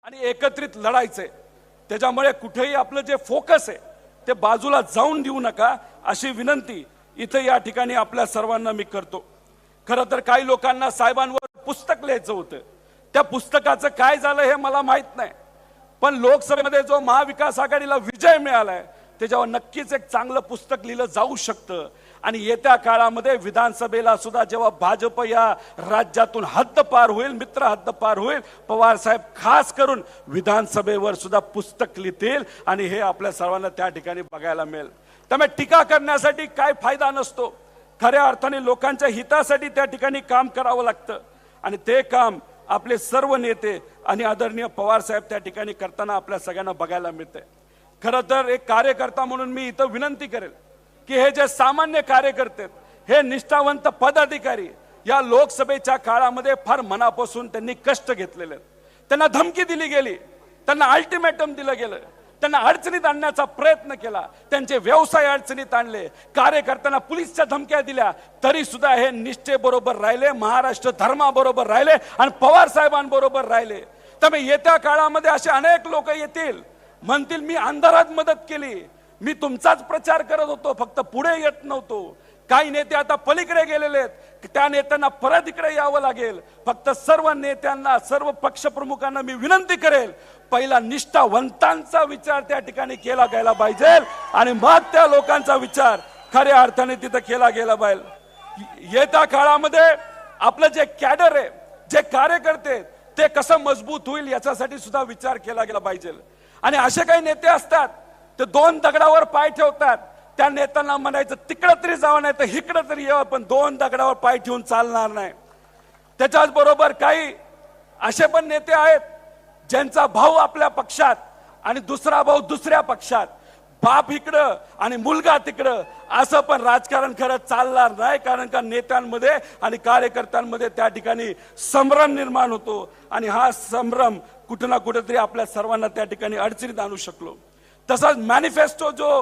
आणि एकत्रित लढायचे। त्याच्यामुळे कुठेही आपलं जे फोकस आहे ते बाजूला जाऊन देऊ नका अशी विनंती इथे या ठिकाणी आपल्या सर्वांना मी करतो। खरं तर काही लोकांना साहेबांवर पुस्तक लिहायचं होतं, त्या पुस्तकाचं काय झालं हे मला माहित नाही, पण लोकसभेमध्ये जो महाविकास आघाडीला विजय मिळालाय त्याच्यावर नक्कीच एक चांगलं पुस्तक लिहिलं जाऊ शकतं। आणि येत्या काळामध्ये विधानसभेला सुद्धा जेव्हा भाजप या राज्यातून हद्दपार होईल, मित्र हद्दपार होईल, पवार साहेब खास करून विधानसभेवर सुद्धा पुस्तक लिहितील आणि हे आपल्या सर्वांना त्या ठिकाणी बघायला मिळेल। त्यामुळे टीका करण्यासाठी काय फायदा नसतो, खऱ्या अर्थाने लोकांच्या हितासाठी त्या ठिकाणी काम करावं लागतं आणि ते काम आपले सर्व नेते आणि आदरणीय पवार साहेब त्या ठिकाणी करताना आपल्या सगळ्यांना बघायला मिळते। खरं तर एक कार्यकर्ता म्हणून मी इथं विनंती करेल की हे जे सामान्य कार्यकर्ते हे निष्ठावंत पदाधिकारी या लोकसभेच्या काळामध्ये फार मनापासून त्यांनी कष्ट घेतलेले आहेत, त्यांना धमकी दिली गेली, त्यांना अल्टिमेटम दिलं गेलं, त्यांना अडचणीत आणण्याचा प्रयत्न केला, त्यांचे व्यवसाय अडचणीत आणले, कार्यकर्त्यांना पोलिसच्या धमक्या दिल्या, तरी सुद्धा हे निष्ठेबरोबर राहिले, महाराष्ट्र धर्माबरोबर राहिले आणि पवार साहेबांबरोबर राहिले। त्यामुळे येत्या काळामध्ये असे अनेक लोक येतील, म्हणतील मी अंधारात मदत केली, मी तुमचाच प्रचार करत होतो, फक्त पुढे येत नव्हतो। काही नेते आता पलीकडे गेलेले आहेत, त्या नेत्यांना परत इकडे यावं लागेल। फक्त सर्व नेत्यांना, सर्व पक्षप्रमुखांना मी विनंती करेल, पहिला निष्ठावंतांचा विचार त्या ठिकाणी केला गेला पाहिजे आणि मग त्या लोकांचा विचार खऱ्या अर्थाने तिथं केला गेला पाहिजे। येत्या काळामध्ये आपलं जे कॅडर आहे, जे कार्यकर्ते ते कसं मजबूत होईल याच्यासाठी सुद्धा विचार केला गेला पाहिजे। आणि असे काही नेते असतात ते दोन दगडावर पाय ठेवतात, त्या नेत्यांना म्हणायचं तिकडे तरी जावं नाही तर इकडे तरी यावं, पण दोन दगडावर पाय ठेवून चालणार नाही। त्याच्याच बरोबर काही असे पण नेते आहेत ज्यांचा भाऊ आपल्या पक्षात आणि दुसरा भाऊ दुसऱ्या पक्षात, बाप इकडं आणि मुलगा तिकडं, असं पण राजकारण खरं चालणार नाही। कारण का नेत्यांमध्ये आणि कार्यकर्त्यांमध्ये त्या ठिकाणी संभ्रम निर्माण होतो आणि हा संभ्रम कुठे ना कुठेतरी आपल्या सर्वांना त्या ठिकाणी अडचणीत आणू शकलो। तसाच मॅनिफेस्टो जो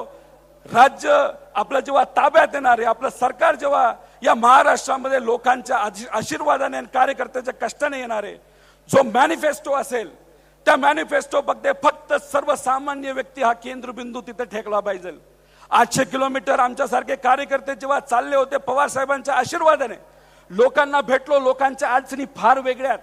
राज्य आपलं जेव्हा ताब्यात येणार आहे, आपलं सरकार जेव्हा या महाराष्ट्रामध्ये लोकांच्या आशीर्वादाने आणि कार्यकर्त्याच्या कष्टाने येणार आहे, जो मॅनिफेस्टो असेल त्या मॅनिफेस्टो फक्त सर्वसामान्य व्यक्ती हा केंद्रबिंदू तिथे ठेकला पाहिजे। 800 किलोमीटर आमच्यासारखे कार्यकर्ते जेव्हा चालले होते पवार साहेबांच्या आशीर्वादाने, लोकांना भेटलो, लोकांच्या अडचणी फार वेगळ्या,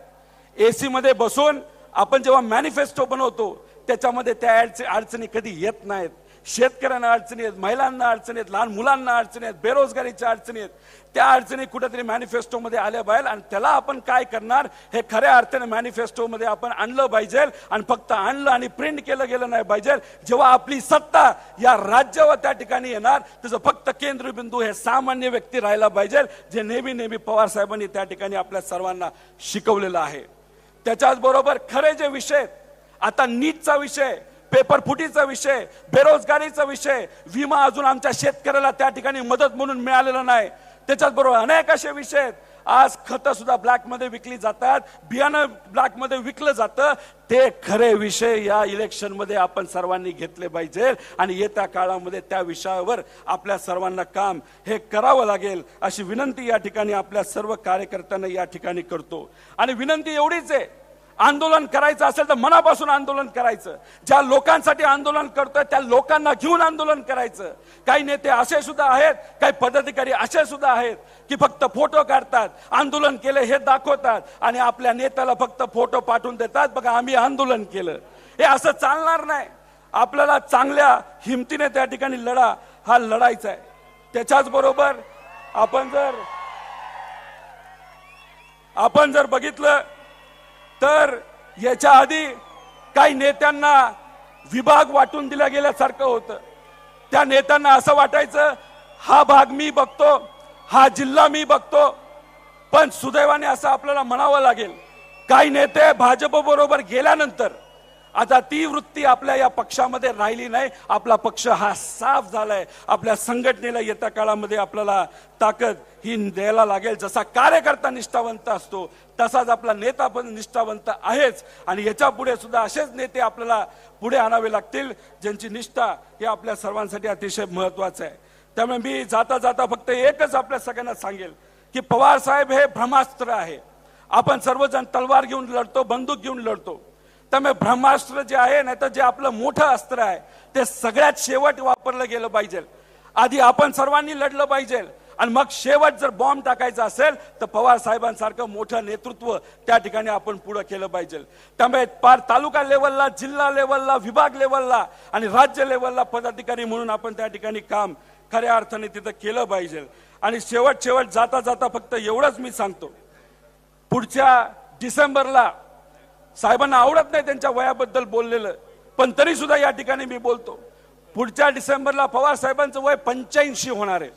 एसी मध्ये बसून आपण जेव्हा मॅनिफेस्टो बनवतो त्याच्यामध्ये त्या अडचणी कधी येत नाहीत। शेतकऱ्यांना अडचणी आहेत, महिलांना अडचणी आहेत, लहान मुलांना अडचणी आहेत, बेरोजगारीच्या अडचणी आहेत, त्या अडचणी कुठेतरी मॅनिफेस्टो मध्ये आल्या पाहिजे आणि त्याला आपण काय करणार हे खऱ्या अर्थाने मॅनिफेस्टो मध्ये आपण आणलं पाहिजे। आणि फक्त आणलं आणि प्रिंट केलं गेलं नाही पाहिजे। जेव्हा आपली सत्ता या राज्यावर त्या ठिकाणी येणार त्याचं फक्त केंद्रबिंदू हे सामान्य व्यक्ती राहायला पाहिजे, जे नेहमी पवार साहेबांनी त्या ठिकाणी आपल्या सर्वांना शिकवलेलं आहे। त्याच्याच बरोबर खरे जे विषय आता नीटचा विषय, पेपर फुटीचा विषय, बेरोजगारीचा विषय, विमा अजून आमच्या शेतकऱ्याला त्या ठिकाणी मदत म्हणून मिळालेला नाही, त्याच्याच बरोबर अनेक असे विषय आहेत। आज खतं सुद्धा ब्लॅक मध्ये विकली जातात, बियाणं ब्लॅक मध्ये विकलं जातं, ते खरे विषय या इलेक्शन मध्ये आपण सर्वांनी घेतले पाहिजे आणि येत्या काळामध्ये त्या विषयावर आपल्या सर्वांना काम हे करावं लागेल अशी विनंती या ठिकाणी आपल्या सर्व कार्यकर्त्यांना या ठिकाणी करतो। आणि विनंती एवढीच आहे, आंदोलन करायचं असेल तर मनापासून आंदोलन करायचं, ज्या लोकांसाठी आंदोलन करतोय त्या लोकांना घेऊन आंदोलन करायचं। काही नेते असे सुद्धा आहेत, काही पदाधिकारी असे सुद्धा आहेत की फक्त फोटो काढतात, आंदोलन केले हे दाखवतात आणि आपल्या नेत्याला फक्त फोटो पाठवून देतात, बघा आम्ही आंदोलन केलं। हे असं चालणार नाही, आपल्याला चांगल्या हिमतीने त्या ठिकाणी लढा हा लढायचा आहे। त्याच्याच बरोबर आपण जर बघितलं तर याच्या आधी काही नेत्यांना विभाग वाटून दिला गेल्यासारखं होतं, त्या नेत्यांना असं वाटायचं हा भाग मी बघतो, हा जिल्हा मी बघतो, पण सुदैवाने असं आपल्याला म्हणावं लागेल काही नेते भाजप बरोबर गेल्यानंतर आता ती वृत्ती आपल्या या पक्षामध्ये राहिली नाही। आपला पक्ष हा साफ झालाय, आपल्या संघटनेला येत्या काळामध्ये आपल्याला ताकद ही द्यायला लागेल। जसा कार्यकर्ता निष्ठावंत असतो तसाच आपला नेता पण निष्ठावंत आहेच आणि याच्या पुढे सुद्धा असेच नेते आपल्याला पुढे आणावे लागतील ज्यांची निष्ठा हे आपल्या सर्वांसाठी अतिशय महत्त्वाचं आहे। त्यामुळे मी जाता जाता फक्त एकच आपल्या सगळ्यांना सांगेल की पवार साहेब हे ब्रह्मास्त्र आहे। आपण सर्वजण तलवार घेऊन लढतो, बंदूक घेऊन लढतो, त्यामुळे ब्रह्मास्त्र जे आहे ना, तर जे आपलं मोठं अस्त्र आहे ते सगळ्यात शेवट वापरलं गेलं पाहिजे. आधी आपण सर्वांनी लढलं पाहिजे आणि मग शेवट जर बॉम्ब टाकायचा असेल तर पवार साहेबांसारखं मोठं नेतृत्व त्या ठिकाणी आपण पुढे केलं पाहिजे. त्यामुळे पार तालुका लेवलला, जिल्हा लेवलला, विभाग लेवलला आणि राज्य लेवलला पदाधिकारी म्हणून आपण त्या ठिकाणी काम खऱ्या अर्थाने तिथं केलं पाहिजे. आणि शेवट जाता जाता फक्त एवढंच मी सांगतो, पुढच्या डिसेंबरला साहेबांना आवडत नाही त्यांच्या वयाबद्दल बोललेलं, पण तरी सुद्धा या ठिकाणी मी बोलतो, पुढच्या डिसेंबरला पवार साहेबांचं वय 85 होणार आहे.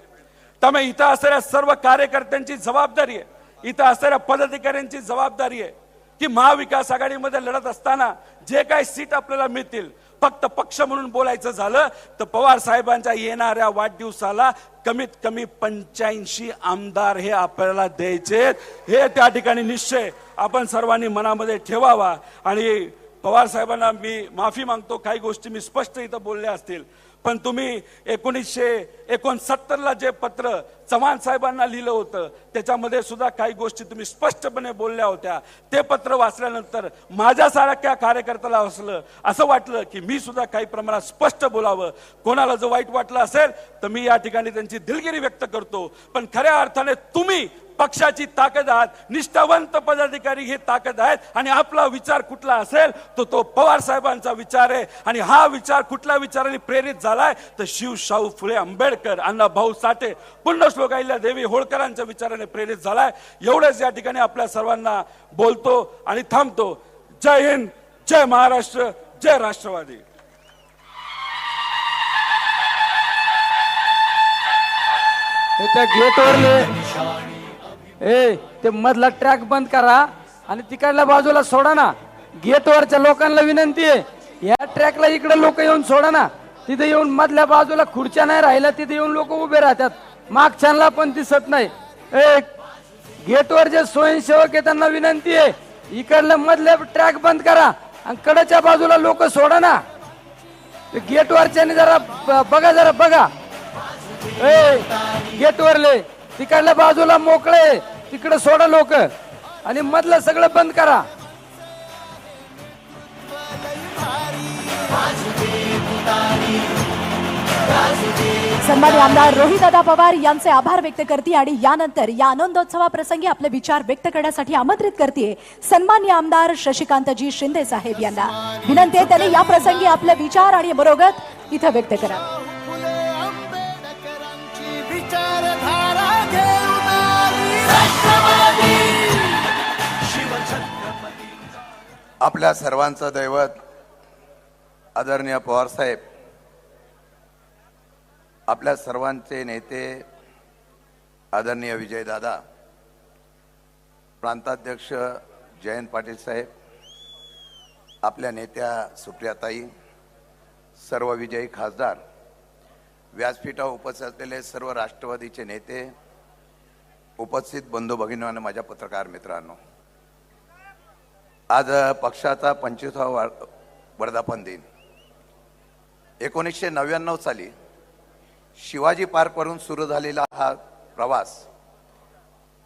त्यामुळे इथं असणाऱ्या सर्व कार्यकर्त्यांची जबाबदारी आहे, इथं असणाऱ्या पदाधिकाऱ्यांची जबाबदारी आहे की महाविकास आघाडीमध्ये लढत असताना जे काही सीट आपल्याला मिळतील, फक्त पक्ष म्हणून बोलायचं झालं तर पवार साहेबांच्या येणाऱ्या वाढदिवसाला कमीत कमी 85 आमदार हे आपल्याला द्यायचे, हे त्या ठिकाणी निश्चय आपण सर्वांनी मनामध्ये ठेवावा. आणि पवार साहेबांना मी माफी मागतो, काही गोष्टी मी स्पष्ट इथं बोलल्या असतील, पण तुम्ही 1969ला जे पत्र चव्हाण साहेबांना लिहिलं होतं त्याच्यामध्ये सुद्धा काही गोष्टी तुम्ही स्पष्टपणे बोलल्या होत्या. ते पत्र वाचल्यानंतर माझ्यासारख्या कार्यकर्त्याला असं वाटलं की मी सुद्धा काही प्रमाणात स्पष्ट बोलावं. कोणाला जर वाईट वाटलं असेल तर मी या ठिकाणी त्यांची दिलगिरी व्यक्त करतो, पण खऱ्या अर्थाने तुम्ही पक्षाची ताकद आहात, निष्ठावंत पदाधिकारी ही ताकद आहेत आणि आपला विचार कुठला असेल तो पवार साहेबांचा विचार आहे. आणि हा विचार कुठल्या विचाराने प्रेरित झालाय तर शिवशाहू फुले आंबेडकर, अण्णाभाऊ साठे, पुण्यश्लोक अहिल्यादेवी होळकरांच्या विचाराने प्रेरित झालाय. एवढेच या ठिकाणी आपल्या सर्वांना बोलतो आणि थांबतो. जय हिंद, जय महाराष्ट्र, जय राष्ट्रवादी. त्या गेटवरले ते मधला ट्रॅक बंद करा आणि तिकडल्या बाजूला सोडा ना. गेटवरच्या लोकांना विनंती आहे, या ट्रॅकला इकडे लोक येऊन सोडा ना. तिथे येऊन मधल्या बाजूला खुर्च्या नाही राहिल्या, तिथे येऊन लोक उभे राहतात, मागच्यांना पण दिसत नाही. गेटवर जे स्वयंसेवक आहे त्यांना विनंती आहे, इकडलं मधले ट्रॅक बंद करा आणि कडेच्या बाजूला लोक सोडा ना. गेटवरच्याने जरा बघा. गेटवरले तिकडल्या बाजूला मोकळे, तिकडे सोडा लोक आणि मधलं सगळं बंद करा. सन्माननीय आमदार रोहितदादा पवार यांचे आभार व्यक्त करते आणि यानंतर या आनंदोत्सवाप्रसंगी आपले विचार व्यक्त करण्यासाठी आमंत्रित करते सन्माननीय आमदार शशिकांतजी शिंदे साहेब यांना. विनंती आहे त्यांनी या प्रसंगी आपले विचार आणि मनोगत इथं व्यक्त करा. आपल्या सर्वांचं दैवत आदरणीय पवार साहेब, आपल्या सर्वांचे नेते आदरणीय विजयदादा, प्रांताध्यक्ष जयंत पाटील साहेब, आपल्या नेत्या सुप्रियाताई, सर्व विजयी खासदार, व्यासपीठावर उपस्थित असलेले सर्व राष्ट्रवादीचे नेते, उपस्थित बंधू भगिनींनो, माझ्या पत्रकार मित्रांनो, आज पक्षाचा 25वा वर्धापन दिन. 1999 साली शिवाजी पार्कवरून सुरू झालेला हा प्रवास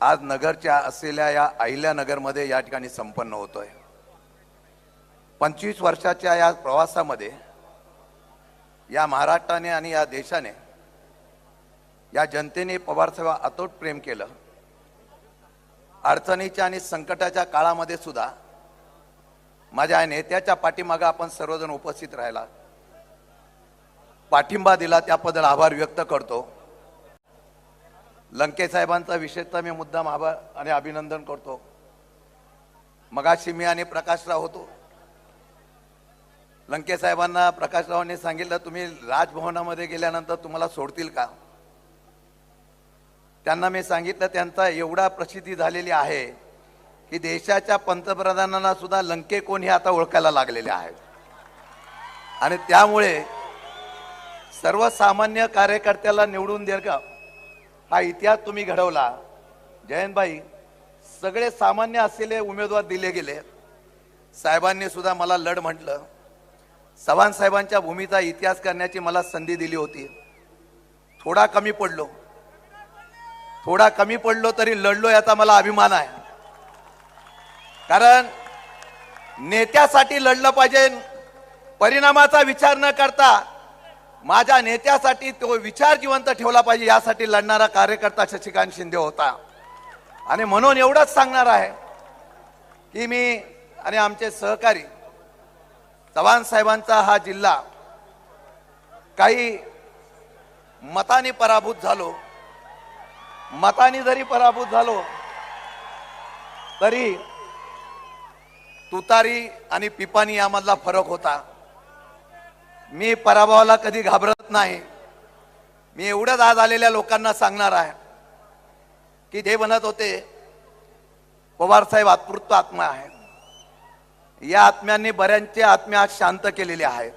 आज नगरच्या असलेल्या या अहिल्यानगरमध्ये या ठिकाणी संपन्न होतोय. 25 वर्षाच्या या प्रवासामध्ये या महाराष्ट्राने आणि या देशाने, या जनतेने पवारसाहेब अतूट प्रेम केलं. अडचणीच्या आणि संकटाच्या काळामध्ये सुद्धा माझ्या नेत्याच्या पाठीमागे आपण सर्वजण उपस्थित राहिला, पाठिंबा दिला, त्याबद्दल आभार व्यक्त करतो. लंके साहेबांचा विशेषतः मी मुद्दाम आभार आणि अभिनंदन करतो. मगाशी मी आणि प्रकाशराव होतो. लंके साहेबांना प्रकाशरावांनी सांगितलं, तुम्ही राजभवनामध्ये गेल्यानंतर तुम्हाला सोडतील का? त्यांना मी सांगितलं, त्यांचा एवढा प्रसिद्धी झालेली आहे की देशाच्या पंतप्रधानांना सुद्धा लंके कोण हे आता ओळखायला लागलेले आहेत. आणि त्यामुळे सर्वसामान्य कार्यकर्त्याला निवडून द्या का हा इतिहास तुम्ही घडवला. जयंतभाई, सगळे सामान्य असलेले उमेदवार दिले गेले. साहेबांनी सुद्धा मला लढ म्हटलं. चव्हाण साहेबांच्या भूमीचा इतिहास करण्याची मला संधी दिली होती. थोडा कमी पडलो तरी लढलो, याचा मला अभिमान आहे. कारण नेत्यासाठी लढलं पाहिजे, परिणामाचा विचार न करता माझ्या नेत्यासाठी तो विचार जिवंत ठेवला पाहिजे, यासाठी लढणारा कार्यकर्ता शशिकांत शिंदे होता. आणि म्हणून एवढंच सांगणार आहे की मी आणि आमचे सहकारी चव्हाण साहेबांचा हा जिल्हा काही मताने पराभूत झालो, मताने जरी पराभूत झालो तरी तुतारी आणि पिपाणी यामधला फरक होता. मी पराभवाला कधी घाबरत नाही. मी एवढंच आज आलेल्या लोकांना सांगणार आहे की ते म्हणत होते पवार साहेब आत्मृत आत्मा आहे. या आत्म्यांनी बऱ्यांचे आत्मे आज शांत केलेले आहेत.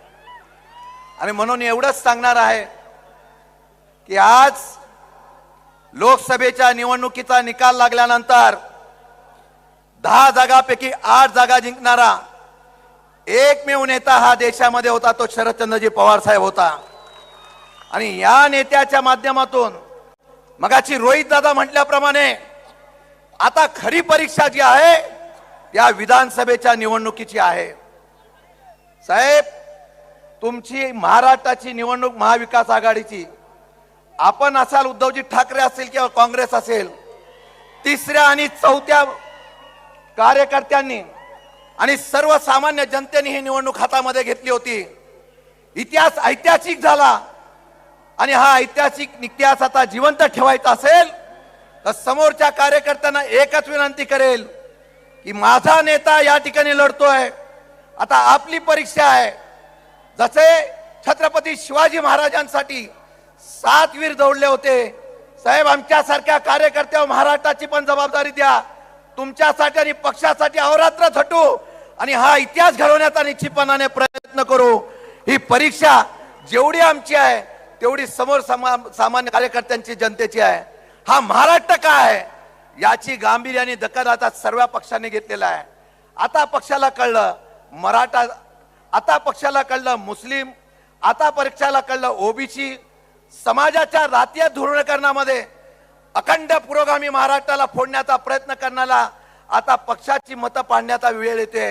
आणि म्हणून एवढंच सांगणार आहे की आज लोकसभेच्या निवडणुकीचा निकाल लागल्यानंतर 10 जागापैकी 8 जागा जिंकणारा एकमेव नेता हा देशामध्ये होता, तो शरदचंद्रजी पवार साहेब होता. आणि या नेत्याच्या माध्यमातून मगाची रोहित दादा म्हटल्याप्रमाणे आता खरी परीक्षा जी आहे या विधानसभेच्या निवडणुकीची आहे. साहेब, तुमची महाराष्ट्राची निवडणूक महाविकास आघाडीची, आपण असाल उद्धवजी ठाकरे असेल किंवा काँग्रेस असेल, तिसऱ्या आणि चौथ्या कार्यकर्त्यांनी आणि सर्वसामान्य जनतेने ही निवडणूक हातामध्ये घेतली होती. इतिहास ऐतिहासिक झाला आणि हा ऐतिहासिक इतिहास आता जिवंत ठेवायचा असेल तर समोरच्या कार्यकर्त्यांना एकच विनंती करेल की माझा नेता या ठिकाणी लढतोय, आता आपली परीक्षा आहे. जसे छत्रपती शिवाजी महाराजांसाठी 7 वीर दौडले होते, साहेब आमच्यासारख्या कार्यकर्त्या महाराष्ट्राची पण जबाबदारी द्या. तुमच्यासाठी आणि पक्षासाठी अहोरात्र झटू आणि हा इतिहास घडवण्याचा निश्चितपणाने प्रयत्न करू. ही परीक्षा जेवढी आमची आहे तेवढी समोर सामान्य कार्यकर्त्यांची, जनतेची आहे. हा महाराष्ट्र काय आहे याची गांभीर्याने दखल आता सर्व पक्षांनी घेतलेला आहे. आता पक्षाला कळलं मराठा, आता पक्षाला कळलं मुस्लिम, आता पक्षाला कळलं ओबीसी. समाजाच्या राजकीय धोरणीकरणामध्ये अखंड पुरोगामी महाराष्ट्राला फोडण्याचा प्रयत्न करण्याला आता पक्षाची मतं पाडण्याचा वेळ येते.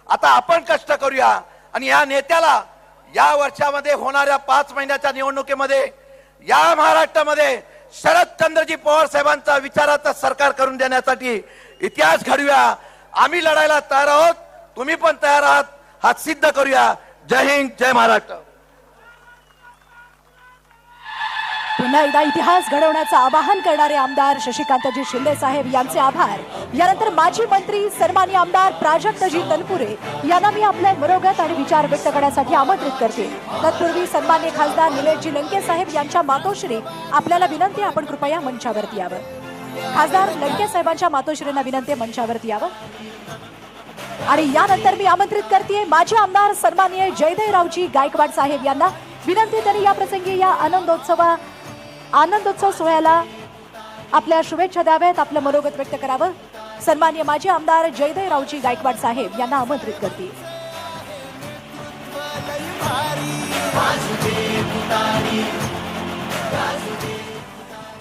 आता आपण कष्ट करूया आणि या नेत्याला या वर्षामध्ये होणाऱ्या 5 महिन्याच्या निवडणुकीमध्ये या महाराष्ट्रामध्ये शरदचंद्रजी पवार साहेबांचा विचाराचं सरकार करून देण्यासाठी इतिहास घडूया. आम्ही लढायला तयार आहोत, तुम्ही पण तयार आहात, हा सिद्ध करूया. जय हिंद, जय महाराष्ट्र. पुन्हा एकदा इतिहास घडवण्याचं आवाहन करणारे आमदार शशिकांतजी शिंदे साहेब यांचे आभार. यानंतर माजी मंत्री सन्माननीय आमदार प्राजक्तजी तनपुरे यांना मी आपले मनोगत आणि विचार व्यक्त करण्यासाठी आमंत्रित करते. तत्पूर्वी सन्माननीय खासदार निलेशजी लंके साहेब यांच्या मातोश्री आपल्याला विनंती, आपण कृपया मंचावरती यावं. खासदार लंके साहेबांच्या मातोश्रींना विनंती, मंचावरती यावं. आणि यानंतर मी आमंत्रित करते माजी आमदार सन्माननीय जयदेवरावजी गायकवाड साहेब यांना विनंती, त्यांनी या प्रसंगी या आनंदोत्सव सोहळ्याला आपल्या शुभेच्छा द्याव्यात, आपलं मनोगत व्यक्त करावं. सन्माननीय माजी आमदार जयदेवरावजी गायकवाड साहेब यांना आमंत्रित करते.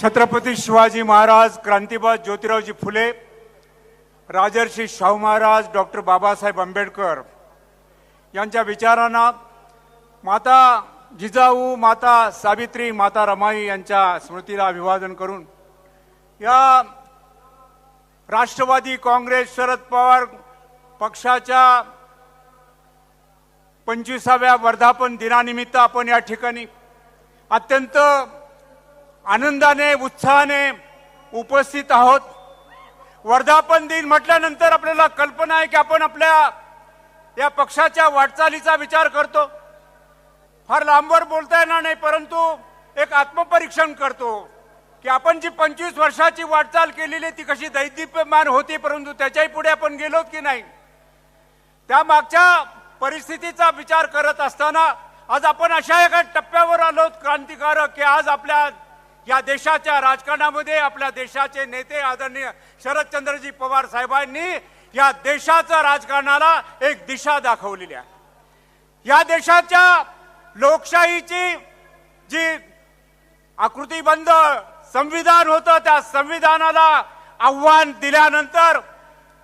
छत्रपती शिवाजी महाराज, क्रांतिबाज ज्योतिरावजी फुले, राजर्षी शाहू महाराज, डॉक्टर बाबासाहेब आंबेडकर यांच्या विचारांना माता जिजाऊ, माता सावित्री, माता रमाई यांच्या स्मृतीला अभिवादन करून या राष्ट्रवादी काँग्रेस शरद पवार पक्षाच्या 25व्या वर्धापन दिनानिमित्त आपण या ठिकाणी अत्यंत आनंदाने, उत्साहाने उपस्थित आहोत. वर्धापन दिन म्हटल्यानंतर आपल्याला कल्पना आहे की आपण आपल्या या पक्षाच्या वाटचालीचा विचार करतो. फार लांबवर बोलता येणार नाही, परंतु एक आत्मपरीक्षण करतो की आपण जी 25 वर्षाची वाटचाल केलेली ती कशी दैदिप्यमान होती, परंतु त्याच्याही पुढे आपण गेलोत की नाही. त्या मागच्या परिस्थितीचा विचार करत असताना आज आपण अशा एका टप्प्यावर आलोत क्रांतिकारक की आज आपल्या या देशाच्या राजकारणामध्ये आपल्या देशाचे नेते आदरणीय शरदचंद्रजी पवार साहेबांनी या देशाच्या राजकारणाला एक दिशा दाखवलेली आहे. या देशाच्या लोकशाहीची जी आकृतीबंध संविधान होतं त्या संविधानाला आव्हान दिल्यानंतर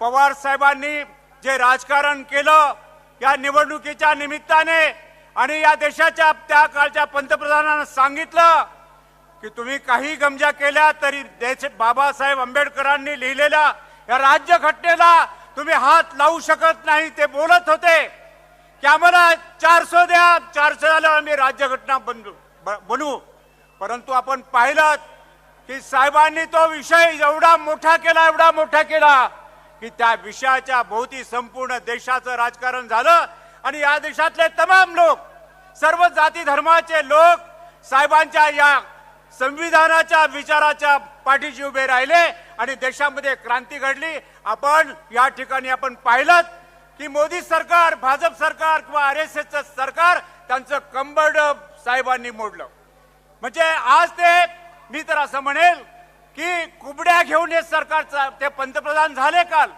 पवार साहेबांनी जे राजकारण केलं या निवडणुकीच्या निमित्ताने आणि या देशाच्या त्या काळच्या पंतप्रधानांना सांगितलं की तुम्ही काही गमजा केल्या तरी बाबासाहेब आंबेडकरांनी लिहिलेल्या या राज्यघटनेला तुम्ही हात लावू शकत नाही. ते बोलत होते की आम्हाला 400 द्या, 400 झाल्यावर आम्ही राज्यघटना बनवू. परंतु आपण पाहिलं की साहेबांनी तो विषय एवढा मोठा केला की त्या विषयाच्या भोवती संपूर्ण देशाचं राजकारण झालं आणि या देशातले तमाम लोक, सर्व जाती धर्माचे लोक साहेबांच्या या संविधानाच्या विचाराच्या पाठीशी उभे राहिले आणि देशामध्ये क्रांती घडली. आपण या ठिकाणी आपण पाहिलं की मोदी सरकार, भाजप सरकार किंवा RSSचं सरकार त्यांचं कंबरड साहेबांनी मोडलं. म्हणजे आज ते, मी तर असं म्हणेल की कुबड्या घेऊन हे सरकार ते पंतप्रधान झाले काल,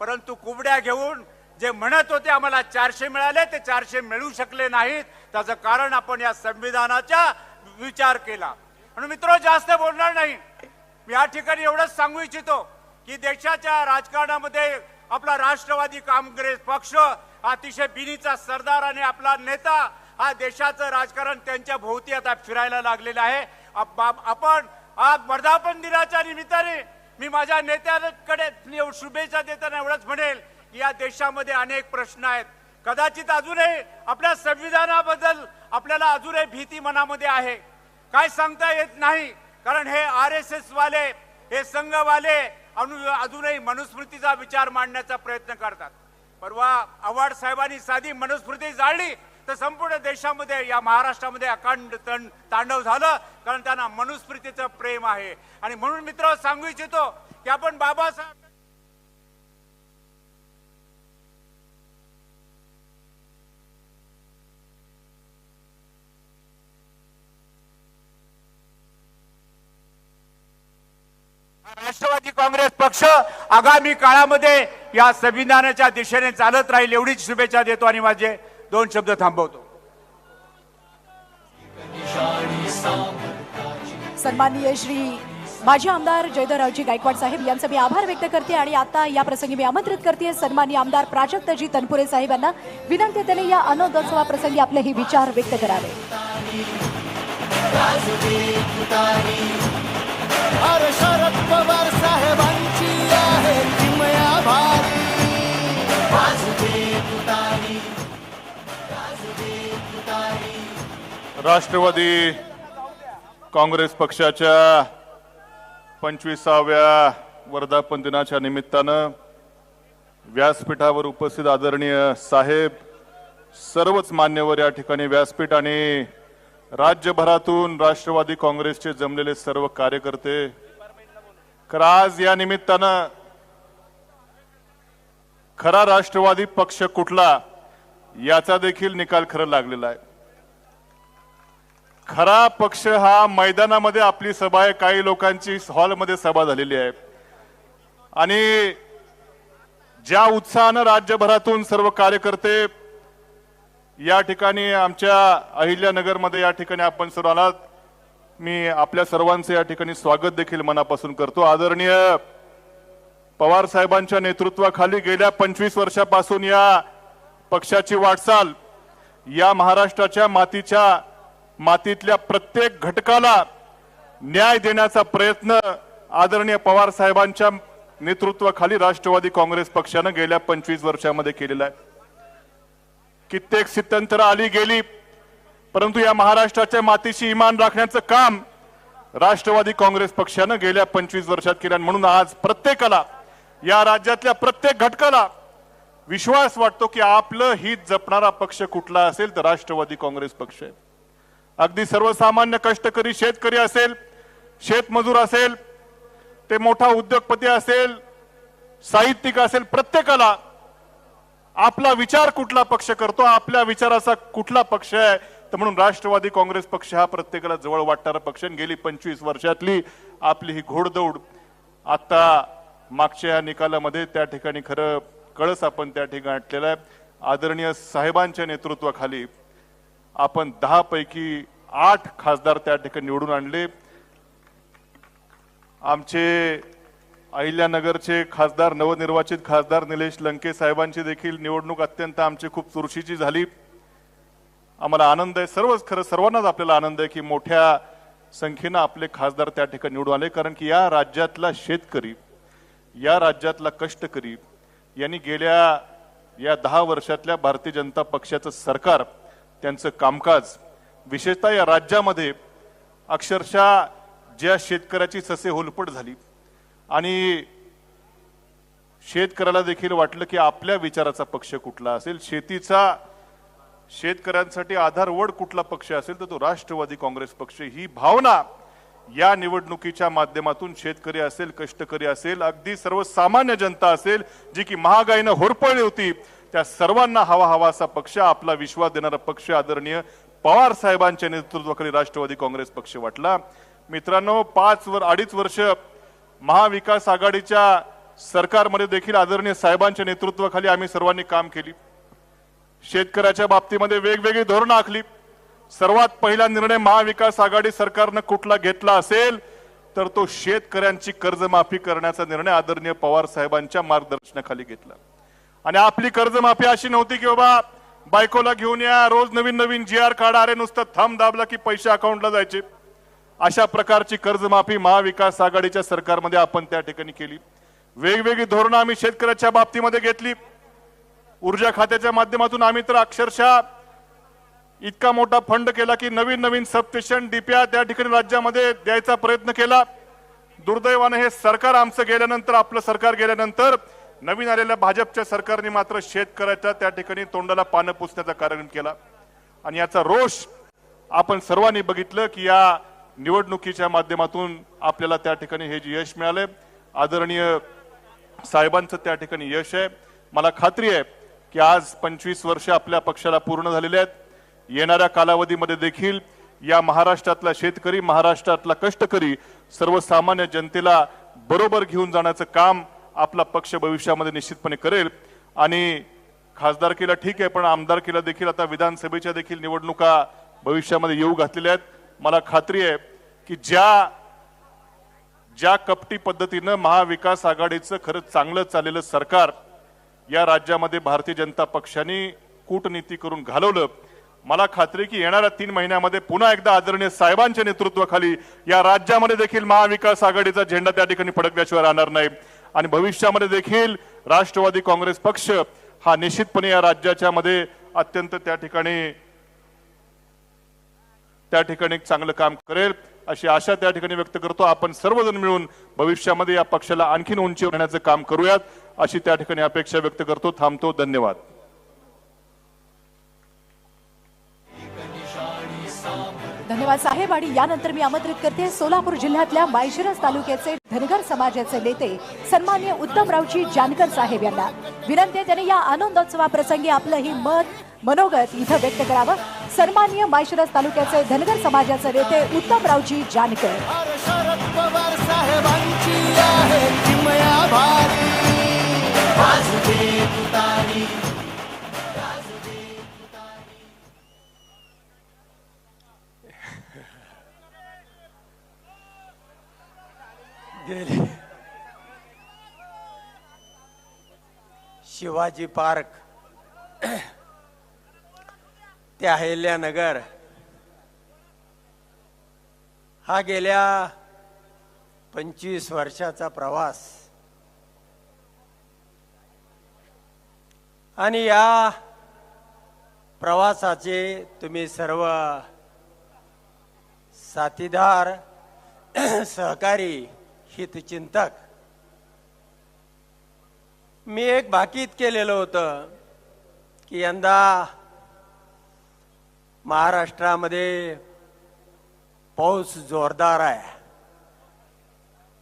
परंतु कुबड्या घेऊन जे म्हणत होते आम्हाला 400 मिळाले ते 400 मिळू शकले नाहीत. त्याचं कारण आपण या संविधानाचा विचार केला. म्हणून मित्र, जास्त बोलणार नाही. मी या ठिकाणी एवढंच सांगू इच्छितो की देशाच्या राजकारणामध्ये आपला राष्ट्रवादी काँग्रेस पक्ष अतिशय बिनीचा सरदार आणि आपला नेता हा देशाचं राजकारण त्यांच्या भोवती आता फिरायला लागलेला आहे. आपण आज वर्धापन दिनाच्या निमित्ताने मी माझ्या नेत्यांकडे शुभेच्छा देताना एवढंच म्हणेल की या देशामध्ये अनेक प्रश्न आहेत. कदाचित अजूनही आपल्या संविधानाबद्दल आपल्याला अजूनही भीती मनामध्ये आहे. काय सांगता येत नाही, कारण हे RSS वाले, हे संघवाले अजूनही मनुस्मृतीचा विचार मांडण्याचा प्रयत्न करतात. परवा आव्हाड साहेबांनी साधी मनुस्मृती जाळली तर संपूर्ण देशामध्ये, या महाराष्ट्रामध्ये अखंड तांडव झालं, कारण त्यांना मनुस्मृतीचं प्रेम आहे. आणि म्हणून मित्र, सांगू इच्छितो की आपण बाबासाहेब राष्ट्रवादी काँग्रेस पक्ष आगामी काळामध्ये या संविधानाच्या दिशेने चालत राहील एवढीच शुभेच्छा देतो आणि माझे 2 शब्द थांबवतो. सन्माननीय श्री माजी आमदार जयदररावजी गायकवाड साहेब यांचे मी आभार व्यक्त करते आणि आता या प्रसंगी मी आमंत्रित करते सन्माननीय आमदार प्राजक्तजी तनपुरे साहेब यांना. विनंती त्यांनी या अनोदोत्सवाप्रसंगी आपले हे विचार व्यक्त करावे. शरद पवार साहेबांची आहे किमया भारी. राष्ट्रवादी काँग्रेस पक्षाच्या 25व्या वर्धापन दिनाच्या निमित्तानं व्यासपीठावर उपस्थित आदरणीय साहेब, सर्वच मान्यवर या ठिकाणी व्यासपीठ आणि राज्यभरातून राष्ट्रवादी काँग्रेसचे जमलेले सर्व कार्यकर्ते, आज या निमित्तानं खरा राष्ट्रवादी पक्ष कुठला याचा देखील निकाल खरं लागलेला आहे. खरा पक्ष हा मैदानामध्ये आपली सभा आहे, काही लोकांची हॉलमध्ये सभा झालेली आहे आणि ज्या उत्साहानं राज्यभरातून सर्व कार्यकर्ते या ठिकाणी आमच्या अहिल्यानगरमध्ये या ठिकाणी आपण सर्व आलात, मी आपल्या सर्वांचे या ठिकाणी स्वागत देखील मनापासून करतो. आदरणीय पवार साहेबांच्या नेतृत्वाखाली गेल्या 25 वर्षापासून या पक्षाची वाटचाल, या महाराष्ट्राच्या मातीतल्या प्रत्येक घटकाला न्याय देण्याचा प्रयत्न आदरणीय पवार साहेबांच्या नेतृत्वाखाली राष्ट्रवादी काँग्रेस पक्षानं गेल्या 25 वर्षामध्ये केलेला आहे. कित्येक स्थित्यंतर आली गेली, परंतु या महाराष्ट्राच्या मातीशी इमान राखण्याचं काम राष्ट्रवादी काँग्रेस पक्षानं गेल्या 25 वर्षात केलं. म्हणून आज प्रत्येकाला, या राज्यातल्या प्रत्येक घटकाला विश्वास वाटतो की आपलं हित जपणारा पक्ष कुठला असेल तर राष्ट्रवादी काँग्रेस पक्ष आहे. अगदी सर्वसामान्य कष्टकरी शेतकरी असेल, शेतमजूर असेल, ते मोठा उद्योगपती असेल, साहित्यिक असेल, प्रत्येकाला आपला विचार कुठला पक्ष करतो, आपल्या विचाराचा कुठला पक्ष आहे, तर म्हणून राष्ट्रवादी काँग्रेस पक्ष हा प्रत्येकाला जवळ वाटणारा पक्ष. गेली 25 वर्षातली आपली ही घोडदौड आता मागच्या या निकालामध्ये त्या ठिकाणी खरं कळस आपण त्या ठिकाणी गाठलेला आहे. आदरणीय साहेबांच्या नेतृत्वाखाली आपण 10 पैकी 8 खासदार त्या ठिकाणी निवडून आणले. आमचे अहिल्यानगरचे खासदार नवनिर्वाचित खासदार निलेश लंके साहेबांची देखील निवडणूक अत्यंत आमची खूप चुरशीची झाली. आम्हाला आनंद आहे, सर्वांनाच आपल्याला आनंद आहे की मोठ्या संख्येनं आपले खासदार त्या ठिकाणी निवडून आले. कारण की या राज्यातला शेतकरी, या राज्यातला कष्टकरी यांनी गेल्या या 10 वर्षातल्या भारतीय जनता पक्षाचं सरकार, त्यांचं कामकाज, विशेषतः या राज्यामध्ये अक्षरशः ज्या शेतकऱ्याची ससे होलपट झाली आणि शेतकऱ्याला देखील वाटलं की आपल्या विचाराचा पक्ष कुठला असेल, शेतकऱ्यांसाठी आधारवड कुठला पक्ष असेल तर तो राष्ट्रवादी काँग्रेस पक्ष. ही भावना या निवडणुकीच्या माध्यमातून शेतकरी असेल, कष्टकरी असेल, अगदी सर्वसामान्य जनता असेल, जी की महागाईनं होरपळली होती, त्या सर्वांना हवा असा पक्ष, आपला विश्वास देणारा पक्ष आदरणीय पवार साहेबांच्या नेतृत्वाखाली राष्ट्रवादी काँग्रेस पक्ष वाटला. मित्रांनो, 2.5 वर्ष महाविकास आघाडीच्या सरकारमध्ये देखील आदरणीय साहेबांच्या नेतृत्वाखाली आम्ही सर्वांनी काम केली. शेतकऱ्याच्या बाबतीमध्ये वेगवेगळी धोरणं आखली. सर्वात पहिला निर्णय महाविकास आघाडी सरकारनं कुठला घेतला असेल तर तो शेतकऱ्यांची कर्जमाफी करण्याचा निर्णय आदरणीय पवार साहेबांच्या मार्गदर्शनाखाली घेतला. आणि आपली कर्जमाफी अशी नव्हती की बाबा बायकोला घेऊन या, रोज नवीन GR काढा, अरे नुसतं थंब दाबला की पैसे अकाउंटला जायचे. अशा प्रकारची कर्जमाफी महाविकास आघाडीच्या सरकारमध्ये आपण त्या ठिकाणी केली. वेगवेगळी धोरणं आम्ही शेतकऱ्याच्या बाबतीमध्ये घेतली. ऊर्जा खात्याच्या माध्यमातून आम्ही तर अक्षरशः इतका मोठा फंड केला की नवीन सबस्टेशन, डीपीआर त्या ठिकाणी राज्यामध्ये द्यायचा प्रयत्न केला. दुर्दैवाने हे सरकार आमचं गेल्यानंतर, आपलं सरकार गेल्यानंतर नवीन आलेल्या भाजपच्या सरकारने मात्र शेतकऱ्याच्या त्या ठिकाणी तोंडाला पानं पुसण्याचा कार्यक्रम केला. आणि याचा रोष आपण सर्वांनी बघितलं की या निवडणुकीच्या माध्यमातून आपल्याला त्या ठिकाणी हे जे यश मिळाले, आदरणीय साहेबांचं त्या ठिकाणी यश आहे. मला खात्री आहे की आज 25 वर्ष आपल्या पक्षाला पूर्ण झालेले आहेत. येणाऱ्या कालावधीमध्ये देखील या महाराष्ट्रातला शेतकरी, महाराष्ट्रातला कष्टकरी, सर्वसामान्य जनतेला बरोबर घेऊन जाण्याचं काम आपला पक्ष भविष्यामध्ये निश्चितपणे करेल. आणि खासदारकीला ठीक आहे, पण आमदारकीला देखील आता विधानसभेच्या देखील निवडणुका भविष्यामध्ये येऊ घातलेल्या आहेत. मला खात्री आहे की ज्या कपटी पद्धतीनं महाविकास आघाडीचं खरंच चांगलं चाललेलं सरकार या राज्यामध्ये भारतीय जनता पक्षाने कूटनीती करून घालवलं, मला खात्री की येणाऱ्या 3 महिन्यामध्ये पुन्हा एकदा आदरणीय साहेबांच्या नेतृत्वाखाली या राज्यामध्ये देखील महाविकास आघाडीचा झेंडा त्या ठिकाणी फडकल्याशिवाय राहणार नाही. आणि भविष्यामध्ये देखील राष्ट्रवादी काँग्रेस पक्ष हा निश्चितपणे या राज्याच्या मध्ये अत्यंत त्या ठिकाणी चांगलं काम करेल अशी आशा त्या ठिकाणी व्यक्त करतो. आपण सर्वजण मिळून भविष्यामध्ये या पक्षाला आणखीन उंचीवर नेण्याचं काम करूयात अशी त्या ठिकाणी अपेक्षा व्यक्त करतो. थांबतो. धन्यवाद. धन्यवाद साहेब. आणि यानंतर मी आमंत्रित करते सोलापूर जिल्ह्यातल्या माळशिरस तालुक्याचे धनगर समाजाचे नेते सन्माननीय उत्तमरावजी जानकर साहेब यांना विनंती आहे त्यांनी या आनंदोत्सवाप्रसंगी आपलं ही मनोगत इथं व्यक्त करावं. सन्माननीय माळशिरस तालुक्याचे धनगर समाजाचे नेते उत्तमरावजी जानकर. शरद पवार साहेबांची आहे किमया भारी. शिवाजी पार्क ते अहिल्यानगर हा गेल्या 25 वर्षाचा प्रवास. आणि या प्रवासाचे तुम्ही सर्व साथीदार, सहकारी, हितचिंतक. मी एक भाकीत केलेलं होतं की यंदा महाराष्ट्रामध्ये पाऊस जोरदार आहे,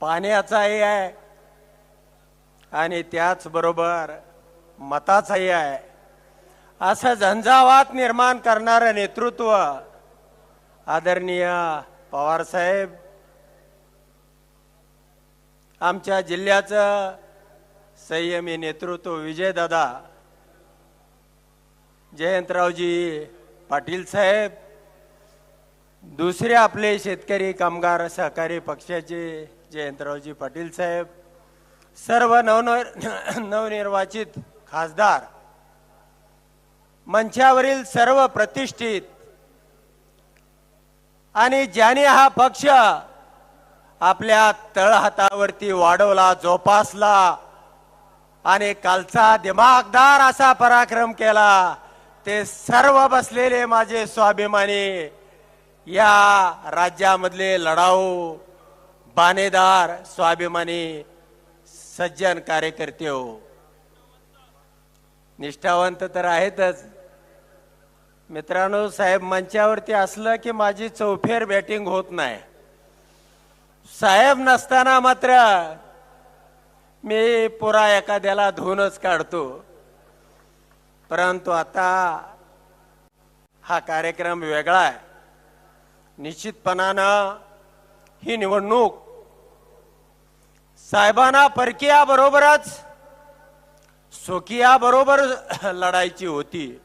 पाण्याचाही आहे आणि त्याचबरोबर मताचाही आहे. असं झंझावात निर्माण करणारं नेतृत्व आदरणीय पवारसाहेब, आमच्या जिल्ह्याचं संयमी नेतृत्व विजयदादा, जयंतरावजी पाटील साहेब, दुसरे आपले शेतकरी कामगार सहकारी पक्षाचे जयंतरावजी पाटील साहेब, सर्व नवनिर्वाचित खासदार, मंचावरील सर्व प्रतिष्ठित आणि ज्याने हा पक्ष आपल्या तळहातावरती वाढवला, जोपासला आणि कालचा दिमागदार असा पराक्रम केला, ते सर्व बसलेले माझे स्वाभिमानी या राज्यामधले लढाऊ, बाणेदार, स्वाभिमानी सज्जन कार्यकर्ते हो. निष्ठावंत तर आहेतच मित्रांनो. साहेब मंचावरती असलं की माझी चौफेर बॅटिंग होत नाही. साहेब नसताना मात्र मी पुरा एखाद्याला धुवूनच काढतो. परंतु आता हा कार्यक्रम वेगळा आहे. निश्चितपणानं ही निवडणूक साहेबांना परकीया बरोबरच स्वकीया बरोबर लढायची होती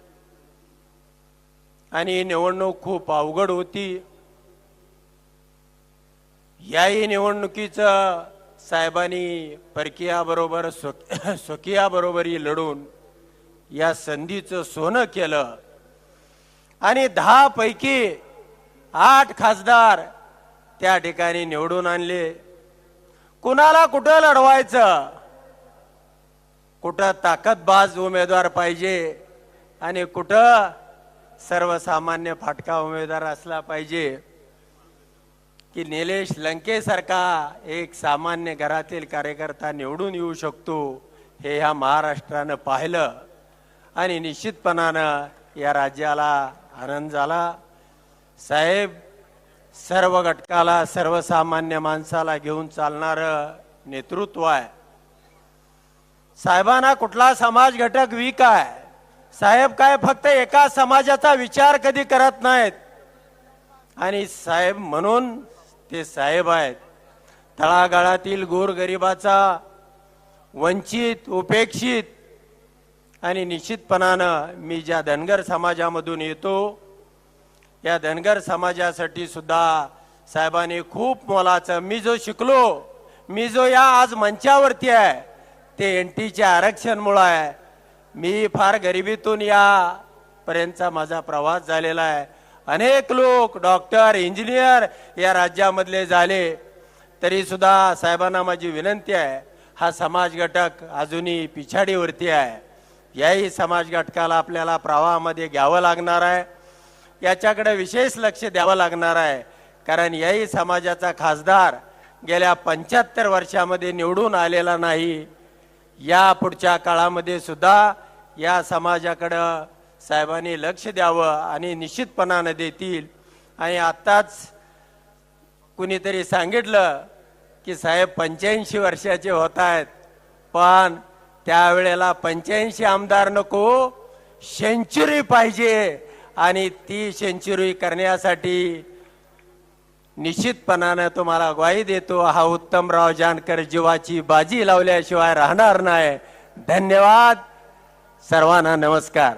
आणि ही निवडणूक खूप अवघड होती. याही निवडणुकीचं साहेबांनी परकीया बरोबर स्वकीया बरोबरही लढून या संधीचं सोनं केलं आणि 10 पैकी 8 खासदार त्या ठिकाणी निवडून आणले. कुणाला कुठं लढवायचं, कुठं ताकदबाज उमेदवार पाहिजे आणि कुठं सर्वसामान्य फाटका उमेदवार असला पाहिजे की निलेश लंकेसारखा एक सामान्य घरातील कार्यकर्ता निवडून येऊ शकतो, हे ह्या महाराष्ट्रानं पाहिलं आणि निश्चितपणानं या राज्याला आनंद झाला. साहेब सर्व घटकाला, सर्वसामान्य माणसाला घेऊन चालणारं नेतृत्व आहे. साहेबांना कुठला समाज घटक वीक आहे. साहेब काय फक्त एका समाजाचा विचार कधी करत नाहीत आणि साहेब म्हणून ते साहेब आहेत. तळागाळातील गोरगरिबाचा, वंचित, उपेक्षित आणि निश्चितपणानं मी ज्या धनगर समाजामधून येतो, या धनगर समाजासाठी सुद्धा साहेबांनी खूप मोलाचं, मी जो शिकलो, मी जो या आज मंचावरती आहे, ते एनटीच्या आरक्षणमुळे आहे. मी फार गरिबीतून या पर्यंतचा माझा प्रवास झालेला आहे. अनेक लोक डॉक्टर, इंजिनियर या राज्यामधले झाले, तरी सुद्धा साहेबांना माझी विनंती आहे, हा समाज घटक अजूनही पिछाडीवरती आहे. याही समाज घटकाला आपल्याला प्रवाहामध्ये घ्यावं लागणार आहे. याच्याकडे विशेष लक्ष द्यावं लागणार आहे. कारण याही समाजाचा खासदार गेल्या 75 वर्षामध्ये निवडून आलेला नाही. या पुढच्या काळामध्ये सुद्धा या समाजाकडं साहेबांनी लक्ष द्यावं आणि निश्चितपणानं देतील. आणि आत्ताच कुणीतरी सांगितलं की साहेब 85 वर्षाचे होत आहेत, पण त्यावेळेला 85 आमदार नको, सेंचुरी पाहिजे आणि ती सेंचुरी करण्यासाठी निश्चितपणानं तुम्हाला ग्वाही देतो, हा उत्तमराव जानकर जीवाची बाजी लावल्याशिवाय राहणार नाही. धन्यवाद. सर्वांना नमस्कार.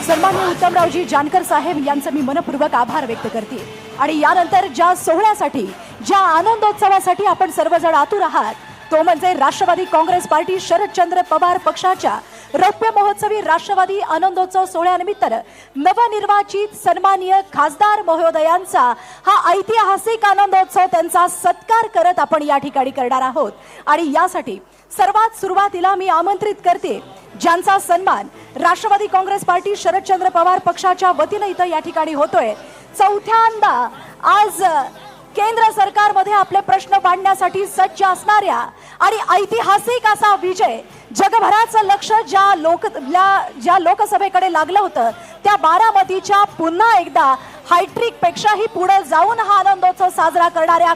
सन्माननीय उत्तमरावजी जानकर साहेब यांचं मी मनपूर्वक आभार व्यक्त करते. आणि यानंतर ज्या सोहळ्यासाठी, ज्या आनंदोत्सवासाठी आपण सर्वजण आतुर आहात, तो म्हणजे राष्ट्रवादी काँग्रेस पार्टी शरदचंद्र पवार पक्षाच्या रौप्य महोत्सवी राष्ट्रवादी आनंदोत्सव सोहळ्यानिमित्तानं नवनिर्वाचित सन्माननीय खासदार महोदयांचा हा ऐतिहासिक आनंदोत्सव, त्यांचा सत्कार करत आपण या ठिकाणी करणार आहोत. आणि यासाठी सर्वात सुरुवातीला मी आमंत्रित करते, ज्यांचा सन्मान राष्ट्रवादी काँग्रेस पार्टी शरदचंद्र पवार पक्षाच्या वतीनं इथं या ठिकाणी होतोय. चौथ्यांदा आज केंद्र सरकारमध्ये आपले प्रश्न मांडण्यासाठी सज्ज असणाऱ्या आणि ऐतिहासिक असा विजय, जगभराचं लक्ष ज्या लोकसभेकडे लागलं होतं, त्या बारामतीच्या पुन्हा एकदा हायट्रिक पेक्षाही पुढे जाऊन हा आनंदोत्सव साजरा करणाऱ्या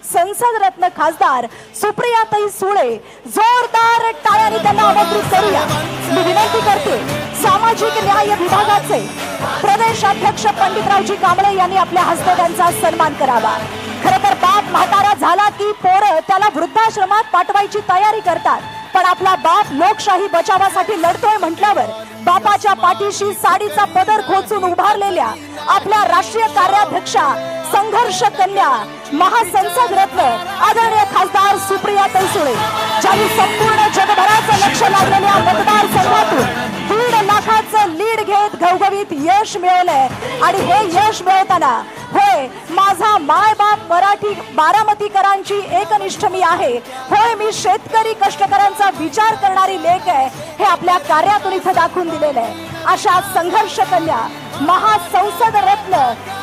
संसद रत्न खासदार सुप्रियाताई सुळे, जोरदार टाळ्यांनी त्यांना आमंत्रित करूया. मी विनंती करते, सामाजिक न्याय विभागाचे प्रदेश अध्यक्ष पंडितरावजी कांबळे यांनी आपल्या हस्ते त्यांचा सन्मान करावा. खरं तर बाप म्हातारा झाला की पोरं त्याला वृद्धाश्रमात पाठवायची तयारी करतात, पण आपला बाप लोकशाही बचावासाठी लढतोय म्हटल्यावर बापाच्या पाठीशी साडीचा पदर खोचून उभारलेल्या आपल्या राष्ट्रीय कार्याध्यक्षा संघर्ष कन्या महासंसद रत्न आदरणीय खासदार सुप्रिया सुळे, ज्यांनी संपूर्ण जगभराचं लक्ष लागलेल्या मतदारसंघातून 1.5 लाखाचं लीड घेत घवघवीत यश मिळवलंय. आणि हे यश मिळवताना होय माझा मायबाप मराठी बारामतीकरांची एकनिष्ठ मी आहे, होय मी शेतकरी कष्टकऱ्यांचा विचार करणारी लेक आहे, हे आपल्या कार्यातून इथं दाखवून दिलेलं आहे. अशा संघर्ष कन्या महासंसद रत्न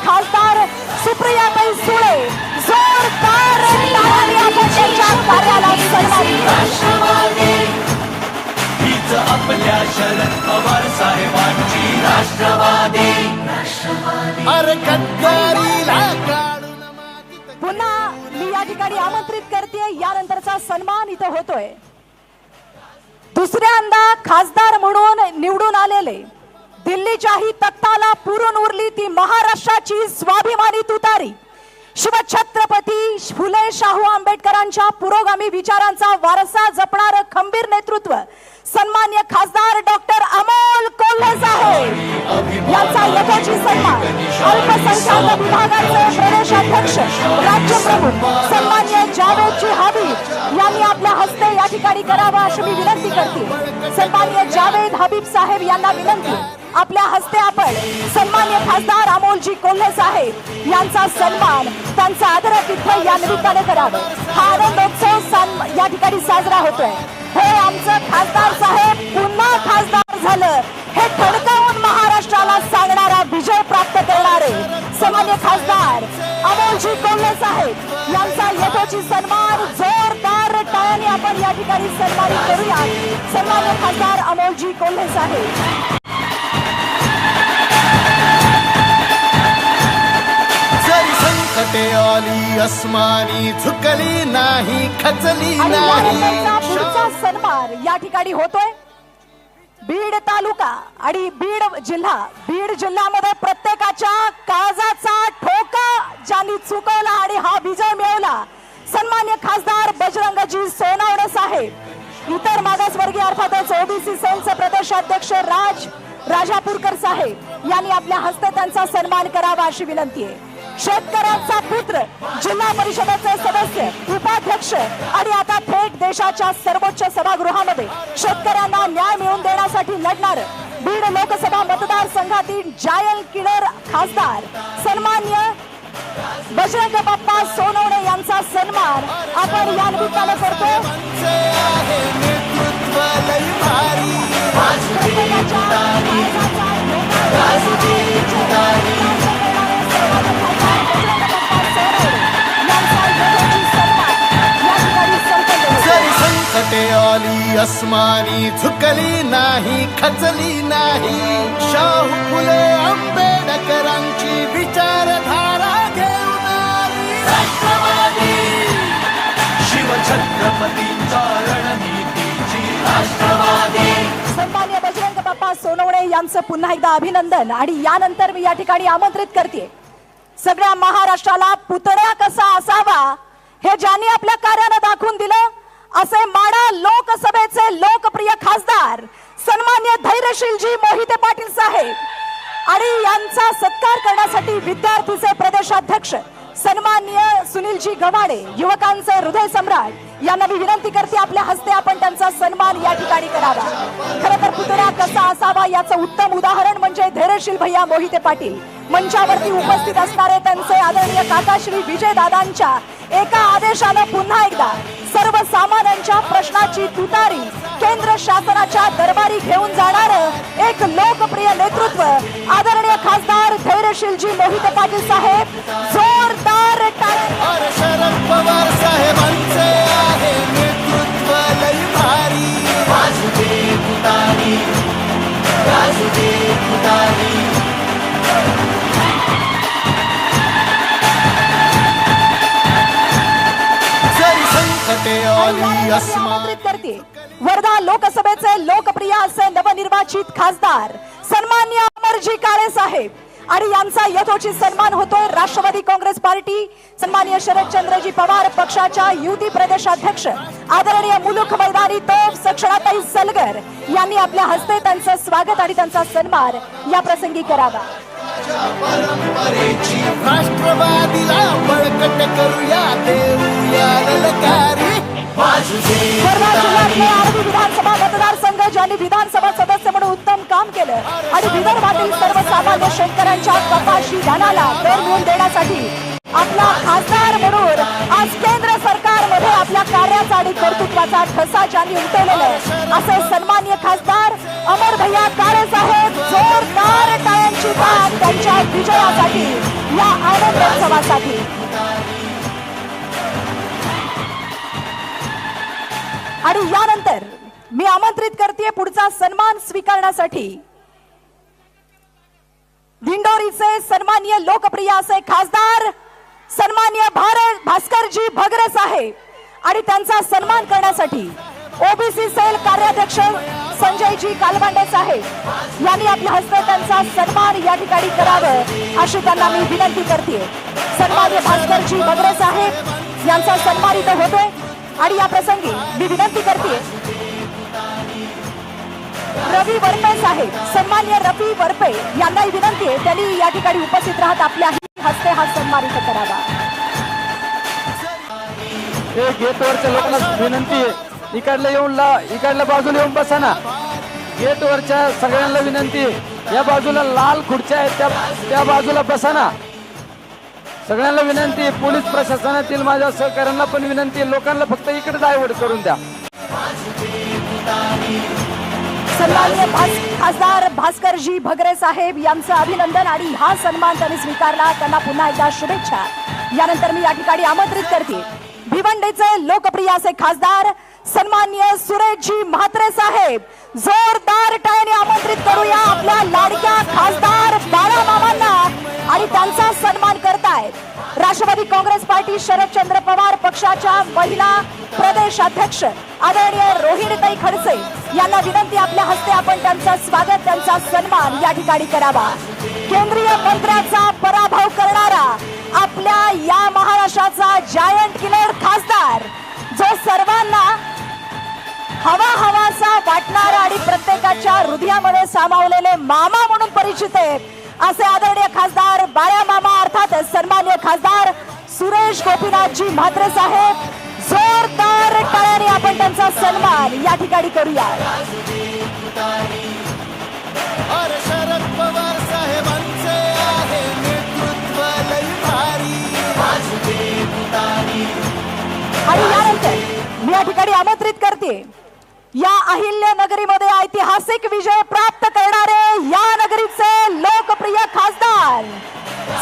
खासदार सुप्रियाताई सुळे जोरदार टाळ्यांनी आपण त्यांच्या कार्याला सन्मानित. आपल्या शरद पवार साहेबांची राष्ट्रवादी अरे गद्दारीला काढून मातीत. पुन्हा मी या ठिकाणी आमंत्रित करते, यानंतरचा सन्मान इथं होतोय. दुसऱ्यांदा खासदार म्हणून निवडून आलेले, दिल्लीच्याही तख्ताला पुरून उरली ती महाराष्ट्राची स्वाभिमानी तुतारी, शिवछत्रपती फुले शाहू आंबेडकरांच्या पुरोगामी विचारांचा वारसा जपणारं खंबीर नेतृत्व सन्मान्य खासदार डॉक्टर अमोल कोल्हे साहेब यांचा यथोचित सन्मान अल्पसंख्याक विभागाचे प्रदेशाध्यक्ष राज्यप्रमुख सन्मान्य जावेदजी हबीब यांनी आपल्या हस्ते या ठिकाणी करावा अशी मी विनंती करते. सन्मान्य जावेद हबीब साहेब यांना विनंती, आपल्या हस्ते आपण सन्मान्य खासदार अमोलजी कोल्हे साहेब यांचा सन्मान, त्यांचा आदरातिथ्य या निमित्ताने करावं. हा आनंदोत्सव या ठिकाणी साजरा होतोय. हे आमचं खासदार साहेब पुन्हा खासदार झालं हे ठणकावून महाराष्ट्राला सांगणारा विजय प्राप्त करणारे सन्मान्य खासदार अमोलजी कोल्हे साहेब यांचा यथोचित सन्मान जोरदार टाळ्यांनी आपण या ठिकाणी सन्मानित करूया. सन्मान्य खासदार अमोलजी कोल्हे साहेब. जरी संकटे आली अस्मानी झुकली नाही खचली आणि नाही. यानंतरचा पुढचा सन्मान या ठिकाणी होतोय. बीड तालुका आणि बीड जिल्ह्यामध्ये प्रत्येकाच्या काळजाचा ठोका ज्यांनी चुकवला आणि हा विजय मिळवला सन्मान्य खासदार बजरंगजी सोनवणे साहेब. इतर मागासवर्गीय अर्थातच ओबीसी सेलचे प्रदेशाध्यक्ष राजापूरकर साहेब यांनी आपल्या हस्ते त्यांचा सन्मान करावा अशी विनंती आहे. शेतकऱ्यांचा पुत्र, जिल्हा परिषदेचे सदस्य, उपाध्यक्ष आणि आता थेट देशाच्या सर्वोच्च सभागृहामध्ये शेतकऱ्यांना न्याय मिळवून देण्यासाठी लढणार बीड लोकसभा मतदारसंघातील जायल किलर खासदार सन्मान्य बजरंग बाप्पा सोनवणे यांचा सन्मान आपण या निमित्ताने करतो. नेतृत्व लई भारी जरी संकटे आली अस्मानी झुकली नाही खचली नाही. शाहू फुले आंबेडकरांची विचारधारा घेऊन आली राष्ट्रवादी शिवछत्रपतींच्या रणनीतीची राष्ट्रवादी. सन्मान्य बजरंग बाप्पा सोनवणे यांचं पुन्हा एकदा अभिनंदन. आणि यानंतर मी या ठिकाणी आमंत्रित करते सगळ्या महाराष्ट्राला पुतळा कसा असावा हे ज्यांनी आपल्या कार्यानं दाखवून दिलं असे माढा लोकसभेचे लोकप्रिय खासदार सन्मान्य धैर्यशीलजी मोहिते पाटील साहेब आणि यांचा सत्कार करण्यासाठी विद्यार्थीचे प्रदेशाध्यक्ष सन्मान्य सुनीलजी गव्हाणे युवकांचे हृदय सम्राट यांना मी विनंती करते आपल्या हस्ते आपण त्यांचा सन्मान या ठिकाणी करावा. खरं तर पुतळा कसा असावा याचं उत्तम उदाहरण म्हणजे धैर्यशील भैया मोहिते पाटील. मंचावरती उपस्थित असणारे त्यांचे आदरणीय काकाश्री विजयदादांच्या एका आदेशानं पुन्हा एकदा सर्वसामान्यांच्या प्रश्नाची तुतारी केंद्र शासनाच्या दरबारी घेऊन जाणारं एक लोकप्रिय नेतृत्व आदरणीय खासदार धैर्यशीलजी मोहिते पाटील साहेब जोरदार और शरद पवार साहेबांचे आहे नेतृत्व लई भारी. वासुदेव तुतारी जरी संकटे आली अस्मानी. आमंत्रित करते वर्धा लोकसभेचे लोकप्रिय असे नवनिर्वाचित खासदार सन्मान्य अमरजी काळे साहेब आणि यांचा यथोचित सन्मान होतोय. राष्ट्रवादी काँग्रेस पार्टी सन्मान्य शरदचंद्रजी पवार पक्षाच्या युती प्रदेशाध्यक्ष आदरणीय मुलुख मैदानी तोफ सक्षणाताई सलगर यांनी आपल्या हस्ते त्यांचं स्वागत आणि त्यांचा सन्मान या प्रसंगी करावा. परंपरेची राष्ट्रवादीला बळकट करूया देऊया ललकारी वर्धा जिल्ह्यातले आरवी विधानसभा मतदारसंघ ज्यांनी विधानसभा सदस्य म्हणून उत्तम काम केलं आणि विदर्भातील सर्वसामान्य शेतकऱ्यांच्या कपाशी धानाला दर मिळवून देण्यासाठी आपला खासदार म्हणून आज केंद्र सरकारमध्ये आपल्या कार्याचा आणि कर्तृत्वाचा ठसा ज्यांनी उमटवलेला आहे असे सन्माननीय खासदार अमर भैया काळे साहेब जोरदार टाळ्यांची दाद त्यांच्या विजयासाठी या आनंदोत्सवासाठी. आणि यानंतर मी आमंत्रित करते पुढचा सन्मान स्वीकारण्यासाठी दिंडोरीचे सन्माननीय लोकप्रिय असे खासदार सन्माननीय भास्करजी भगरे साहेब आणि त्यांचा सन्मान करण्यासाठी ओबीसी सेल कार्याध्यक्ष संजयजी कालबांडे साहेब यांनी आपल्या हस्ते त्यांचा सन्मान या ठिकाणी करावं अशी त्यांना मी विनंती करते. सन्माननीय भास्करजी भगरे साहेब यांचा सन्मान इथं होतोय आणि या प्रसंगी मी विनंती करते रवी वरपे साहेब सन्माननीय रवी वरपे यांनाही विनंती आहे त्यांनी या ठिकाणी उपस्थित राहत आपल्या हस्ते हा सन्मान इथं करावा. हे गेटवरच्या लोकांना विनंती आहे इकडल्या बाजूला येऊन बसा ना. गेटवरच्या सगळ्यांना विनंती आहे या बाजूला लाल खुर्च्या आहेत त्या बाजूला बसा ना. सगळ्यांना विनंती आहे. पोलीस प्रशासनातील माझ्या सहकाऱ्यांना पण विनंती आहे लोकांना फक्त इकडे डायव्हर्ट करून द्या. सन्माननीय खासदार भास्करजी भगरे साहेब यांचं अभिनंदन आणि हा सन्मान त्यांनी स्वीकारला त्यांना पुन्हा एकदा शुभेच्छा. यानंतर मी या ठिकाणी आमंत्रित करते भिवंडीचे लोकप्रिय असे खासदार सन्माननीय सुरेशजी म्हात्रे साहेब जोरदार टाळ्याने आमंत्रित करूया आपल्या लाडक्या खासदार बाळामामांना आणि त्यांचा सन्मान करतायत राष्ट्रवादी काँग्रेस पार्टी शरदचंद्र पवार पक्षाच्या महिला प्रदेश अध्यक्ष आदरणीय रोहिणीताई खडसे यांना विनंती आपल्या हस्ते आपण त्यांचं स्वागत त्यांचा सन्मान या ठिकाणी करावा. केंद्रीय मंत्र्याचा पराभव करणारा आपल्या या महाराष्ट्राचा जायंट किलर खासदार जो सर्वांना हवासा वाटणारा आणि प्रत्येकाच्या हृदयामध्ये सामावलेले मामा म्हणून परिचित आहेत असे आदरणीय खासदार बाळा मामा अर्थात सन्माननीय खासदार सुरेश गोपीनाथजी म्हात्रे साहेब जोरदार टाळ्याने आपण त्यांचा सन्मान या ठिकाणी करूया. शरद पवार साहेबांचे आहे नेतृत्व लई भारी आणि यानंतर मी या ठिकाणी आमंत्रित करते या अहिल्या नगरीमध्ये ऐतिहासिक विजय प्राप्त करणारे या नगरीचे लोकप्रिय खासदार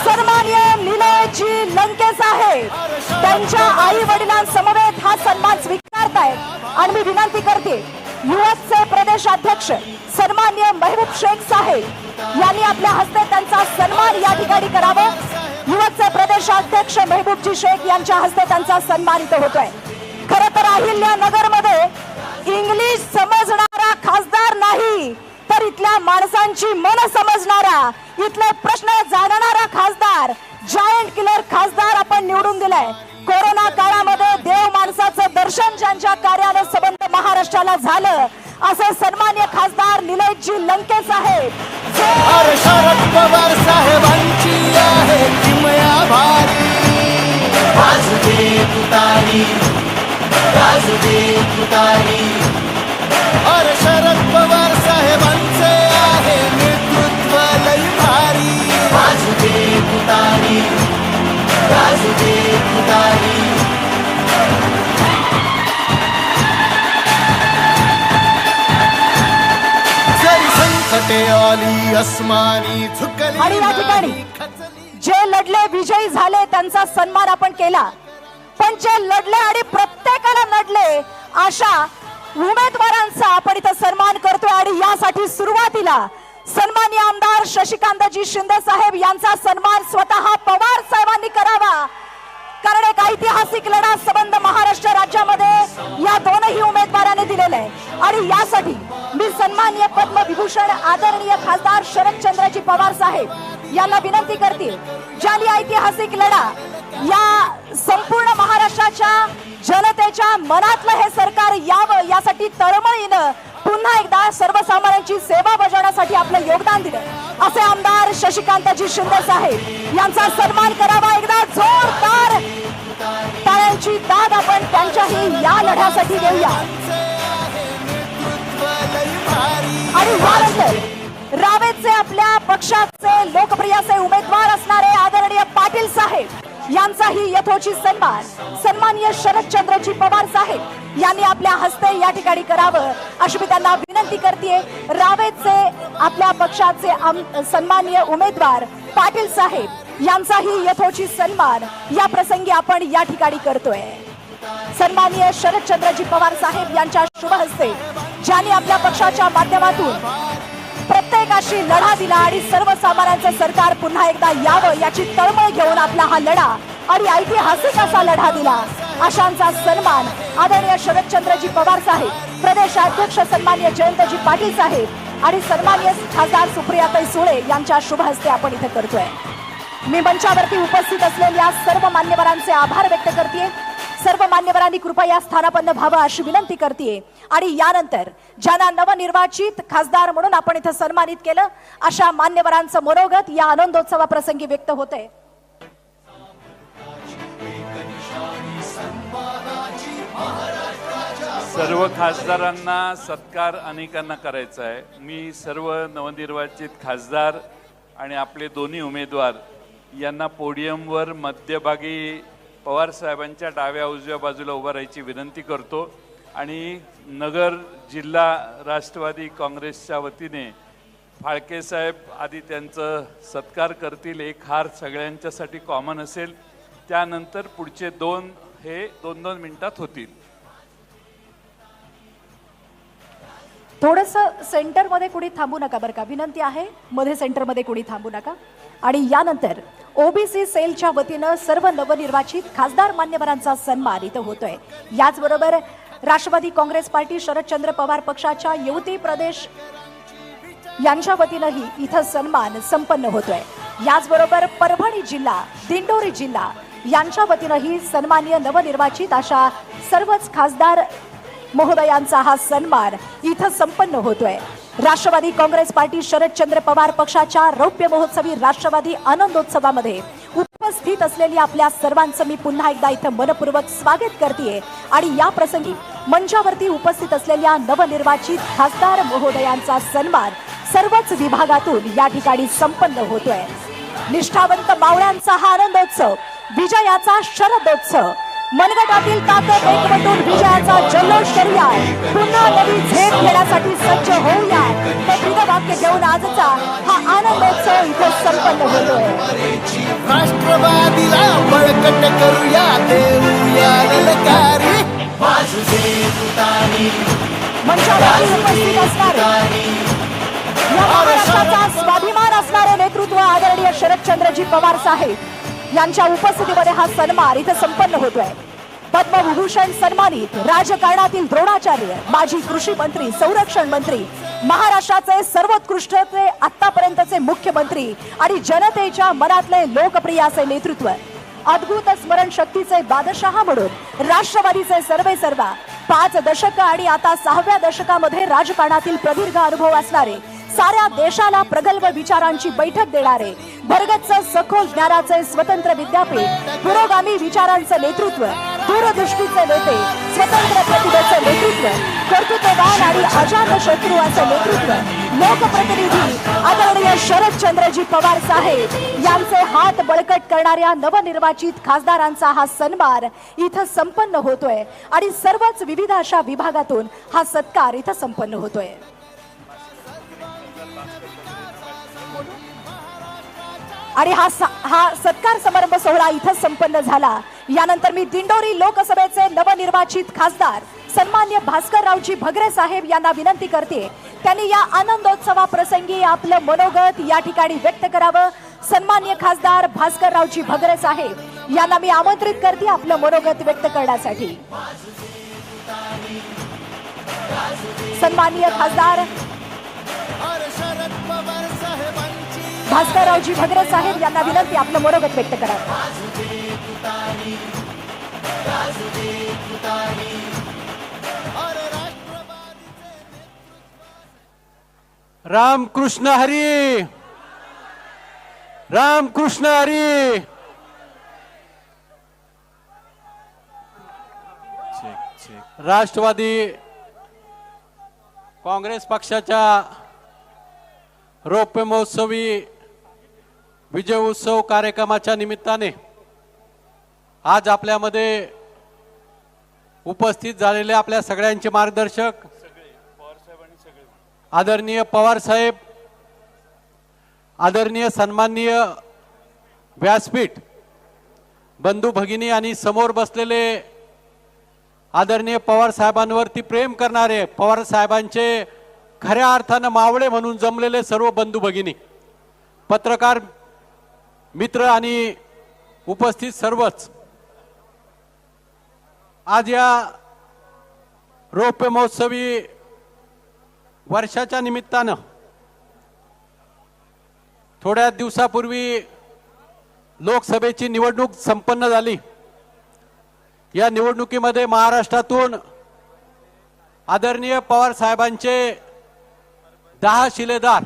सन्माननीय निलेशजी लंके साहेब त्यांच्या आई वडिलांसमवेत हा सन्मान स्वीकारतायत आणि मी विनंती करते युवकचे प्रदेशाध्यक्ष सन्माननीय महबूब शेख साहेब यांनी आपल्या हस्ते त्यांचा सन्मान या ठिकाणी करावा. युवकचे प्रदेशाध्यक्ष महबूबजी शेख यांच्या हस्ते त्यांचा सन्मान इथं होतोय. खरं तर अहिल्यानगर मध्ये इंग्लिश समजणारा खासदार नाही तर इथल्या माणसांची मन समजणारा इथले प्रश्न जाणणारा खासदार जायंट किलर खासदार आपण निवडून दिलाय. कोरोना काळामध्ये देव माणसाचं दर्शन ज्यांच्या कार्यानं संबंध महाराष्ट्राला झालं असे सन्माननीय खासदार निलेशजी लंके साहेब शरद पवार साहेबांची आहे किमया भारी शरद पवार साहेबांचे आहे नेतृत्व लई भारी जरी संकटे आली अस्मानी झुकली आणि या ठिकाणी जे लढले विजयी झाले त्यांचा सन्मान आपण केला पण जे लढले आणि प्रत्येकाला लढले अशा उमेदवारांचा आपण इथं सन्मान करतोय आणि यासाठी सुरुवातीला सन्माननीय आमदार शशिकांतजी शिंदे साहेब यांचा सन्मान स्वतः पवार साहेबांनी करावा कारण एक ऐतिहासिक लढा संबंध महाराष्ट्र राज्यामध्ये या दोनही उमेदवारांनी दिलेला आहे आणि यासाठी मी सन्माननीय पद्मविभूषण आदरणीय खासदार शरदचंद्रजी पवार साहेब यांना विनंती करते ज्यांनी ऐतिहासिक लढा या संपूर्ण महाराष्ट्राच्या जनतेच्या मनातलं हे सरकार यावं यासाठी तळमळीनं पुन्हा एकदा सर्वसामान्यांची सेवा बजावण्यासाठी आपलं योगदान दिलं असे आमदार शशिकांतजी शिंदे साहेब यांचा सन्मान करावा. एकदा जोरदार टाळ्यांची दाद आपण त्यांच्याही या लढ्यासाठी देऊया. आणि यानंतर रावेचे आपल्या पक्षाचे लोकप्रिय असे उमेदवार असणारे आदरणीय पाटील साहेब यांचाही यथोचित सन्मान सन्माननीय शरदचंद्रजी पवार साहेब यांनी आपल्या हस्ते या ठिकाणी करावं अशी मी त्यांना विनंती करते. रावेचे आपल्या पक्षाचे सन्माननीय उमेदवार पाटील साहेब यांचाही यथोचित सन्मान या प्रसंगी आपण या ठिकाणी करतोय. सन्माननीय शरदचंद्रजी पवार साहेब यांच्या शुभ हस्ते ज्यांनी आपल्या पक्षाच्या माध्यमातून प्रत्येकाशी लढा दिला आणि सर्वसामान्यांचं सरकार पुन्हा एकदा यावं याची तळमळ घेऊन आपला हा लढा आणि ऐतिहासिक असा लढा दिला अशांचा सन्मान आदरणीय शरदचंद्रजी पवार साहेब, प्रदेश अध्यक्ष सन्माननीय जयंतजी पाटील साहेब आणि सन्माननीय खासदार सुप्रियाताई सुळे यांच्या शुभ हस्ते आपण इथे करतोय. मी मंचावरती उपस्थित असलेल्या सर्व मान्यवरांचे आभार व्यक्त करते. सर्व मान्यवरांनी कृपया स्थानापन्न व्हावं अशी विनंती करते. आणि यानंतर ज्यांना नवनिर्वाचित खासदार म्हणून आपण इथं सन्मानित केलं अशा मान्यवरांचं मनोगत या आनंदोत्सवाप्रसंगी व्यक्त होते. सर्व खासदारांना सत्कार अनेकांना करायचा आहे. मी सर्व नवनिर्वाचित खासदार आणि आपले दोन्ही उमेदवार यांना पोडियमवर मध्यभागी पवार साहेबांच्या डाव्या उजव्या बाजूला उभं राहायची विनंती करतो. आणि नगर जिल्हा राष्ट्रवादी काँग्रेसच्या वतीने फाळके साहेब आधी त्यांचं सत्कार करतील. एक हार सगळ्यांच्यासाठी कॉमन असेल. त्यानंतर पुढचे दोन हे 2-2 मिनिटात होतील. थोडंसं सेंटरमध्ये कुणी थांबू नका बरं का, विनंती आहे. मध्ये सेंटरमध्ये कुणी थांबू नका. आणि यानंतर ओबीसी सेलच्या वतीनं सर्व नवनिर्वाचित खासदार मान्यवरांचा सन्मान इथं होतोय. याचबरोबर राष्ट्रवादी काँग्रेस पार्टी शरदचंद्र पवार पक्षाच्या युवती प्रदेश यांच्या वतीनंही इथं सन्मान संपन्न होतोय. याचबरोबर परभणी जिल्हा, दिंडोरी जिल्हा यांच्या वतीनंही सन्माननीय नवनिर्वाचित अशा सर्वच खासदार महोदयांचा हा सन्मान इथं संपन्न होतोय. राष्ट्रवादी काँग्रेस पार्टी शरदचंद्र पवार पक्षाच्या रौप्य महोत्सवी राष्ट्रवादी आनंदोत्सवामध्ये उपस्थित असलेल्या आपल्या सर्वांचं मी पुन्हा एकदा इथं मनपूर्वक स्वागत करते. आणि या प्रसंगी मंचावरती उपस्थित असलेल्या नवनिर्वाचित खासदार महोदयांचा सन्मान सर्वच विभागातून या ठिकाणी संपन्न होतोय. निष्ठावंत मावळ्यांचा हा आनंदोत्सव, विजयाचा शरदोत्सव, मनगटातील ताकद एकवटून विजयाचा जल्लोष करूया. पुन्हा नवी झेप घेण्यासाठी सज्ज होऊया. हे ब्रीदवाक्य घेऊन आजचा हा आनंदोत्सव इथे संपन्न होतोय. राष्ट्रवादीला बळकट करूया, देऊया ललकारी. मंचावरती उपस्थित असणारे या महाराष्ट्राचा स्वाभिमान असणारे नेतृत्व आदरणीय शरदचंद्रजी पवार साहेब यांच्या उपस्थितीमध्ये हा सन्मान इथे संपन्न होतोय. पद्मविभूषण सन्मानित राजकारणातील द्रोणाचार्य, माजी कृषी मंत्री, संरक्षण मंत्री, महाराष्ट्राचे सर्वोत्कृष्ट आतापर्यंतचे मुख्यमंत्री आणि जनतेच्या मनातले लोकप्रिय असे नेतृत्व, अद्भुत स्मरणशक्तीचे बादशहा म्हणून राष्ट्रवादीचे सर्वेसर्वा, 5 दशक आणि आता 6व्या दशकामध्ये राजकारणातील प्रदीर्घ अनुभव असणारे, साऱ्या देशाला प्रगल्भ विचारांची बैठक देणारे, भरगच्च सखोल ज्ञानाचे स्वतंत्र विद्यापीठ, पुरोगामी विचारांचं नेतृत्व, दूरदृष्टीचे नेते, स्वतंत्र प्रतिभेचे नेतृत्व, कर्तृत्ववान आणि अजात शत्रू असे नेतृत्व, लोकप्रतिनिधी आदरणीय शरदचंद्रजी पवार साहेब यांचे हात बळकट करणाऱ्या नवनिर्वाचित खासदारांचा हा सन्मान इथं संपन्न होतोय. आणि सर्वच विविध अशा विभागातून हा सत्कार इथं संपन्न होतोय. आणि हा सत्कार समारंभ सोहळा इथं संपन्न झाला. यानंतर मी दिंडोरी लोकसभेचे नवनिर्वाचित खासदार सन्मान्य भास्कररावजी भगरे साहेब यांना विनंती करते, त्यांनी या आनंदोत्सवाप्रसंगी आपलं मनोगत या ठिकाणी व्यक्त करावं. सन्मान्य खासदार भास्कररावजी भगरे साहेब यांना मी आमंत्रित करते आपलं मनोगत व्यक्त करण्यासाठी. सन्माननीय खासदार भास्कररावजी भगरे साहेब यांना विनंती आपलं मनोगत व्यक्त करा. रामकृष्ण हरी, रामकृष्ण हरी. राष्ट्रवादी काँग्रेस पक्षाच्या रौप्य महोत्सवी विजय उत्सव कार्यक्रमाच्या निमित्ताने आज आपल्यामध्ये उपस्थित झालेले आपल्या सगळ्यांचे मार्गदर्शक आदरणीय पवार साहेब, आदरणीय सन्माननीय व्यासपीठ बंधू भगिनी आणि समोर बसलेले आदरणीय पवार साहेबांवरती प्रेम करणारे, पवार साहेबांचे खऱ्या अर्थानं मावळे म्हणून जमलेले सर्व बंधू भगिनी, पत्रकार मित्र आणि उपस्थित सर्वच, आज या रौप्य महोत्सवी वर्षाच्या निमित्तानं थोड्या दिवसापूर्वी लोकसभेची निवडणूक संपन्न झाली. या निवडणुकीमध्ये महाराष्ट्रातून आदरणीय पवार साहेबांचे 10 शिलेदार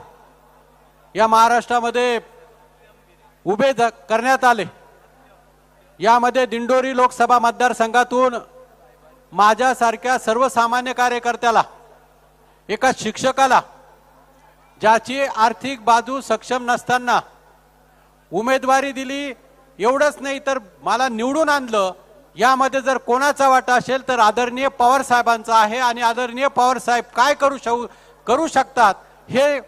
या महाराष्ट्रामध्ये उभे करण्यात आले. यामध्ये दिंडोरी लोकसभा मतदारसंघातून माझ्यासारख्या सर्वसामान्य कार्यकर्त्याला, एका शिक्षकाला ज्याची आर्थिक बाजू सक्षम नसताना उमेदवारी दिली. एवढंच नाही तर मला निवडून आणलं. यामध्ये जर कोणाचा वाटा असेल तर आदरणीय पवार साहेबांचा आहे. आणि आदरणीय पवार साहेब काय करू शकतात हे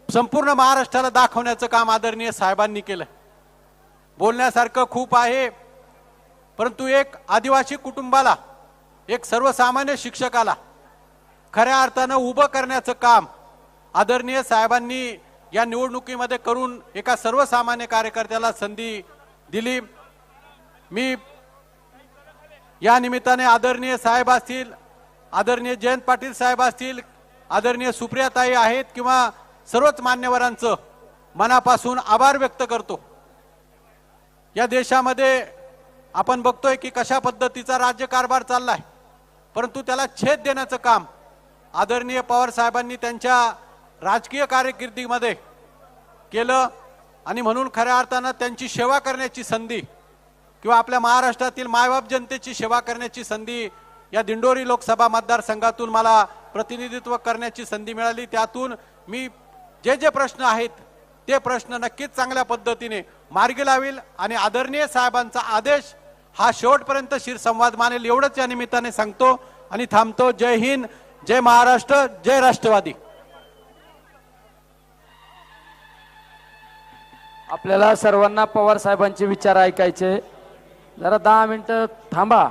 संपूर्ण महाराष्ट्राला दाखवण्याचं काम आदरणीय साहेबांनी केलं. बोलण्यासारखं खूप आहे, परंतु एक आदिवासी कुटुंबाला, एक सर्वसामान्य शिक्षकाला खऱ्या अर्थानं उभं करण्याचं काम आदरणीय साहेबांनी या निवडणुकीमध्ये करून एका सर्वसामान्य कार्यकर्त्याला संधी दिली. मी या निमित्ताने आदरणीय साहेब असतील, आदरणीय जयंत पाटील साहेब असतील, आदरणीय सुप्रियाताई आहेत किंवा सर्वच मान्यवरांचं मनापासून आभार व्यक्त करतो. या देशामध्ये आपण बघतोय की कशा पद्धतीचा राज्यकारभार चाललाय, परंतु त्याला छेद देण्याचं काम आदरणीय पवार साहेबांनी त्यांच्या राजकीय कारकिर्दीमध्ये केलं. आणि म्हणून खऱ्या अर्थानं त्यांची सेवा करण्याची संधी किंवा आपल्या महाराष्ट्रातील मायबाप जनतेची सेवा करण्याची संधी या दिंडोरी लोकसभा मतदारसंघातून मला प्रतिनिधित्व करण्याची संधी मिळाली. त्यातून मी जे प्रश्न आहेत ते प्रश्न नक्कीच चांगल्या पद्धतीने मार्गी लावेल आणि आदरणीय साहेबांचा आदेश हा शेवटपर्यंत शिरसंवाद मानेल, एवढंच या निमित्ताने सांगतो आणि थांबतो. जय हिंद, जय महाराष्ट्र, जय राष्ट्रवादी. आपल्याला सर्वांना पवार साहेबांचे विचार ऐकायचे. जरा 10 मिनिटं थांबा.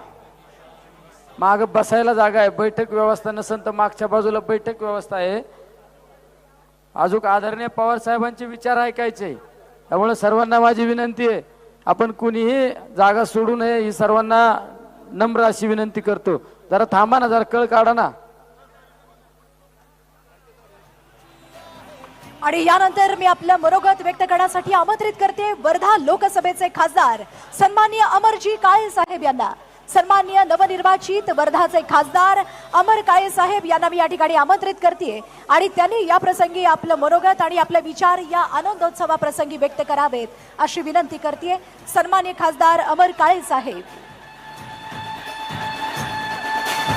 माग बसायला जागा आहे. बैठक व्यवस्था नसेल तर मागच्या बाजूला बैठक व्यवस्था आहे. अजून आदरणीय पवार साहेबांचे विचार ऐकायचे. त्यामुळे सर्वांना माझी विनंती आहे, आपण कुणीही जागा सोडू नये ही सर्वांना नम्र अशी विनंती करतो. जरा थांबा ना, जरा कळ काढा ना. आणि यानंतर मी आपलं मनोगत व्यक्त करण्यासाठी आमंत्रित करते वर्धा लोकसभेचे खासदार सन्माननीय अमरजी काळे साहेब यांना. सन्माननीय नवनिर्वाचित वर्धाचे खासदार अमर काळे साहेब यांना मी या ठिकाणी आमंत्रित करते आणि त्यांनी या प्रसंगी आपलं मनोगत आणि आपले विचार या आनंदोत्सवाप्रसंगी व्यक्त करावेत अशी विनंती करते. सन्माननीय खासदार अमर काळे साहेब.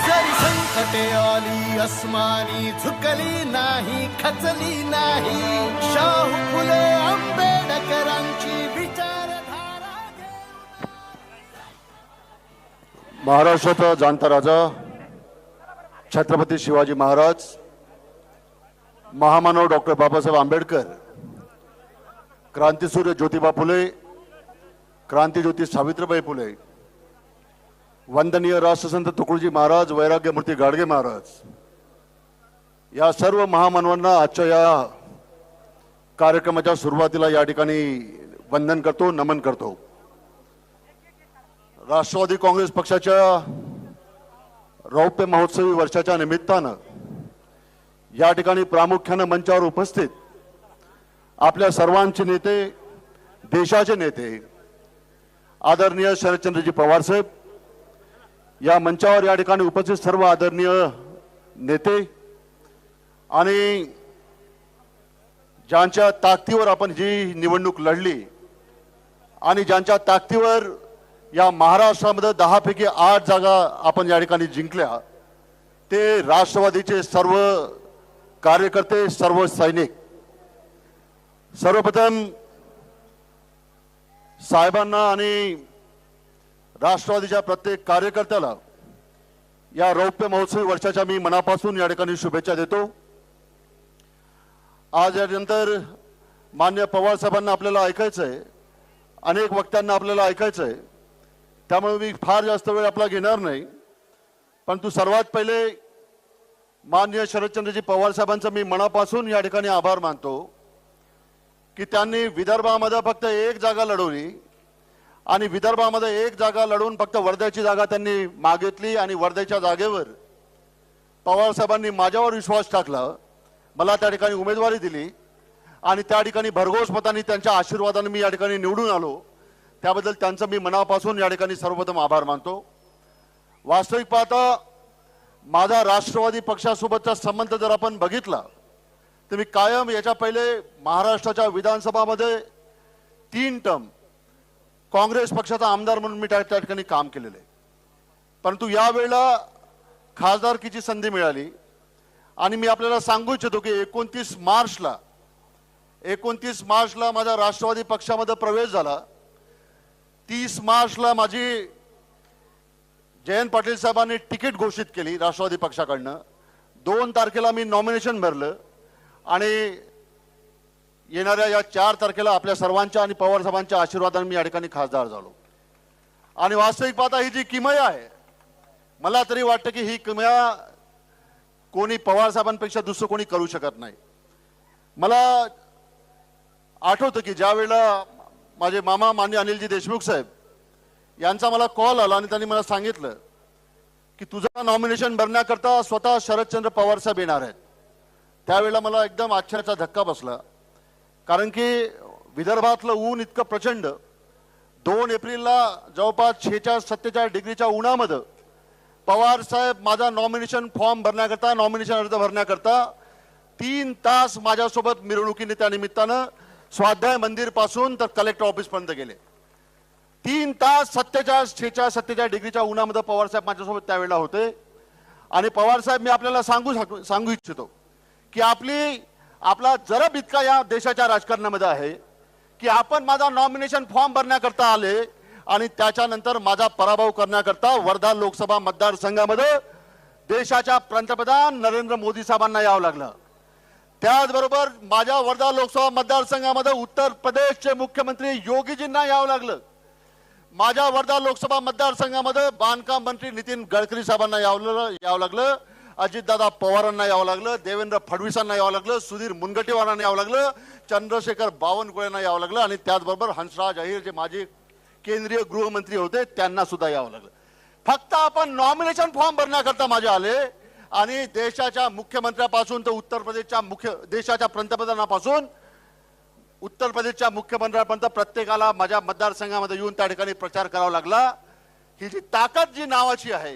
जरी संकटे आली अस्मानी, झुकली नाही, खचली नाही. शाहू फुले आंबेडकरांची विचारधारा. महाराष्ट्राचा जाणता राजा छत्रपती शिवाजी महाराज, महामानव डॉक्टर बाबासाहेब आंबेडकर, क्रांतीसूर्य ज्योतिबा फुले, क्रांतीज्योती सावित्रीबाई फुले, वंदनीय राष्ट्रसंत तुकडोजी महाराज, वैराग्यमूर्ती गाडगे महाराज, या सर्व महामानवांना आजच्या या कार्यक्रमाच्या सुरुवातीला या ठिकाणी वंदन करतो, नमन करतो. राष्ट्रवादी काँग्रेस पक्षाच्या रौप्य महोत्सवी वर्षाच्या निमित्तानं या ठिकाणी प्रामुख्यानं मंचावर उपस्थित आपल्या सर्वांचे नेते, देशाचे नेते आदरणीय शरदचंद्रजी पवार साहेब, या मंचावर या ठिकाणी उपस्थित सर्व आदरणीय नेते आणि ज्यांच्या ताकदीवर आपण जी निवडणूक लढली आणि ज्यांच्या ताकदीवर या महाराष्ट्रामध्ये 10 पैकी 8 जागा आपण या ठिकाणी जिंकल्या, ते राष्ट्रवादीचे सर्व कार्यकर्ते, सर्व सैनिक. सर्वप्रथम साहेबांना आणि राष्ट्रवादीच्या प्रत्येक कार्यकर्त्याला या रौप्य महोत्सवी वर्षाच्या मी मनापासून या ठिकाणी शुभेच्छा देतो. आज यानंतर मान्य पवार साहेबांना आपल्याला ऐकायचं आहे, अनेक वक्त्यांना आपल्याला ऐकायचं आहे, त्यामुळे मी फार जास्त वेळ आपला घेणार नाही. परंतु सर्वात पहिले मान्य शरदचंद्रजी पवार साहेबांचं मी मनापासून या ठिकाणी आभार मानतो की त्यांनी विदर्भामध्ये फक्त 1 जागा लढवली आणि विदर्भामध्ये 1 जागा लढवून फक्त वर्ध्याची जागा त्यांनी मागितली आणि वर्ध्याच्या जागेवर पवार साहेबांनी माझ्यावर विश्वास टाकला, मला त्या ठिकाणी उमेदवारी दिली आणि त्या ठिकाणी भरघोस मतांनी त्यांच्या आशीर्वादाने मी या ठिकाणी निवडून आलो. त्याबद्दल त्यांचं मी मनापासून या ठिकाणी सर्वप्रथम आभार मानतो. वास्तविक पाहता माझा राष्ट्रवादी पक्षासोबतचा संबंध जर आपण बघितला तर मी कायम याच्या पहिले महाराष्ट्राच्या विधानसभामध्ये 3 टर्म काँग्रेस पक्षाचा आमदार म्हणून मी त्या ठिकाणी काम केलेलं आहे. परंतु यावेळेला खासदारकीची संधी मिळाली आणि मी आपल्याला सांगू इच्छितो की 29 मार्चला माझा राष्ट्रवादी पक्षामध्ये प्रवेश झाला. 30 मार्चला माझी जयंत पाटील साहेबांनी तिकीट घोषित केली राष्ट्रवादी पक्षाकडनं. 2 तारखेला मी नॉमिनेशन भरलं आणि येणाऱ्या या 4 तारखेला आपल्या सर्वांच्या आणि पवार साहेबांच्या आशीर्वादाने मी या ठिकाणी खासदार झालो. आणि वास्तविक पाहता ही जी किमया आहे, मला तरी वाटतं की ही किमया कोणी पवार साहेबांपेक्षा दुसरं कोणी करू शकत नाही. मला आठवतं की ज्या वेळेला माझे मामा मान्य अनिलजी देशमुख साहेब यांचा मला कॉल आला आणि त्यांनी मला सांगितलं की तुझं नॉमिनेशन भरण्याकरता स्वतः शरदचंद्र पवार साहेब येणार आहेत. त्यावेळेला मला एकदम आश्चर्याचा धक्का बसला, कारण की विदर्भातलं ऊन इतकं प्रचंड. 2 एप्रिलला जवळपास 46-47 डिग्रीच्या उन्हामध्ये पवार साहेब माझा नॉमिनेशन फॉर्म भरण्याकरता, नॉमिनेशन अर्ज भरण्याकरता 3 तास माझ्यासोबत मिरवणुकीने त्या निमित्तानं स्वाध्याय मंदिर पासून तर कलेक्टर ऑफिस पर्यंत गेले. 3 तास 46-47 डिग्रीच्या उन्हामध्ये पवार साहेब माझ्यासोबत त्यावेळेला होते. आणि पवार साहेब, मी आपल्याला सांगू इच्छितो की आपला जरब इतका या देशाच्या राजकारणामध्ये आहे की आपण माझा नॉमिनेशन फॉर्म भरण्याकरता आले आणि त्याच्यानंतर माझा पराभव करण्याकरता वर्धा लोकसभा मतदारसंघामध्ये देशाच्या पंतप्रधान नरेंद्र मोदी साहेबांना यावं लागलं. त्याचबरोबर माझ्या वर्धा लोकसभा मतदारसंघामध्ये उत्तर प्रदेशचे मुख्यमंत्री योगीजींना यावं लागलं. माझ्या वर्धा लोकसभा मतदारसंघामध्ये बांधकाम मंत्री नितीन गडकरी साहेबांना यावं लागलं, अजितदादा पवारांना यावं लागलं, देवेंद्र फडणवीसांना यावं लागलं, सुधीर मुनगंटीवारांना यावं लागलं, चंद्रशेखर बावनकुळेंना यावं लागलं आणि त्याचबरोबर हंसराज अहिर जे माजी केंद्रीय गृहमंत्री होते त्यांना सुद्धा यावं लागलं. फक्त आपण नॉमिनेशन फॉर्म भरण्याकरता माझे आले आणि देशाच्या मुख्यमंत्र्यापासून तर देशाच्या पंतप्रधानापासून उत्तर प्रदेशच्या मुख्यमंत्र्यापर्यंत प्रत्येकाला माझ्या मतदारसंघामध्ये येऊन त्या ठिकाणी प्रचार करावा लागला. ही जी ताकद जी नावाची आहे,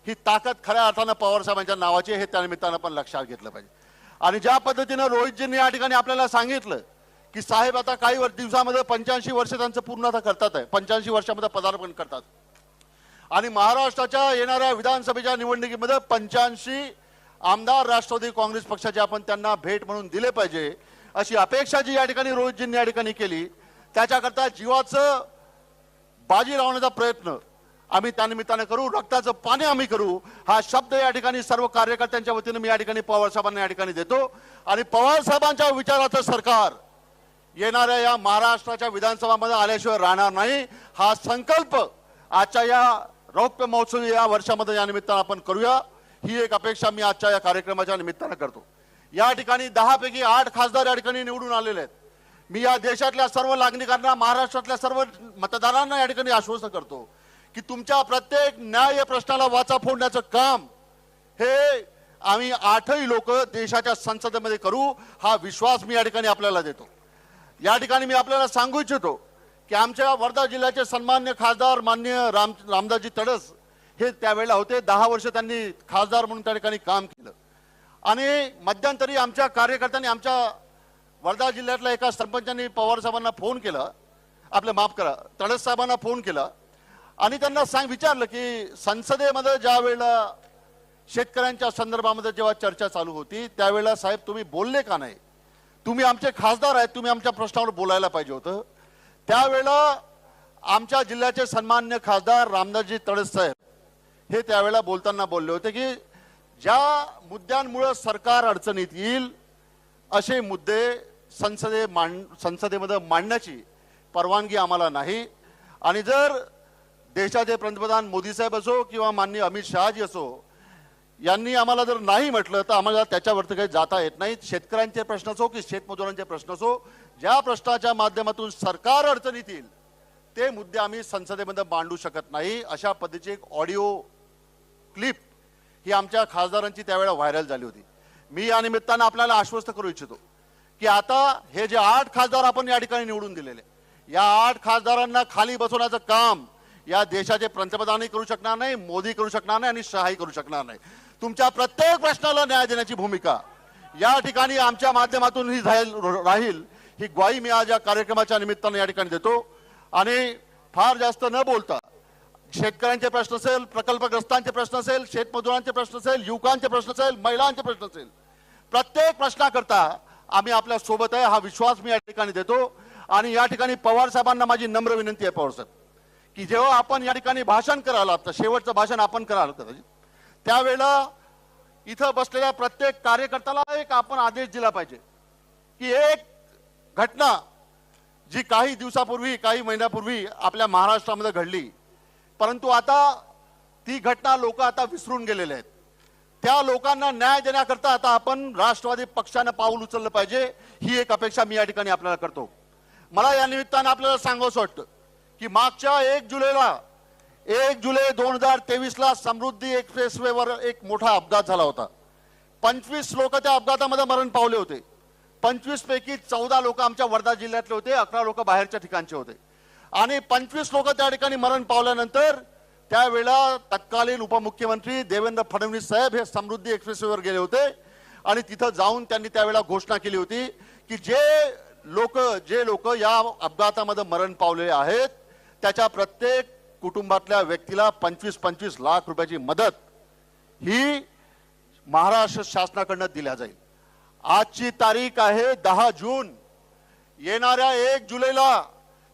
ही ताकद खऱ्या अर्थानं पवार साहेबांच्या नावाची आहे, हे त्या निमित्तानं पण लक्षात घेतलं पाहिजे. आणि ज्या पद्धतीनं रोहितजींनी या ठिकाणी आपल्याला सांगितलं की साहेब आता काही दिवसामध्ये 85 वर्ष त्यांचं पूर्ण आता करतात आहे, 85 वर्षामध्ये पदार्पण करतात आणि महाराष्ट्राच्या येणाऱ्या विधानसभेच्या निवडणुकीमध्ये 85 आमदार राष्ट्रवादी काँग्रेस पक्षाचे आपण त्यांना भेट म्हणून दिले पाहिजे अशी अपेक्षा जी या ठिकाणी रोहितजींनी या ठिकाणी केली. त्याच्याकरता जीवाचं बाजी लावण्याचा प्रयत्न आम्ही त्या निमित्तानं करू, रक्ताचं पाणी आम्ही करू, हा शब्द या ठिकाणी सर्व कार्यकर्त्यांच्या वतीनं मी या ठिकाणी पवार साहेबांना या ठिकाणी देतो. आणि पवार साहेबांच्या विचाराचं सरकार येणाऱ्या या महाराष्ट्राच्या विधानसभामध्ये आल्याशिवाय राहणार नाही, हा संकल्प आजच्या या रौप्य महोत्सवी या वर्षामध्ये या निमित्तानं आपण करूया, ही एक अपेक्षा मी आजच्या या कार्यक्रमाच्या निमित्तानं करतो. या ठिकाणी 10 पैकी 8 खासदार या ठिकाणी निवडून आलेले आहेत. मी या देशातल्या सर्व नागरिकांना, महाराष्ट्रातल्या सर्व मतदारांना या ठिकाणी आश्वस्त करतो की तुमच्या प्रत्येक न्याय प्रश्नाला वाचा फोडण्याचं काम हे आम्ही 8ही लोक देशाच्या संसदेमध्ये करू, हा विश्वास मी या ठिकाणी आपल्याला देतो. या ठिकाणी मी आपल्याला सांगू इच्छितो की आमच्या वर्धा जिल्ह्याचे सन्मान्य खासदार माननीय रामदासजी तडस हे त्यावेळेला होते. 10 वर्ष त्यांनी खासदार म्हणून त्या ठिकाणी काम केलं आणि मध्यंतरी आमच्या कार्यकर्त्यांनी, आमच्या वर्धा जिल्ह्यातल्या एका सरपंचांनी पवार साहेबांना फोन केला, आपलं माफ करा, तडस साहेबांना फोन केला आणि त्यांना विचारलं की संसदेमध्ये ज्या वेळेला शेतकऱ्यांच्या संदर्भामध्ये जेव्हा चर्चा चालू होती त्यावेळेला साहेब तुम्ही बोलले का नाही? तुम्ही आमचे खासदार आहेत, तुम्ही आमच्या प्रश्नावर बोलायला पाहिजे होतं. त्यावेळेला आमच्या जिल्ह्याचे सन्मान्य खासदार रामदासजी तडस साहेब हे त्यावेळेला बोलताना बोलले होते की ज्या मुद्द्यांमुळे सरकार अडचणीत येईल असे मुद्दे संसदेमध्ये मांडण्याची परवानगी आम्हाला नाही. आणि जर देशाचे पंतप्रधान मोदी साहेब असो किंवा माननीय अमित शहाजी असो यांनी आम्हाला जर नाही म्हटलं तर आम्हाला त्याच्यावरती काही जाता येत नाही. शेतकऱ्यांचे प्रश्न असो की शेतमजुरांचे प्रश्न असो, ज्या प्रश्नाच्या माध्यमातून सरकार अडचणीत येईल ते मुद्दे आम्ही संसदेमध्ये मांडू शकत नाही. अशा पद्धतीची एक ऑडिओ क्लिप ही आमच्या खासदारांची त्यावेळेला व्हायरल झाली होती. मी या निमित्तानं आपल्याला आश्वस्त करू इच्छितो की आता हे जे 8 खासदार आपण या ठिकाणी निवडून दिलेले, या 8 खासदारांना खाली बसवण्याचं काम या देशाचे पंतप्रधानही करू शकणार नाही, मोदी करू शकणार नाही आणि शहाही करू शकणार नाही. तुमच्या प्रत्येक प्रश्नाला न्याय देण्याची भूमिका या ठिकाणी आमच्या माध्यमातून ही राहील, ही ग्वाही मी आज या कार्यक्रमाच्या निमित्तानं या ठिकाणी देतो. आणि फार जास्त न बोलता शेतकऱ्यांचे प्रश्न असेल, प्रकल्पग्रस्तांचे प्रश्न असेल, शेतमजुरांचे प्रश्न असेल, युवकांचे प्रश्न असेल, महिलांचे प्रश्न असेल, प्रत्येक प्रश्नाकरता आम्ही आपल्या सोबत आहे हा विश्वास मी या ठिकाणी देतो. आणि या ठिकाणी पवार साहेबांना माझी नम्र विनंती आहे पवार साहेब की जेव्हा आपण या ठिकाणी भाषण करायला तर शेवटचं भाषण आपण करायला कदाचित त्यावेळेला इथं बसलेल्या प्रत्येक कार्यकर्त्याला एक आपण आदेश दिला पाहिजे की एक घटना जी काही दिवसापूर्वी काही महिन्यापूर्वी आपल्या महाराष्ट्रामध्ये घडली परंतु आता ती घटना लोक आता विसरून गेलेले आहेत. त्या लोकांना न्याय देण्याकरता आता आपण राष्ट्रवादी पक्षानं पाऊल उचललं पाहिजे ही एक अपेक्षा मी या ठिकाणी आपल्याला करतो. मला या निमित्तानं आपल्याला सांगावंसं वाटतं की मागच्या 1 जुलै 2023 समृद्धी एक्सप्रेसवेवर एक मोठा अपघात झाला होता. 25 लोक त्या अपघातामध्ये मरण पावले होते. 25 पैकी 14 लोक आमच्या वर्धा जिल्ह्यातले होते, 11 लोक बाहेरच्या ठिकाणचे होते. आणि 25 लोक त्या ठिकाणी मरण पावल्यानंतर त्यावेळेला तत्कालीन उपमुख्यमंत्री देवेंद्र फडणवीस साहेब हे समृद्धी एक्सप्रेसवेवर गेले होते आणि तिथं जाऊन त्यांनी त्यावेळेला घोषणा केली होती की जे लोक या अपघातामध्ये मरण पावलेले आहेत त्याच्या प्रत्येक कुटुंबातल्या व्यक्तीला 25-25 लाख रुपयाची मदत ही महाराष्ट्र शासनाकडून दिल्या जाईल. आजची तारीख आहे 10 जून. येणाऱ्या 1 जुलैला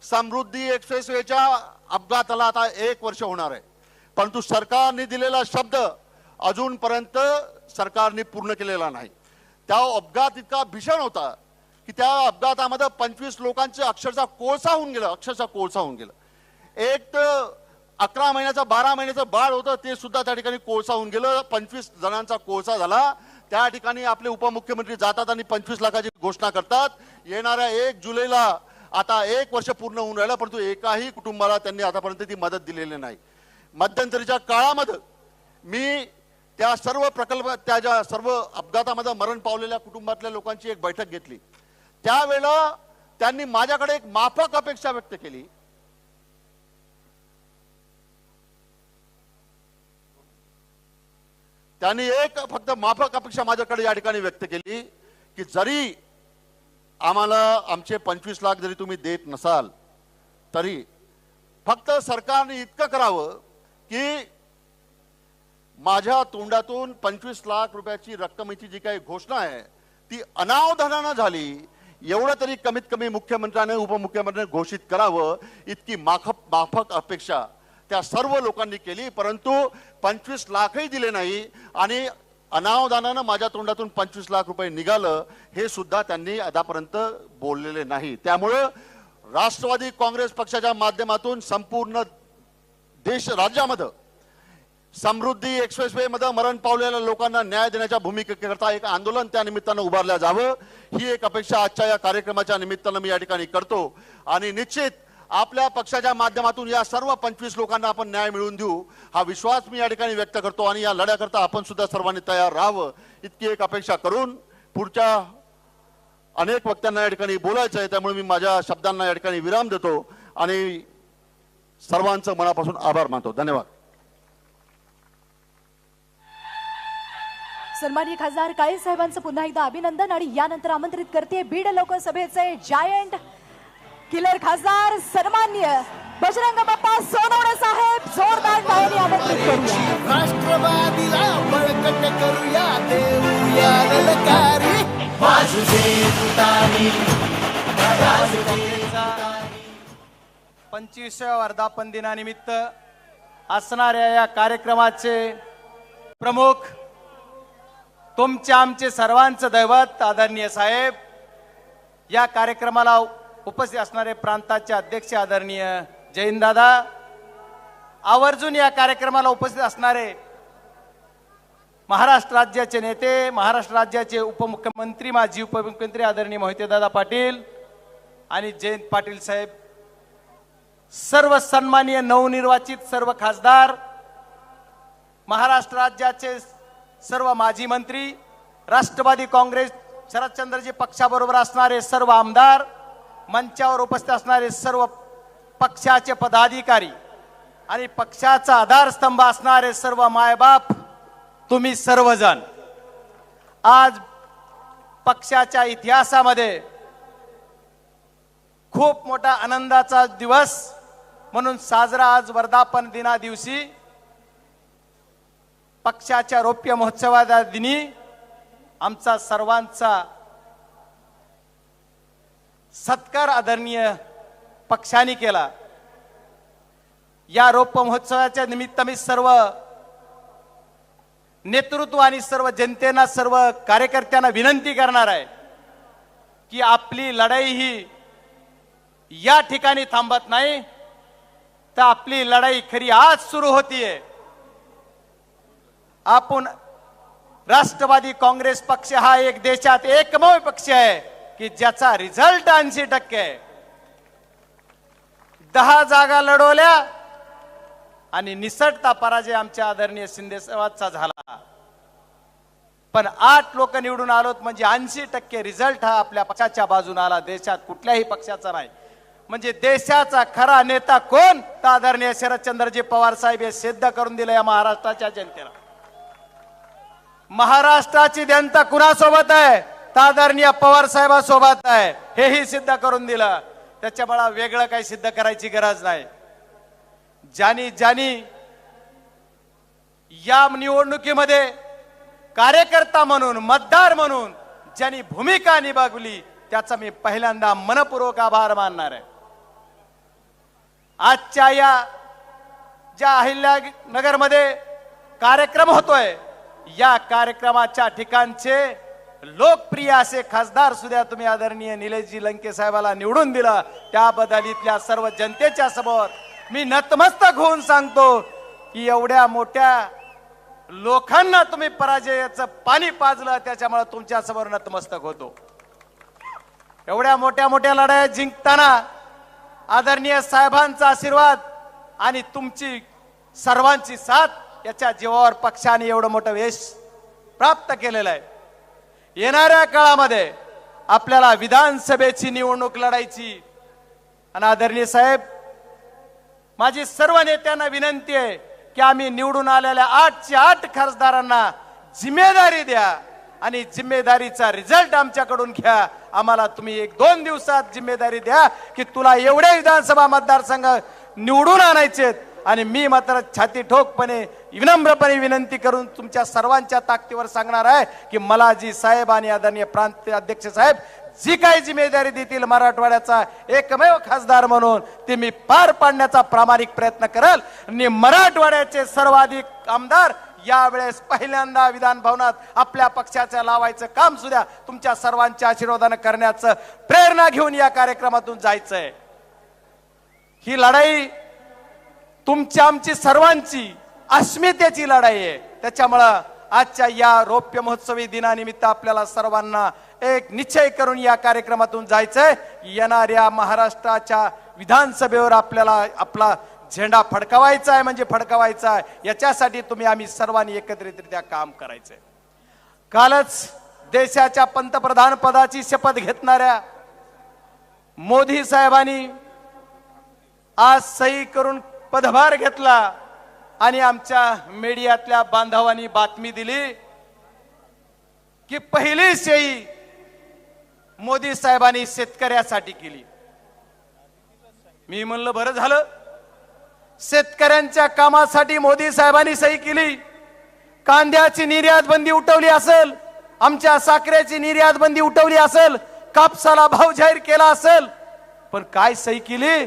समृद्धी एक्सप्रेसवेच्या अपघाताला आता 1 वर्ष होणार आहे. परंतु सरकारने दिलेला शब्द अजूनपर्यंत सरकारने पूर्ण केलेला नाही. त्या अपघात इतका भीषण होता की त्या अपघातामध्ये 25 लोकांचे अक्षरशः कोळसा होऊन गेलं. एक तर 11 महिन्याचं 12 महिन्याचं बाळ होतं ते सुद्धा त्या ठिकाणी कोळसा होऊन गेलं. 25 जणांचा कोळसा झाला. त्या ठिकाणी आपले उपमुख्यमंत्री जातात आणि 25 लाखाची घोषणा करतात. येणाऱ्या 1 जुलैला आता 1 वर्ष पूर्ण होऊन राहिलं परंतु एकाही कुटुंबाला त्यांनी आतापर्यंत ती मदत दिलेली नाही. मध्यंतरीच्या काळामध्ये मी त्या ज्या सर्व अपघातामध्ये मरण पावलेल्या कुटुंबातल्या लोकांची एक बैठक घेतली. त्यावेळेला त्यांनी माझ्याकडे एक माफक अपेक्षा व्यक्त केली. त्यांनी एक फक्त माफक अपेक्षा माझ्याकडे या ठिकाणी व्यक्त केली की जरी आम्हाला आमचे 25 लाख जरी तुम्ही देत नसाल तरी फक्त सरकारने इतकं करावं की माझ्या तोंडातून 25 लाख रुपयाची रक्कमेची जी काही घोषणा आहे ती अनावधानानं झाली एवढं तरी कमीत कमी मुख्यमंत्र्याने उपमुख्यमंत्र्याने घोषित करावं इतकी माफक अपेक्षा त्या सर्व लोकांनी केली. परंतु 25 लाखही दिले नाही आणि अनावधानानं माझ्या तोंडातून 25 लाख रुपये निघालं हे सुद्धा त्यांनी आतापर्यंत बोललेले नाही. त्यामुळं राष्ट्रवादी काँग्रेस पक्षाच्या माध्यमातून संपूर्ण राज्यामध्ये समृद्धी एक्सप्रेसवे मध्ये मरण पावलेल्या लोकांना न्याय देण्याच्या भूमिकेकरता एक आंदोलन त्या निमित्तानं उभारलं जावं ही एक अपेक्षा आजच्या या कार्यक्रमाच्या निमित्तानं मी या ठिकाणी करतो. आणि निश्चित आपल्या पक्षाच्या माध्यमातून या सर्व 25 लोकांना आपण न्याय मिळवून देऊ हा विश्वास मी या ठिकाणी व्यक्त करतो. आणि या लढ्याकरता आपण सुद्धा सर्वांनी तयार राहावं इतकी एक अपेक्षा करून पुढच्या अनेक वक्त्यांना या ठिकाणी बोलायचं आहे त्यामुळे मी माझ्या शब्दांना या ठिकाणी विराम देतो आणि सर्वांचं मनापासून आभार मानतो. धन्यवाद. सन्माननीय खासदार काळे साहेबांचं पुन्हा एकदा अभिनंदन आणि यानंतर आमंत्रित करते बीड लोकसभेचे जायंट किलर खासदार सन्माननीय बजरंग बाप्पा सोनवणे साहेब जोरदार टाळ्यांनी आमंत्रित करूया. राष्ट्रवादीला बळकट करूया, देऊया ललकारी. वाजूदे तुतारी, वाजूदे तुतारी. 25व्या वर्धापन दिनानिमित्त असणाऱ्या या कार्यक्रमाचे प्रमुख तुमचे आमचे सर्वांचं दैवत आदरणीय साहेब, या कार्यक्रमाला उपस्थित असणारे प्रांताचे अध्यक्ष आदरणीय जयंतदादा, आवर्जून या कार्यक्रमाला उपस्थित असणारे महाराष्ट्र राज्याचे नेते, महाराष्ट्र राज्याचे उपमुख्यमंत्री, माजी उपमुख्यमंत्री आदरणीय मोहितेदादा पाटील आणि जयंत पाटील साहेब, सर्व सन्माननीय नवनिर्वाचित सर्व खासदार, महाराष्ट्र राज्याचे सर्व माजी मंत्री, राष्ट्रवादी काँग्रेस शरदचंद्रजी पक्षाबरोबर असणारे सर्व आमदार, मंचावर उपस्थित असणारे सर्व पक्षाचे पदाधिकारी आणि पक्षाचा आधारस्तंभ असणारे सर्व मायबाप, तुम्ही सर्वजण आज पक्षाच्या इतिहासामध्ये खूप मोठा आनंदाचा दिवस म्हणून साजरा आज वर्धापन दिना दिवशी पक्षाच्या रौप्य महोत्सवाच्या दिनी आमचा सर्वांचा सत्कार आदरणीय पक्षाने केला. या रौप्य महोत्सवाच्या निमित्त मी सर्व नेतृत्व आणि सर्व जनतेना, सर्व कार्यकर्त्यांना विनंती करणार आहे की आपली लढाई ही या ठिकाणी थांबत नाही, तर आपली लढाई खरी आज सुरू होतीये. आपण राष्ट्रवादी काँग्रेस पक्ष हा एक देशात एकमेव पक्ष आहे की ज्याचा रिझल्ट 80% आहे. 10 जागा लढवल्या आणि निसटता पराजय आमच्या आदरणीय शिंदे साहेबांचा झाला, पण 8 लोक निवडून आलोत म्हणजे 80% रिझल्ट हा आपल्या पक्षाच्या बाजून आला, देशात कुठल्याही पक्षाचा नाही. म्हणजे देशाचा खरा नेता कोण, तर आदरणीय शरदचंद्रजी पवार साहेब हे सिद्ध करून दिलं या महाराष्ट्राच्या जनतेला. महाराष्ट्राची जनता कुणासोबत आहे, तर आदरणीय पवार साहेबांसोबत आहे, हेही सिद्ध करून दिलं. त्याच्यामुळे वेगळं काही सिद्ध करायची गरज नाही. ज्यांनी या निवडणुकीमध्ये कार्यकर्ता म्हणून, मतदार म्हणून ज्यांनी भूमिका निभावली त्याचा मी पहिल्यांदा मनपूर्वक आभार मानणार आहे. आजच्या या ज्या अहिल्यानगरमध्ये कार्यक्रम होतोय, या कार्यक्रमाच्या ठिकाणचे लोकप्रिय असे खासदार सुद्धा तुम्ही आदरणीय निलेशजी लंके साहेबाला निवडून दिला, त्याबद्दल इथल्या सर्व जनतेच्या समोर मी नतमस्तक होऊन सांगतो की एवढ्या मोठ्या लोकांना तुम्ही पराजयाचं पाणी पाजलं, त्याच्यामुळे तुमच्या समोर नतमस्तक होतो. एवढ्या मोठ्या मोठ्या लढाया जिंकताना आदरणीय साहेबांचा आशीर्वाद आणि तुमची सर्वांची साथ, याच्या जीवावर पक्षाने एवढं मोठं यश प्राप्त केलेलं आहे. येणाऱ्या काळामध्ये आपल्याला विधानसभेची निवडणूक लढायची आणि आदरणीय साहेब, माझी सर्व नेत्यांना विनंती आहे की आम्ही निवडून आलेल्या 8च्या 8 खासदारांना जिम्मेदारी द्या आणि जिम्मेदारीचा रिझल्ट आमच्याकडून घ्या. आम्हाला तुम्ही 1-2 दिवसात जिम्मेदारी द्या की तुला एवढे विधानसभा मतदारसंघ निवडून आणायचे, आणि मी मात्र छाती ठोकपणे विनम्रपणे विनंती करून तुमच्या सर्वांच्या ताकदीवर सांगणार आहे की मला जी साहेब आणि आदरणीय प्रांत अध्यक्ष साहेब जी काही जिम्मेदारी देतील मराठवाड्याचा एकमेव खासदार म्हणून, ते मी पार पाडण्याचा प्रामाणिक प्रयत्न करेल. आणि मराठवाड्याचे सर्वाधिक आमदार यावेळेस पहिल्यांदा विधान भवनात आपल्या पक्षाचं लावायचं काम सुद्धा तुमच्या सर्वांच्या आशीर्वादाने करण्याचं प्रेरणा घेऊन या कार्यक्रमातून जायचंय. ही लढाई तुमची आमची सर्वांची अस्मितेची लढाई आहे. त्याच्यामुळं आजच्या या रौप्य महोत्सवी दिनानिमित्त आपल्याला सर्वांना एक निश्चय करून या कार्यक्रमातून जायचंय. येणाऱ्या महाराष्ट्राच्या विधानसभेवर आपल्याला आपला झेंडा फडकवायचा आहे, म्हणजे फडकवायचा आहे. याच्यासाठी तुम्ही आम्ही सर्वांनी एकत्रितरित्या काम करायचंय. कालच देशाच्या पंतप्रधान पदाची शपथ घेतणाऱ्या मोदी साहेबांनी आज सही करून पदभार घेतला आणि आमच्या मीडियातल्या बांधवांनी बातमी दिली की पहिली सही मोदी साहेबांनी शेतकऱ्यासाठी केली. मी म्हणलं बरं झालं, शेतकऱ्यांच्या कामासाठी मोदी साहेबांनी सही केली. कांद्याची निर्यात बंदी उठवली असेल, आमच्या साखरेची निर्यात बंदी उठवली असेल, कापसाला भाव जाहीर केला असेल, पण काय सही केली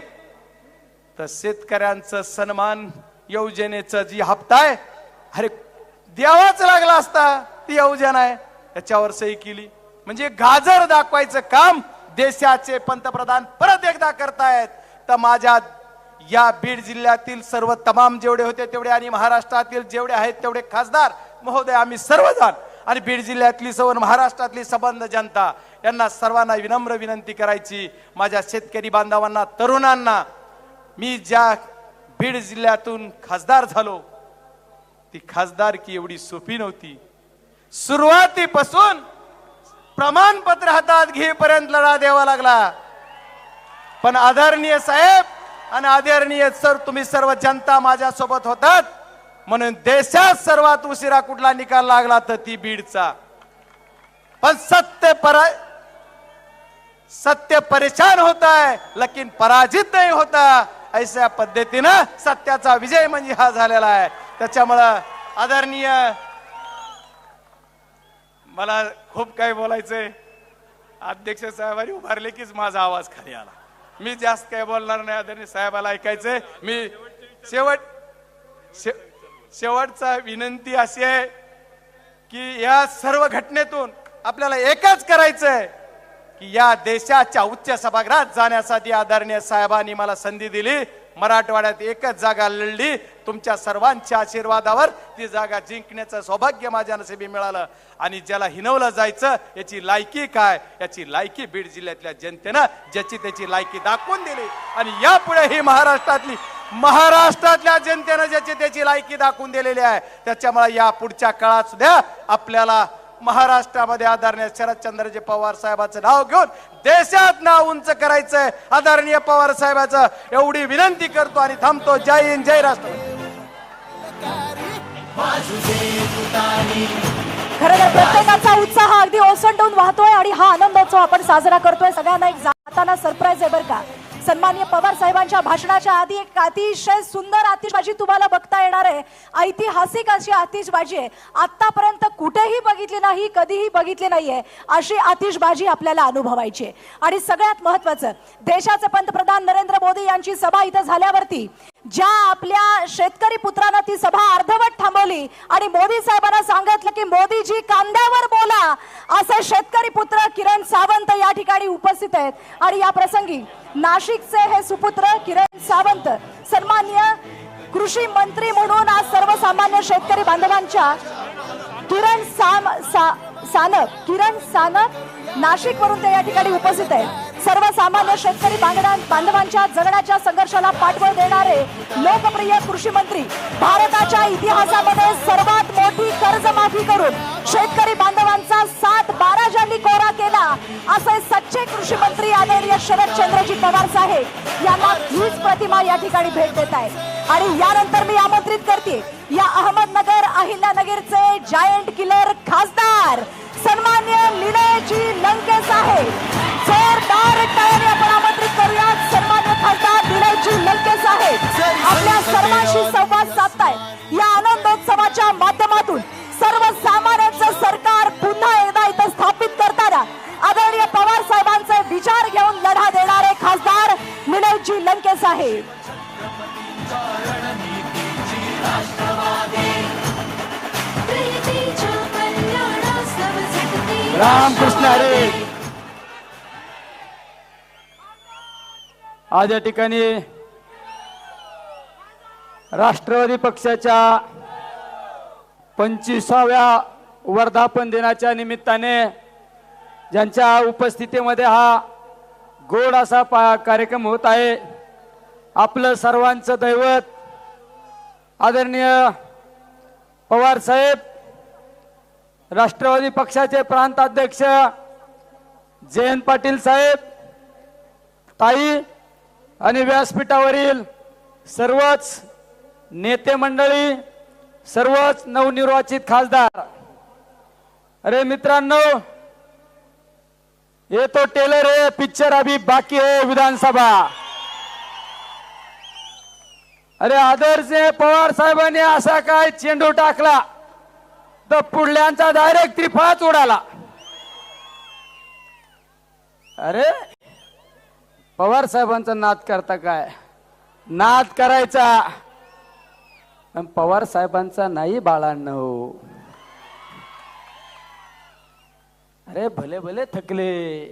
तर शेतकऱ्यांचं सन्मान योजनेचं जी हप्ता आहे, अरे द्यावाच लागला असता, ती योजना आहे त्याच्यावर सही केली. म्हणजे गाजर दाखवायचं काम देशाचे पंतप्रधान परत एकदा करतायत. तर माझ्या या बीड जिल्ह्यातील सर्व तमाम जेवढे होते तेवढे आणि महाराष्ट्रातील जेवढे आहेत तेवढे खासदार महोदय, आम्ही सर्वजण आणि बीड जिल्ह्यातली सर्व महाराष्ट्रातली संबंध जनता यांना सर्वांना विनम्र विनंती करायची, माझ्या शेतकरी बांधवांना, तरुणांना, मी ज्या बीड जिल्ह्यातून खासदार झालो ती खासदारकी एवढी सोपी नव्हती. सुरुवातीपासून प्रमाणपत्र हातात घेईपर्यंत लढा द्यावा लागला. पण आदरणीय साहेब आणि आदरणीय सर, तुम्ही सर्व जनता माझ्या सोबत होतात म्हणून देशात सर्वात उशिरा कुठला निकाल लागला तर ती बीडचा. पण सत्य परेशान होता है लेकिन पराजित नहीं होता, ऐसा पद्धतीनं सत्याचा विजय म्हणजे हा झालेला आहे. त्याच्यामुळं आदरणीय, मला खूप काही बोलायचंय. अध्यक्ष साहेबांनी उभारले कीच माझा आवाज खाली आला. मी जास्त काही बोलणार नाही. आदरणीय साहेबाला ऐकायचंय. मी शेवटचा विनंती अशी आहे की या सर्व घटनेतून आपल्याला एकच करायचंय की या देशाच्या उच्च सभागृहात जाण्यासाठी आदरणीय साहेबांनी मला संधी दिली. मराठवाड्यात एकच जागा लढली. तुमच्या सर्वांच्या आशीर्वादावर ती जागा जिंकण्याचं सौभाग्य माझ्या नशिबी मिळालं. आणि ज्याला हिनवलं जायचं याची लायकी काय, याची लायकी बीड जिल्ह्यातल्या जनतेनं ज्याची त्याची लायकी दाखवून दिली. आणि यापुढे ही महाराष्ट्रातल्या जनतेनं ज्याची त्याची लायकी दाखवून दिलेली आहे. त्याच्यामुळे या पुढच्या काळात सुद्धा आपल्याला महाराष्ट्रामध्ये आदरणीय शरदचंद्रजी पवार साहेबांचं नाव घेऊन देशात नाव उंच करायचंय. आदरणीय पवार साहेबांचं एवढी विनंती करतो आणि थांबतो. जय हिंद, जय राष्ट्र. खरं तर प्रत्येकाचा उत्साह अगदी ओसंडून वाहतोय आणि हा आनंदोत्सव आपण साजरा करतोय. सगळ्यांना एक जाताना सरप्राईज आहे बरं का. सन्माननीय पवार साहेबांच्या भाषणाच्या आधी एक अतिशय सुंदर आतिषबाजी तुम्हाला बघता येणार आहे. ऐतिहासिक अशी आतिषबाजी आहे. आतापर्यंत कुठेही बघितली नाही, कधीही बघितली नाहीये अशी आतिषबाजी आपल्याला अनुभवायची आहे. आणि सगळ्यात महत्वाचं, देशाचे पंतप्रधान नरेंद्र मोदी यांची सभा इथं झाल्यावरती ज्या आपल्या शेतकरी पुत्रांना ती सभा अर्धवट थांबवली आणि मोदी साहेबांना सांगितलं की मोदीजी कांद्यावर बोला, असे शेतकरी पुत्र किरण सावंत या ठिकाणी उपस्थित आहेत. आणि या प्रसंगी नाशिकचे हे सुपुत्र किरण सावंत सन्माननीय कृषी मंत्री म्हणून आज सर्वसामान्य शेतकरी बांधवांच्या किरण सानप नाशिक वरून ते या ठिकाणी उपस्थित आहेत. सर्वसामान्य शेतकरी बांधवांच्या जगण्याच्या संघर्षाला पाठबळ देणारे लोकप्रिय कृषी मंत्री, भारताच्या इतिहासामध्ये सर्वात मोठी कर्जमाफी करून शेतकरी बांधवांचा 7-12 ज्यांनी कोरा केला असे सच्चे कृषी मंत्री आदरणीय शरदचंद्रजी पवार साहेब यांना हीच प्रतिमा या ठिकाणी भेट देत आहे. आणि यानंतर मी आमंत्रित करते या अहमदनगर अहिल्यानगरचे जायंट किलर खासदार सन्मान्य निलयजी लंके साहेब. जोरदार टाळ्यांनी आपण आमंत्रित करूयात सन्मान्य खासदार निलयजी लंके साहेब आपल्या सर्वांशी संवाद साधतायत. या आनंदोत्सवाच्या माध्यमातून सर्वसामान्यांचं सरकार पुन्हा एकदा इथं स्थापित करताना आदरणीय पवार साहेबांचे विचार घेऊन लढा देणारे खासदार निलयजी लंके साहेब. रामकृष्ण हरी. आज या ठिकाणी राष्ट्रवादी पक्षाच्या 25व्या वर्धापन दिनाच्या निमित्ताने ज्यांच्या उपस्थितीमध्ये हा गोड असा कार्यक्रम होत आहे, आपलं सर्वांचं दैवत आदरणीय पवार साहेब, राष्ट्रवादी पक्षाचे प्रांत अध्यक्ष जयंत पाटील साहेब, ताई आणि व्यासपीठावरील सर्वच नेते मंडळी, सर्वच नवनिर्वाचित खासदार, अरे मित्रांनो, ये तो टेलर है, पिक्चर अभी बाकी है विधानसभा. अरे आदर्श पवार साहेबांनी असा काय चेंडू टाकला तर पुढल्यांचा डायरेक्ट त्रिफळाच उडाला. अरे पवार साहेबांचा नाद करता काय? नाद करायचा, पण पवार साहेबांचा नाही बाळांनो. अरे भले भले थकले.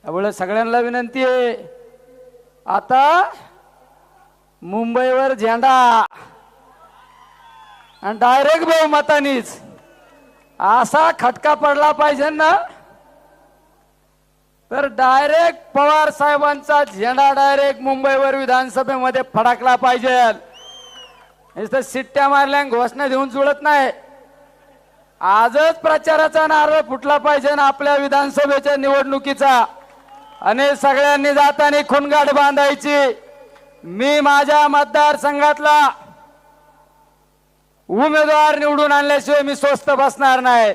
त्यामुळे सगळ्यांना विनंती आहे, आता मुंबईवर झेंडा आणि डायरेक्ट बहुमतानीच असा खटका पडला पाहिजे ना, तर डायरेक्ट पवार साहेबांचा झेंडा डायरेक्ट मुंबईवर विधानसभेमध्ये फडकला पाहिजे. नुसतं शिट्ट्या मारल्या घोषणा देऊन जुळत नाही. आजच प्रचाराचा नारळ फुटला पाहिजे ना आपल्या विधानसभेच्या निवडणुकीचा. आणि सगळ्यांनी जाताना खुणगाठ बांधायची. मी माझ्या मतदारसंघातला उमेदवार निवडून आणल्याशिवाय मी स्वस्थ बसणार नाही.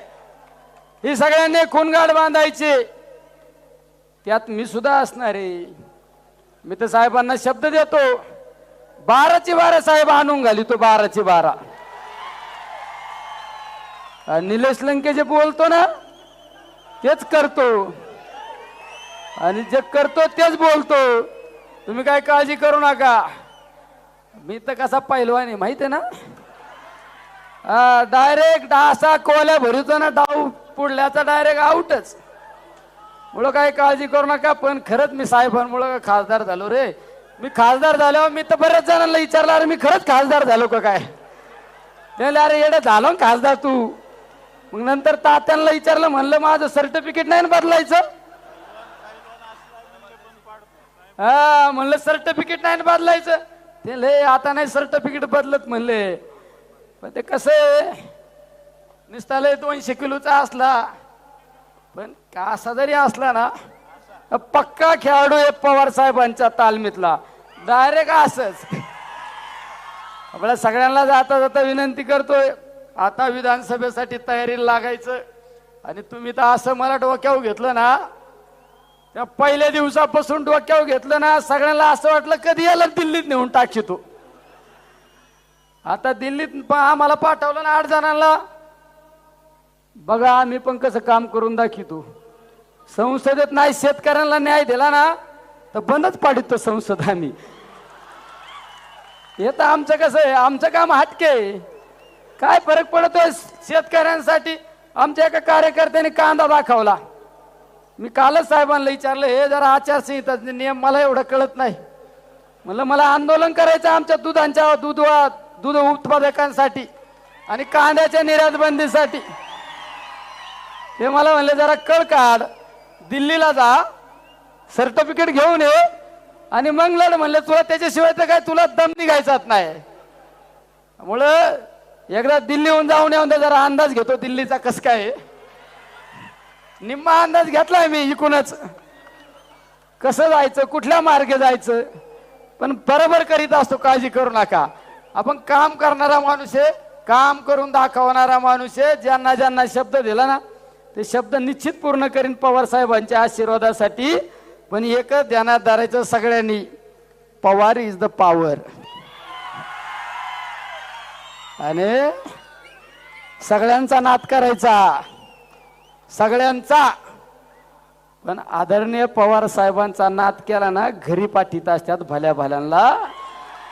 ही सगळ्यांनी खुणगाठ बांधायची. त्यात मी सुद्धा असणार आहे. मी तर साहेबांना शब्द देतो, 12ची 12 साहेब आणून घाली तो 12ची 12. निलेश लंके जे बोलतो ना तेच करतो, आणि जे करतो तेच बोलतो. तुम्ही काय काळजी करू नका. मी तर कसा पैलवान आहे माहिती आहे ना. डायरेक्ट असा कोल्या भरतो ना, डाव पुढल्याचा डायरेक्ट आउटच. मुळे काय काळजी करू नका. पण खरंच मी साहेबांमुळे खासदार झालो रे. मी खासदार झालो. मी तर बऱ्याच जणांना विचारलं, अरे मी खरंच खासदार झालो का काय? ते अरे येडे झालो ना खासदार तू. मग नंतर तात्यांना विचारलं, म्हणलं माझं सर्टिफिकेट नाही ना बदलायचं. हा म्हणलं सर्टिफिकेट नाही ना बदलायचं. ते लय आता नाही सर्टिफिकेट बदलत म्हणले. पण ते कसं आहे, नुसता लय 200 किलोचा असला, पण असा जरी असला ना, पक्का खेळाडू आहे पवार साहेबांच्या तालमीतला. डायरेक्ट असंच. आपल्या सगळ्यांना जाता जाता विनंती करतोय, आता विधानसभेसाठी तयारीला लागायचं. आणि तुम्ही तर असं मला डोक्यावर घेतलं ना, त्या पहिल्या दिवसापासून डोक्यावर घेतलं ना, सगळ्यांना असं वाटलं कधी याला दिल्लीत नेऊन टाकतो. आता दिल्लीत आम्हाला पाठवलं ना 8 जणांना. बघा आम्ही पण कसं काम करून दाखवतो. संसदेत नाही शेतकऱ्यांना न्याय दिला ना तर बंदच पाडितो संसद आम्ही. हे तर आमचं कसं आहे, आमचं काम हटके. काय फरक पडतोय शेतकऱ्यांसाठी? आमच्या एका कार्यकर्त्याने कांदा दाखवला. मी कालच साहेबांना विचारलं, हे जरा आचारसंहिता नियम मला एवढं कळत नाही. म्हणलं मला आंदोलन करायचं आमच्या दूध उत्पादकांसाठी आणि कांद्याच्या निर्यात बंदीसाठी. ते मला म्हणले जरा कळ काढ, दिल्लीला जा, सर्टिफिकेट घेऊन ये आणि मग लढ. म्हणले तुला त्याच्याशिवाय तर काय तुला दम निघायचाच नाही. त्यामुळं एकदा दिल्लीहून जाऊन येऊन जरा अंदाज घेतो दिल्लीचा कस काय. निम्मा अंदाज घेतलाय मी इकूनच, कसं जायचं, कुठल्या मार्गे जायचं. पण बरोबर करीत असतो, काळजी करू नका. आपण काम करणारा माणूस आहे, काम करून दाखवणारा माणूस आहे. ज्यांना ज्यांना शब्द दिला ना ते शब्द निश्चित पूर्ण करीन पवार साहेबांच्या आशीर्वादासाठी. पण एकच ध्यानात धरायचं सगळ्यांनी, पवार इज द पॉवर. आणि सगळ्यांचा नाद करायचा, सगळ्यांचा. पण आदरणीय पवार साहेबांचा नाद केला ना घरी पाठीत असतात भल्या भल्यांना.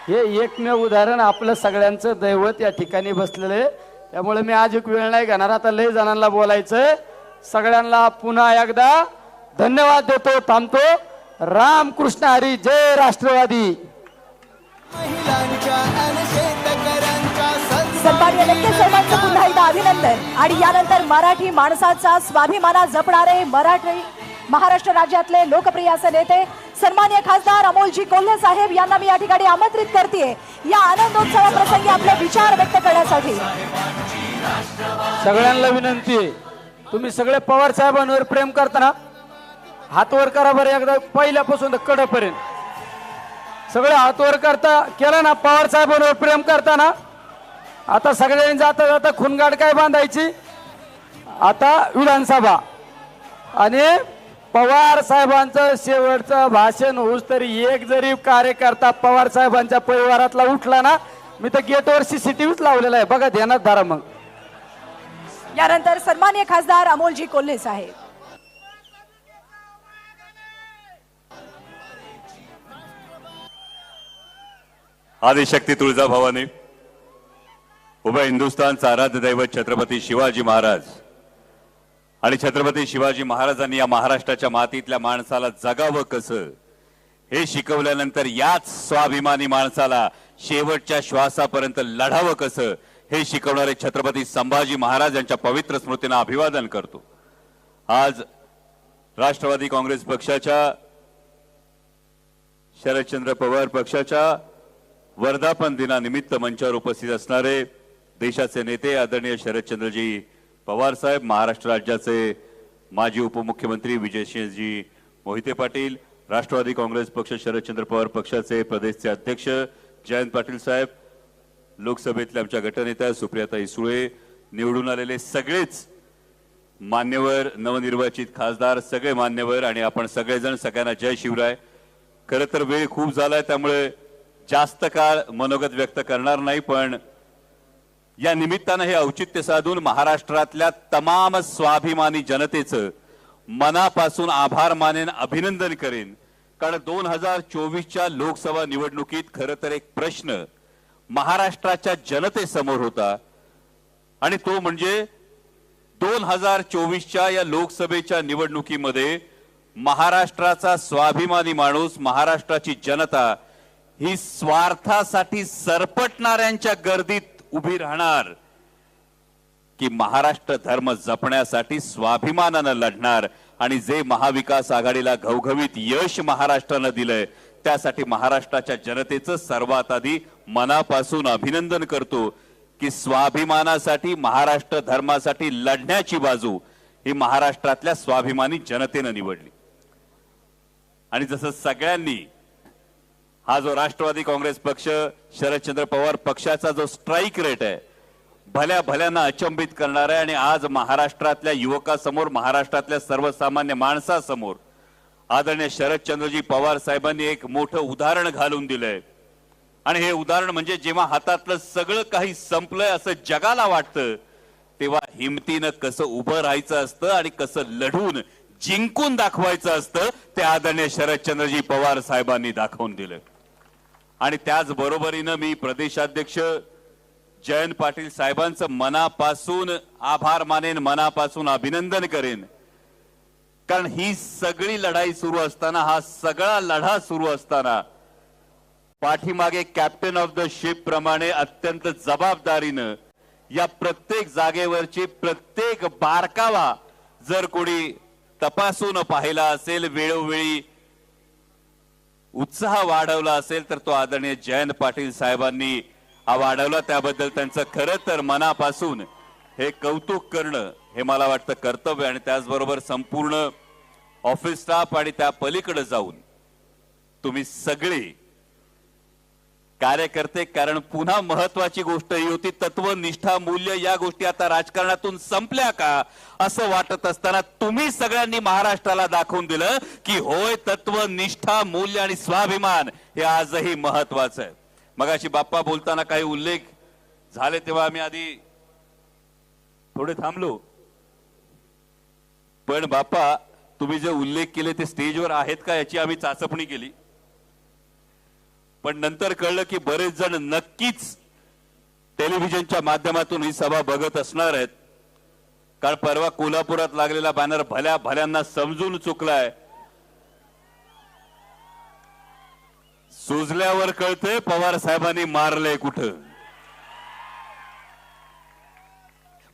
हे एकमेव उदाहरण आपलं सगळ्यांचं दैवत या ठिकाणी बसलेलं. त्यामुळे मी आज एक वेळ नाही घेणार, आता लय जणांना बोलायचं. सगळ्यांना पुन्हा एकदा धन्यवाद देतो, थांबतो. रामकृष्ण हरी, जय राष्ट्रवादी. महिलांच्या आणि शेतकऱ्यांच्या सन्माननीय लंके साहेबांचं पुन्हा एकदा अभिनंदन. आणि यानंतर मराठी माणसाचा स्वाभिमान जपणारे मराठी महाराष्ट्र राज्यातले लोकप्रिय असे नेते सन्माननीय खासदार अमोलजी कोल्हे साहेब यांना मी या ठिकाणी आमंत्रित करते या आनंदोत्सवाप्रसंगी आपले विचार व्यक्त करण्यासाठी. सगळ्यांना विनंती आहे, तुम्ही सगळे पवार साहेबांवर प्रेम करताना हात वर करा बरं एकदा, पहिल्यापासून कडेपर्यंत सगळे हात वर करता केलं ना. पवार साहेबांवर प्रेम करताना आता सगळ्यांनी जाता जाता खुणगाड काय बांधायची, आता विधानसभा आणि पवार साहेबांचं शेवटचं भाषण होऊस तरी एक जरी कार्यकर्ता पवार साहेबांच्या परिवारातला उठला ना, मी तर गेटवर CCTVच लावलेला आहे, बघा ध्यानात धरा. मग यानंतर सन्माननीय खासदार अमोलजी कोल्हे साहेब. आदिशक्ती तुळजाभवानी, उभय हिंदुस्थानचा आराध्य दैवत छत्रपती शिवाजी महाराज आणि छत्रपती शिवाजी महाराजांनी या महाराष्ट्राच्या मातीतल्या माणसाला जगावं कसं हे शिकवल्यानंतर याच स्वाभिमानी माणसाला शेवटच्या श्वासापर्यंत लढावं कसं हे शिकवणारे छत्रपती संभाजी महाराज यांच्या पवित्र स्मृतींना अभिवादन करतो. आज राष्ट्रवादी काँग्रेस पक्षाच्या, शरदचंद्र पवार पक्षाच्या वर्धापन दिनानिमित्त मंचावर उपस्थित असणारे देशाचे नेते आदरणीय शरदचंद्रजी पवार साहेब, महाराष्ट्र राज्याचे माजी उपमुख्यमंत्री विजयसिंहजी मोहिते पाटील, राष्ट्रवादी काँग्रेस पक्ष शरदचंद्र पवार पक्षाचे प्रदेशचे अध्यक्ष जयंत पाटील साहेब, लोकसभेतल्या आमच्या गटनेत्या सुप्रियाताई सुळे, निवडून आलेले सगळेच मान्यवर, नवनिर्वाचित खासदार, सगळे मान्यवर आणि आपण सगळेजण, सगळ्यांना जय शिवराय. खरं तर वेळ खूप झालाय त्यामुळे जास्त काळ मनोगत व्यक्त करणार नाही, पण या निमित्तानं हे औचित्य साधून महाराष्ट्रातल्या तमाम स्वाभिमानी जनतेचं मनापासून आभार मानेन, अभिनंदन करेन. कारण 2024च्या लोकसभा निवडणुकीत खरं तर एक प्रश्न महाराष्ट्राच्या जनतेसमोर होता आणि तो म्हणजे 2024च्या या लोकसभेच्या निवडणुकीमध्ये महाराष्ट्राचा स्वाभिमानी माणूस, महाराष्ट्राची जनता ही स्वार्थासाठी सरपटणाऱ्यांच्या गर्दीत उभी राहणार की महाराष्ट्र धर्म जपण्यासाठी स्वाभिमानानं लढणार. आणि जे महाविकास आघाडीला घवघवीत यश महाराष्ट्रानं दिलंय त्यासाठी महाराष्ट्राच्या जनतेचं सर्वात आधी मनापासून अभिनंदन करतो की स्वाभिमानासाठी, महाराष्ट्र धर्मासाठी लढण्याची बाजू ही महाराष्ट्रातल्या स्वाभिमानी जनतेनं निवडली. आणि जसं सगळ्यांनी हा जो राष्ट्रवादी काँग्रेस पक्ष, शरदचंद्र पवार पक्षाचा जो स्ट्राईक रेट आहे भल्या भल्यांना अचंबित करणार आहे आणि आज महाराष्ट्रातल्या युवकासमोर, महाराष्ट्रातल्या सर्वसामान्य माणसासमोर आदरणीय शरदचंद्रजी पवार साहेबांनी एक मोठं उदाहरण घालून दिलंय. आणि हे उदाहरण म्हणजे जेव्हा हातातलं सगळं काही संपलंय असं जगाला वाटतं तेव्हा हिमतीनं कसं उभं राहायचं असतं आणि कसं लढून जिंकून दाखवायचं असतं ते आदरणीय शरदचंद्रजी पवार साहेबांनी दाखवून दिलं. आणि त्याच बरोबरीनं मी प्रदेशाध्यक्ष जयंत पाटील साहेबांचं मनापासून आभार मानेन, मनापासून अभिनंदन करेन. कारण ही सगळी लढाई सुरू असताना, हा सगळा लढा सुरू असताना पाठीमागे कॅप्टन ऑफ द शिप प्रमाणे अत्यंत जबाबदारीनं या प्रत्येक जागेवरची प्रत्येक बारकावा जर कोणी तपासून पाहिला असेल, वेळोवेळी उत्साह वाढवला असेल तर तो आदरणीय जयंत पाटील साहेबांनी वाढवला. त्याबद्दल त्यांचं खरं तर मनापासून हे कौतुक करणं हे मला वाटतं कर्तव्य. आणि त्याचबरोबर संपूर्ण ऑफिस स्टाफ आणि त्या पलीकडे जाऊन तुम्ही सगळे कार्यकर्ते, कारण पुन्हा महत्वाची गोष्ट ही होती तत्व, निष्ठा, मूल्य या गोष्टी आता राजकारणातून संपल्या का असं वाटत असताना तुम्ही सगळ्यांनी महाराष्ट्राला दाखवून दिलं की होय, तत्व, निष्ठा, मूल्य आणि स्वाभिमान हे आजही महत्वाचं आहे. मगाशी बाप्पा बोलताना काही उल्लेख झाले तेव्हा आम्ही आधी थोडे थांबलो, पण बाप्पा तुम्ही जे उल्लेख केले ते स्टेजवर आहेत का याची आम्ही चाचपणी केली. पण नंतर कळलं की बरेच जण नक्कीच टेलिव्हिजनच्या माध्यमातून ही सभा बघत असणार आहेत. कारण परवा कोल्हापुरात लागलेला बॅनर भल्या भल्यांना समजून चुकलाय. सुजल्यावर कळतंय पवार साहेबांनी मारलंय कुठं.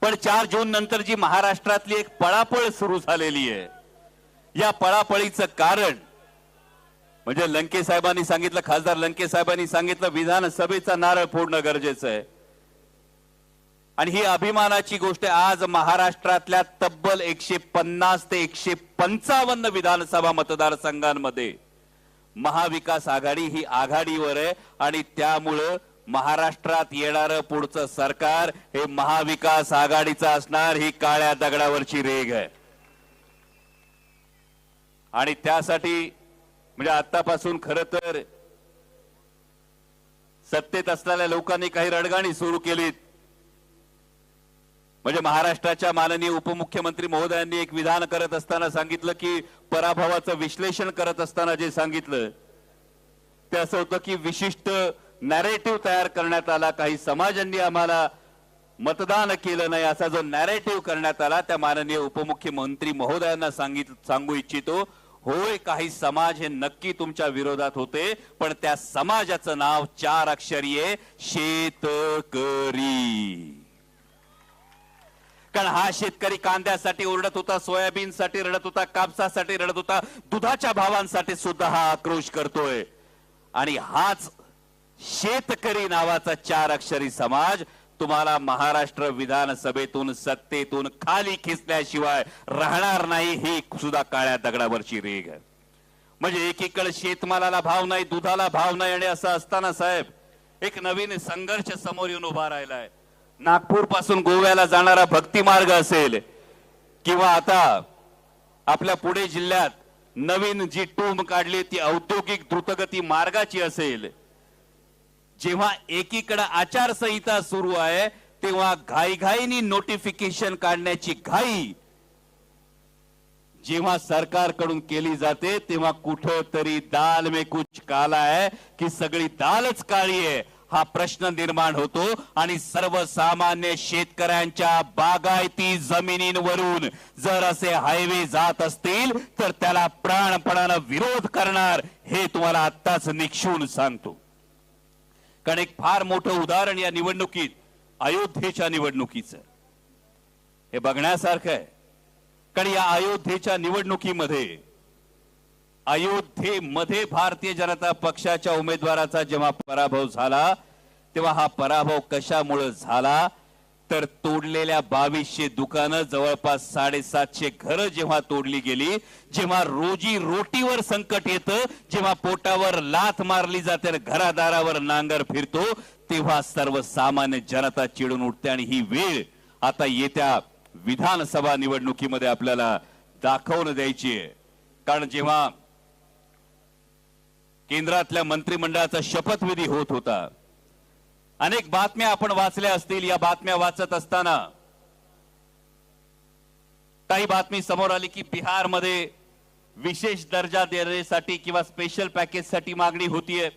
पण 4 जून नंतर जी महाराष्ट्रातली एक पळापळ सुरू झालेली आहे, या पळापळीचं कारण म्हणजे लंके साहेबांनी सांगितलं, खासदार लंके साहेबांनी सांगितलं विधानसभेचा नारळ फोडणं गरजेचं आहे. आणि ही अभिमानाची गोष्ट आज महाराष्ट्रातल्या तब्बल 150 ते 155 विधानसभा मतदारसंघांमध्ये महाविकास आघाडी ही आघाडीवर आहे. आणि त्यामुळं महाराष्ट्रात येणारं पुढचं सरकार हे महाविकास आघाडीचं असणार, ही काळ्या दगडावरची रेघ आहे. आणि त्यासाठी म्हणजे आतापासून खरं तर सत्तेत असलेल्या लोकांनी काही रडगाणी सुरू केलीत. म्हणजे महाराष्ट्राच्या माननीय उपमुख्यमंत्री महोदयांनी एक विधान करत असताना सांगितलं की पराभवाचं विश्लेषण करत असताना जे सांगितलं ते असं होतं की विशिष्ट नॅरेटिव्ह तयार करण्यात आला, काही समाजांनी आम्हाला मतदान केलं नाही असा जो नॅरेटिव्ह करण्यात आला त्या माननीय उपमुख्यमंत्री महोदयांना सांगू इच्छितो, होय काही समाज हे नक्की तुमच्या विरोधात होते, पण त्या समाजाचं नाव 4 अक्षरी आहे, शेतकरी. कारण हा शेतकरी कांद्यासाठी ओरडत होता, सोयाबीनसाठी रडत होता, कापसासाठी रडत होता, दुधाच्या भावांसाठी सुद्धा हा आक्रोश करतोय. आणि हाच शेतकरी नावाचा 4 अक्षरी समाज तुम्हाला महाराष्ट्र विधानसभेतून सत्तेतून खाली खेचल्याशिवाय राहणार नाही, ही सुद्धा काळ्या दगडावरची रेघ आहे. म्हणजे एकीकडे शेतमालाला भाव नाही, दुधाला भाव नाही, आणि असं असताना साहेब एक नवीन संघर्ष समोर येऊन उभा राहिलाय. नागपूर पासून गोव्याला जाणारा भक्ती मार्ग असेल किंवा आता आपल्या पुणे जिल्ह्यात नवीन जी टूम काढली ती औद्योगिक द्रुतगती मार्गाची असेल. जेव्हा एकीकडे आचारसंहिता सुरू आहे तेव्हा घाईघाईनी नोटिफिकेशन काढण्याची घाई जेव्हा सरकारकडून केली जाते तेव्हा कुठंतरी दाल में कुछ काला है की सगळी दालच काळी आहे हा प्रश्न निर्माण होतो. आणि सर्वसामान्य शेतकऱ्यांच्या बागायती जमिनींवरून जर असे हायवे जात असतील तर त्याला प्राणपणानं विरोध करणार, हे तुम्हाला आत्ताच निक्षून सांगतो. कारण एक फार मोठं उदाहरण या निवडणुकीत अयोध्येच्या निवडणुकीचं हे बघण्यासारखं आहे. कारण या अयोध्येच्या निवडणुकीमध्ये अयोध्येमध्ये भारतीय जनता पक्षाच्या उमेदवाराचा जेव्हा पराभव झाला तेव्हा हा पराभव कशामुळे झाला तर तोडलेल्या 2200 दुकानं, जवळपास 750 घरं जेव्हा तोडली गेली, जेव्हा रोजी रोटीवर संकट येतं, जेव्हा पोटावर लाथ मारली जाते, घरादारावर नांगर फिरतो, तेव्हा सर्वसामान्य जनता चिडून उठते. आणि ही वेळ आता येत्या विधानसभा निवडणुकीमध्ये आपल्याला दाखवून द्यायची आहे. कारण जेव्हा केंद्रातल्या मंत्रिमंडळाचा शपथविधी होत होता, अनेक बातम्या आपण वाचल्या असतील. या बातम्या वाचत असताना काही बातमी समोर आली की बिहारमध्ये विशेष दर्जा देण्यासाठी किंवा स्पेशल पॅकेजसाठी मागणी होतीये,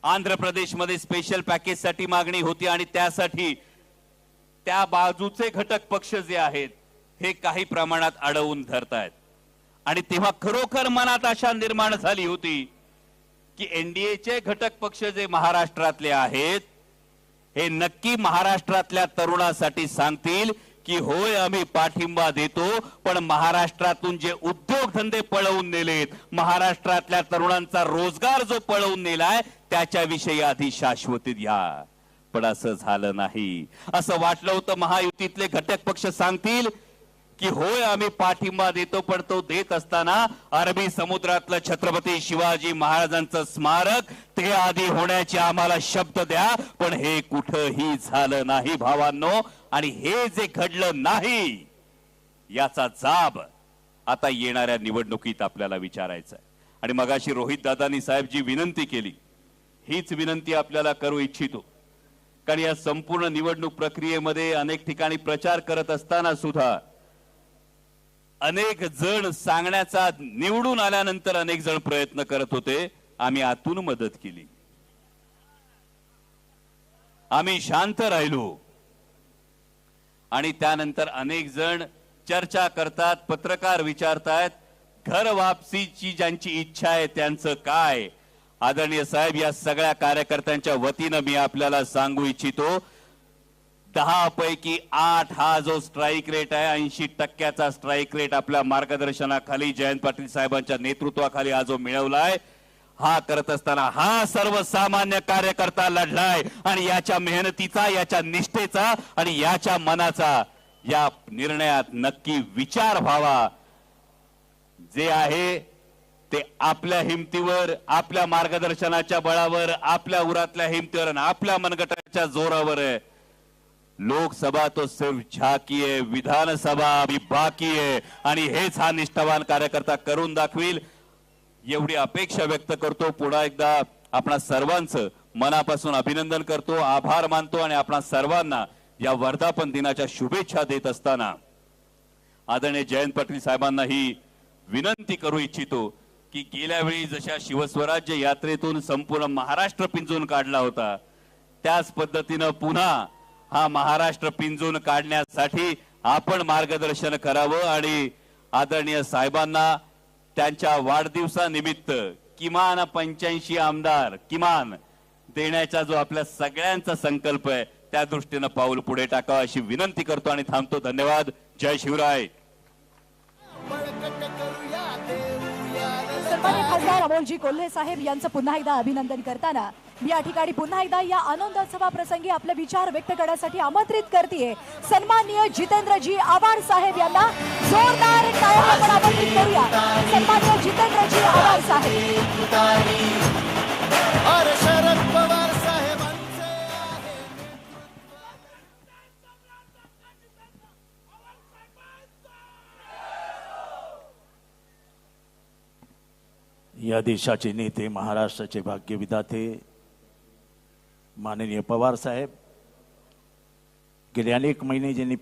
आंध्र प्रदेशमध्ये स्पेशल पॅकेजसाठी मागणी होती, आणि त्यासाठी त्या बाजूचे घटक पक्ष जे आहेत हे काही प्रमाणात अडवून धरतायत. आणि तेव्हा खरोखर मनात आशा निर्माण झाली होती की एनडीएचे घटक पक्ष जे महाराष्ट्रातले आहेत हे नक्की महाराष्ट्रातल्या तरुणासाठी सांगतील की होय आम्ही पाठिंबा देतो, पण महाराष्ट्रातून जे उद्योगधंदे पळवून नेलेत, महाराष्ट्रातल्या तरुणांचा रोजगार जो पळवून नेलाय त्याच्याविषयी आधी शाश्वती द्या. पण असं झालं नाही. असं वाटलं होतं महायुतीतले घटक पक्ष सांगतील की होय आम्ही पाठिंबा देतो, पण तो देत असताना अरबी समुद्रातलं छत्रपती शिवाजी महाराजांचं स्मारक ते आधी होण्याचे आम्हाला शब्द द्या. पण हे कुठंही झालं नाही भावांनो. आणि हे जे घडलं नाही याचा जाब आता येणाऱ्या निवडणुकीत आपल्याला विचारायचा आहे. आणि मगाशी रोहित दादानी साहेब जी विनंती केली हीच विनंती आपल्याला करू इच्छितो. कारण या संपूर्ण निवडणूक प्रक्रियेमध्ये अनेक ठिकाणी प्रचार करत असताना सुद्धा अनेक जण सांगण्याचा, निवडून आल्यानंतर अनेक जण प्रयत्न करत होते, आम्ही आतून मदत केली, आम्ही शांत राहिलो. आणि त्यानंतर अनेक जण चर्चा करतात, पत्रकार विचारतात, घर वापसीची ज्यांची इच्छा आहे त्यांचं काय. आदरणीय साहेब, या सगळ्या कार्यकर्त्यांच्या वतीनं मी आपल्याला सांगू इच्छितो, 10 पैकी 8 हा जो स्ट्राईक रेट आहे, 80% स्ट्राईक रेट आपल्या मार्गदर्शनाखाली जयंत पाटील साहेबांच्या नेतृत्वाखाली हा जो मिळवलाय, हा करत असताना हा सर्वसामान्य कार्यकर्ता लढलाय. आणि याच्या मेहनतीचा, याच्या निष्ठेचा आणि याच्या मनाचा या निर्णयात नक्की विचार व्हावा. जे आहे ते आपल्या हिमतीवर, आपल्या मार्गदर्शनाच्या बळावर, आपल्या उरातल्या हिमतीवर आणि आपल्या मनगटाच्या जोरावर आहे. लोकसभा तो सिर्फ झाकी आहे, विधानसभा अभी बाकी आहे आणि हेच हा निष्ठावान कार्यकर्ता करून दाखवील एवढी अपेक्षा व्यक्त करतो. पुन्हा एकदा आपणा सर्वांचं मनापासून अभिनंदन करतो, आभार मानतो आणि आपणा सर्वांना या वर्धापन दिनाच्या शुभेच्छा देत असताना आदरणीय जयंत पाटील साहेबांना ही विनंती करू इच्छितो की गेल्या वेळी जशा शिवस्वराज्य यात्रेतून संपूर्ण महाराष्ट्र पिंजून काढला होता, त्याच पद्धतीनं पुन्हा हा महाराष्ट्र पिंजून काढण्यासाठी आपण मार्गदर्शन करावं आणि आदरणीय साहेबांना त्यांच्या वाढदिवसानिमित्त किमान 85 आमदार किमान देण्याचा जो आपल्या सगळ्यांचा संकल्प आहे त्या दृष्टीनं पाऊल पुढे टाकावं अशी विनंती करतो आणि थांबतो. धन्यवाद. जय शिवराय. सन्माननीय खासदार अमोलजी कोल्हे साहेब यांचं पुन्हा एकदा अभिनंदन करताना मी या ठिकाणी पुन्हा एकदा या आनंदोत्सवा प्रसंगी आपले विचार व्यक्त करण्यासाठी आमंत्रित करते सन्माननीय जितेंद्रजी आव्हाड साहेब यांना. जोरदार टाळ्या आपण आमंत्रित करूया. सन्माननीय जितेंद्रजी आव्हाड साहेब. अरे शरद पवार साहेबांचे या देशाचे नेते, महाराष्ट्राचे भाग्यविधाते माननीय पवार साहेब, गेले अनेक महिने ज्यांनी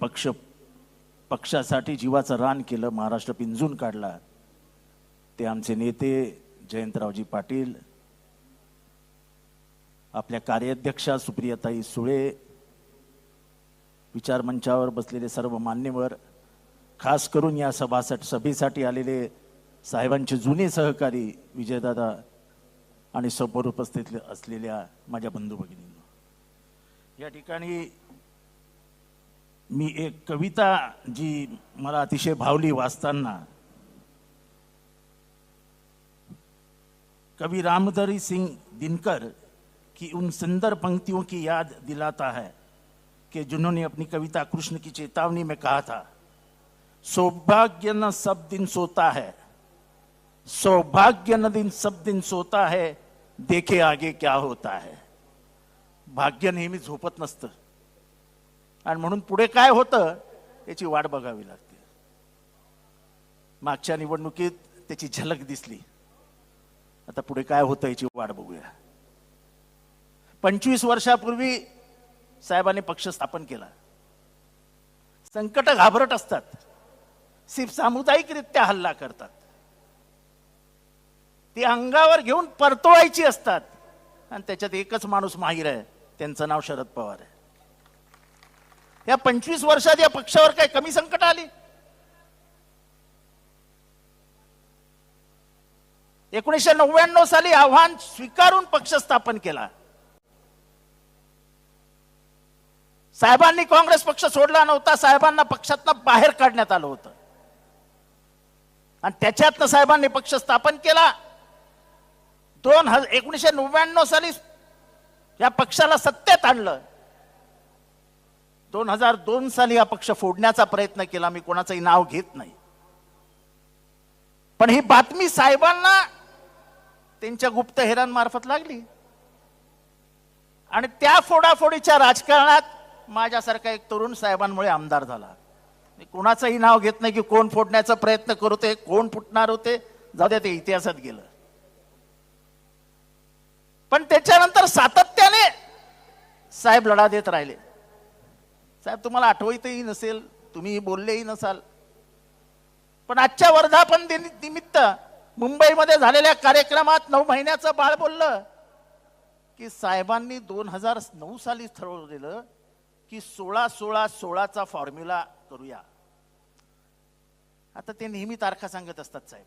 पक्षासाठी जीवाचं रान केलं, महाराष्ट्र पिंजून काढला, ते आमचे नेते जयंतरावजी पाटील, आपल्या कार्याध्यक्षा सुप्रियाताई सुळे, विचारमंचावर बसलेले सर्व मान्यवर, खास करून या सभेसाठी आलेले साहेबांचे जुने सहकारी विजयदादा आणि समोर उपस्थित असलेल्या माझ्या बंधू भगिनींनो, या ठिकाणी मी एक कविता जी मला अतिशय भावली वाचताना, कवि रामधरी सिंह दिनकर की उन सुंदर पंक्तियों की याद दिलाता है कि जिन्होंने अपनी कविता कृष्ण की चेतावनी में कहा था, सौभाग्य न सब दिन सोता है, सौभाग्य न दिन सब दिन सोता है, देखे आगे क्या होता है. भाग्य नेहमी झोपत नसतं आणि म्हणून पुढे काय होतं याची वाट बघावी लागते. मागच्या निवडणुकीत त्याची झलक दिसली, आता पुढे काय होतं याची वाट बघूया. 25 वर्षापूर्वी साहेबांनी पक्ष स्थापन केला. संकट घाबरट असतात, सिर्फ सामुदायिकरित्या हल्ला करतात, ती अंगावर घेऊन परतवायची असतात आणि त्याच्यात एकच माणूस माहीर आहे, त्यांचं नाव शरद पवार आहे. या 25 वर्षात या पक्षावर काय कमी संकट आली? 1999 साली आव्हान स्वीकारून पक्ष स्थापन केला. साहेबांनी काँग्रेस पक्ष सोडला नव्हता, साहेबांना पक्षातनं बाहेर काढण्यात आलं होतं आणि त्याच्यातनं साहेबांनी पक्ष स्थापन केला. 1999 साली या पक्षाला सत्तेत आणलं. 2002 साली हा पक्ष फोडण्याचा प्रयत्न केला. मी कोणाचंही नाव घेत नाही, पण ही बातमी साहेबांना त्यांच्या गुप्तहेरांमार्फत लागली आणि त्या फोडाफोडीच्या राजकारणात माझ्यासारखा एक तरुण साहेबांमुळे आमदार झाला. मी कोणाचंही नाव घेत नाही की कोण फोडण्याचा प्रयत्न करत होते, कोण फुटणार होते, जाऊ द्या, ते इतिहासात गेलं. पण त्याच्यानंतर सातत्याने साहेब लढा देत राहिले. साहेब तुम्हाला आठवतही नसेल, तुम्ही बोललेही नसाल, पण आजच्या वर्धापन निमित्त मुंबईमध्ये झालेल्या कार्यक्रमात 9 महिन्याचं बाळ बोललं की साहेबांनी 2009 साली ठरवलेलं की 16-16-16चा फॉर्म्युला करूया. आता ते नेहमी तारखा सांगत असतात साहेब.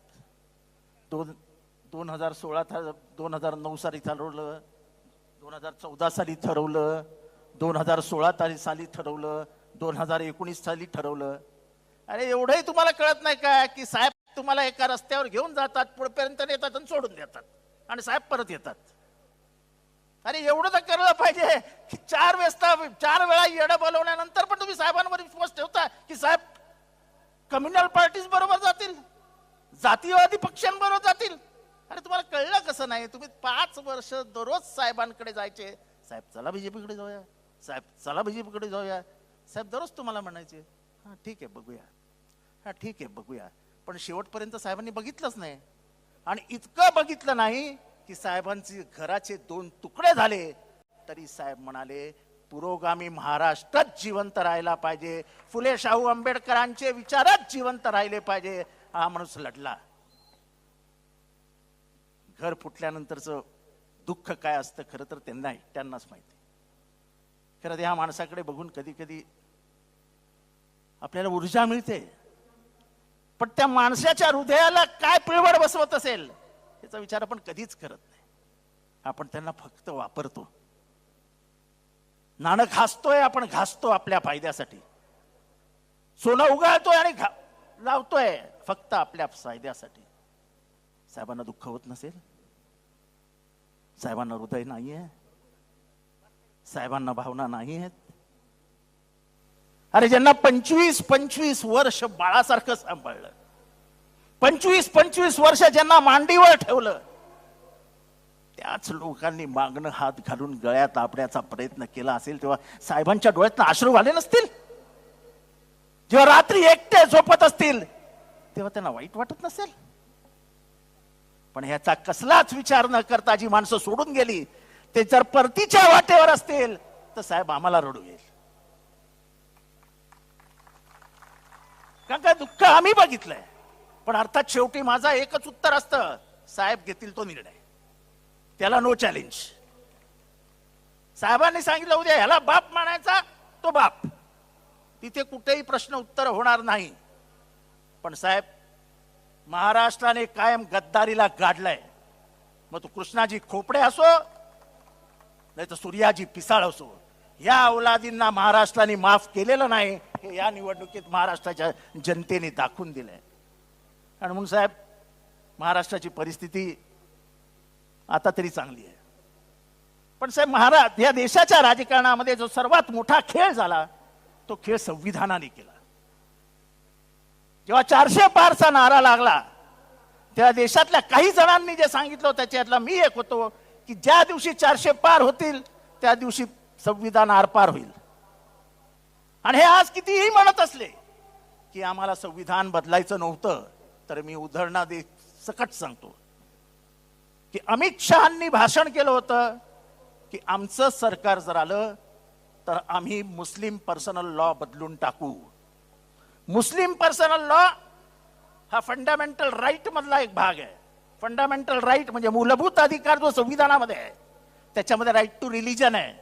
2016 2009 साली ठरवलं, 2014 साली ठरवलं, 2016 साली ठरवलं, 2019 साली ठरवलं. अरे एवढंही तुम्हाला कळत नाही का की साहेब तुम्हाला एका रस्त्यावर घेऊन जातात, पुढेपर्यंत नेतात आणि सोडून देतात आणि साहेब परत येतात. अरे एवढं तर कळलं पाहिजे की 4 वेळा येडं बोलवल्यानंतर पण तुम्ही साहेबांवर विश्वास ठेवता की साहेब कम्युनल पार्टीज बरोबर जातील, जातीयवादी पक्षांबरोबर जातील. अरे तुम्हाला कळलं कसं नाही? तुम्ही 5 वर्ष दररोज साहेबांकडे जायचे, साहेब चला बीजेपीकडे जाऊया, साहेब चला बीजेपीकडे जाऊया, साहेब दररोज तुम्हाला म्हणायचे हा ठीक आहे बघूया, हा ठीक आहे बघूया. पण शेवटपर्यंत साहेबांनी बघितलंच नाही. आणि इतकं बघितलं नाही की साहेबांचे घराचे 2 तुकडे झाले तरी साहेब म्हणाले पुरोगामी महाराष्ट्रात जिवंत राहायला पाहिजे, फुले शाहू आंबेडकरांचे विचारच जिवंत राहिले पाहिजे. हा माणूस लढला. घर फुटल्यानंतरचं दुःख काय असतं खरं तर त्यांनाच माहिती. खरं तर ह्या माणसाकडे बघून कधी कधी आपल्याला ऊर्जा मिळते, पण त्या माणसाच्या हृदयाला काय पिळवड बसवत असेल याचा विचार आपण कधीच करत नाही. आपण त्यांना फक्त वापरतो. नाणं घासतोय, आपण घासतो आपल्या फायद्यासाठी. सोनं उगाळतोय आणि लावतोय फक्त आपल्या फायद्यासाठी. साहेबांना दुःख होत नसेल? साहेबांना हृदय नाहीये? साहेबांना भावना नाही आहेत? अरे ज्यांना 25 वर्ष बाळासारखं सांभाळलं, 25 वर्ष ज्यांना मांडीवर ठेवलं, त्याच लोकांनी मागणं हात घालून गळ्यात आपण्याचा प्रयत्न केला असेल तेव्हा साहेबांच्या डोळ्यातनं अश्रू आले नसतील? जेव्हा रात्री एकटे झोपत असतील तेव्हा त्यांना वाईट वाटत नसेल? पण ह्याचा कसलाच विचार न करता जी माणसं सोडून गेली ते जर परतीच्या वाटेवर असतील तर साहेब आम्हाला रडू येईल. कारण का दुःख आम्ही बघितलंय. पण अर्थात शेवटी माझा एकच उत्तर असतं, साहेब घेतील तो निर्णय, त्याला नो चॅलेंज. साहेबांनी सांगितलं उद्या ह्याला बाप मानायचा तो बाप, तिथे कुठेही प्रश्न उत्तर होणार नाही. पण साहेब महाराष्ट्राने कायम गद्दारीला गाडलाय. मग तो कृष्णाजी खोपडे असो नाही तर सूर्याजी पिसाळ असो, या औलादींना महाराष्ट्राने माफ केलेलं नाही हे या निवडणुकीत महाराष्ट्राच्या जनतेने दाखवून दिलंय. आणि म्हणून साहेब महाराष्ट्राची परिस्थिती आता तरी चांगली आहे. पण साहेब या देशाच्या राजकारणामध्ये जो सर्वात मोठा खेळ झाला तो खेळ संविधानाने केला. जेव्हा 400 पारचा नारा लागला तेव्हा देशातल्या काही जणांनी जे सांगितलं त्याच्यातला मी एक होतो की ज्या दिवशी 400 पार होतील त्या दिवशी संविधान आरपार होईल. आणि हे आज कितीही म्हणत असले की आम्हाला संविधान बदलायचं नव्हतं, तर मी उदाहरणा दे सकट सांगतो की अमित शहांनी भाषण केलं होतं की आमचं सरकार जर आलं तर आम्ही मुस्लिम पर्सनल लॉ बदलून टाकू. मुस्लिम पर्सनल लॉ हा फंडामेंटल राईट मधला एक भाग आहे. फंडामेंटल राईट म्हणजे मूलभूत अधिकार जो संविधानामध्ये आहे त्याच्यामध्ये राईट टू रिलीजन आहे.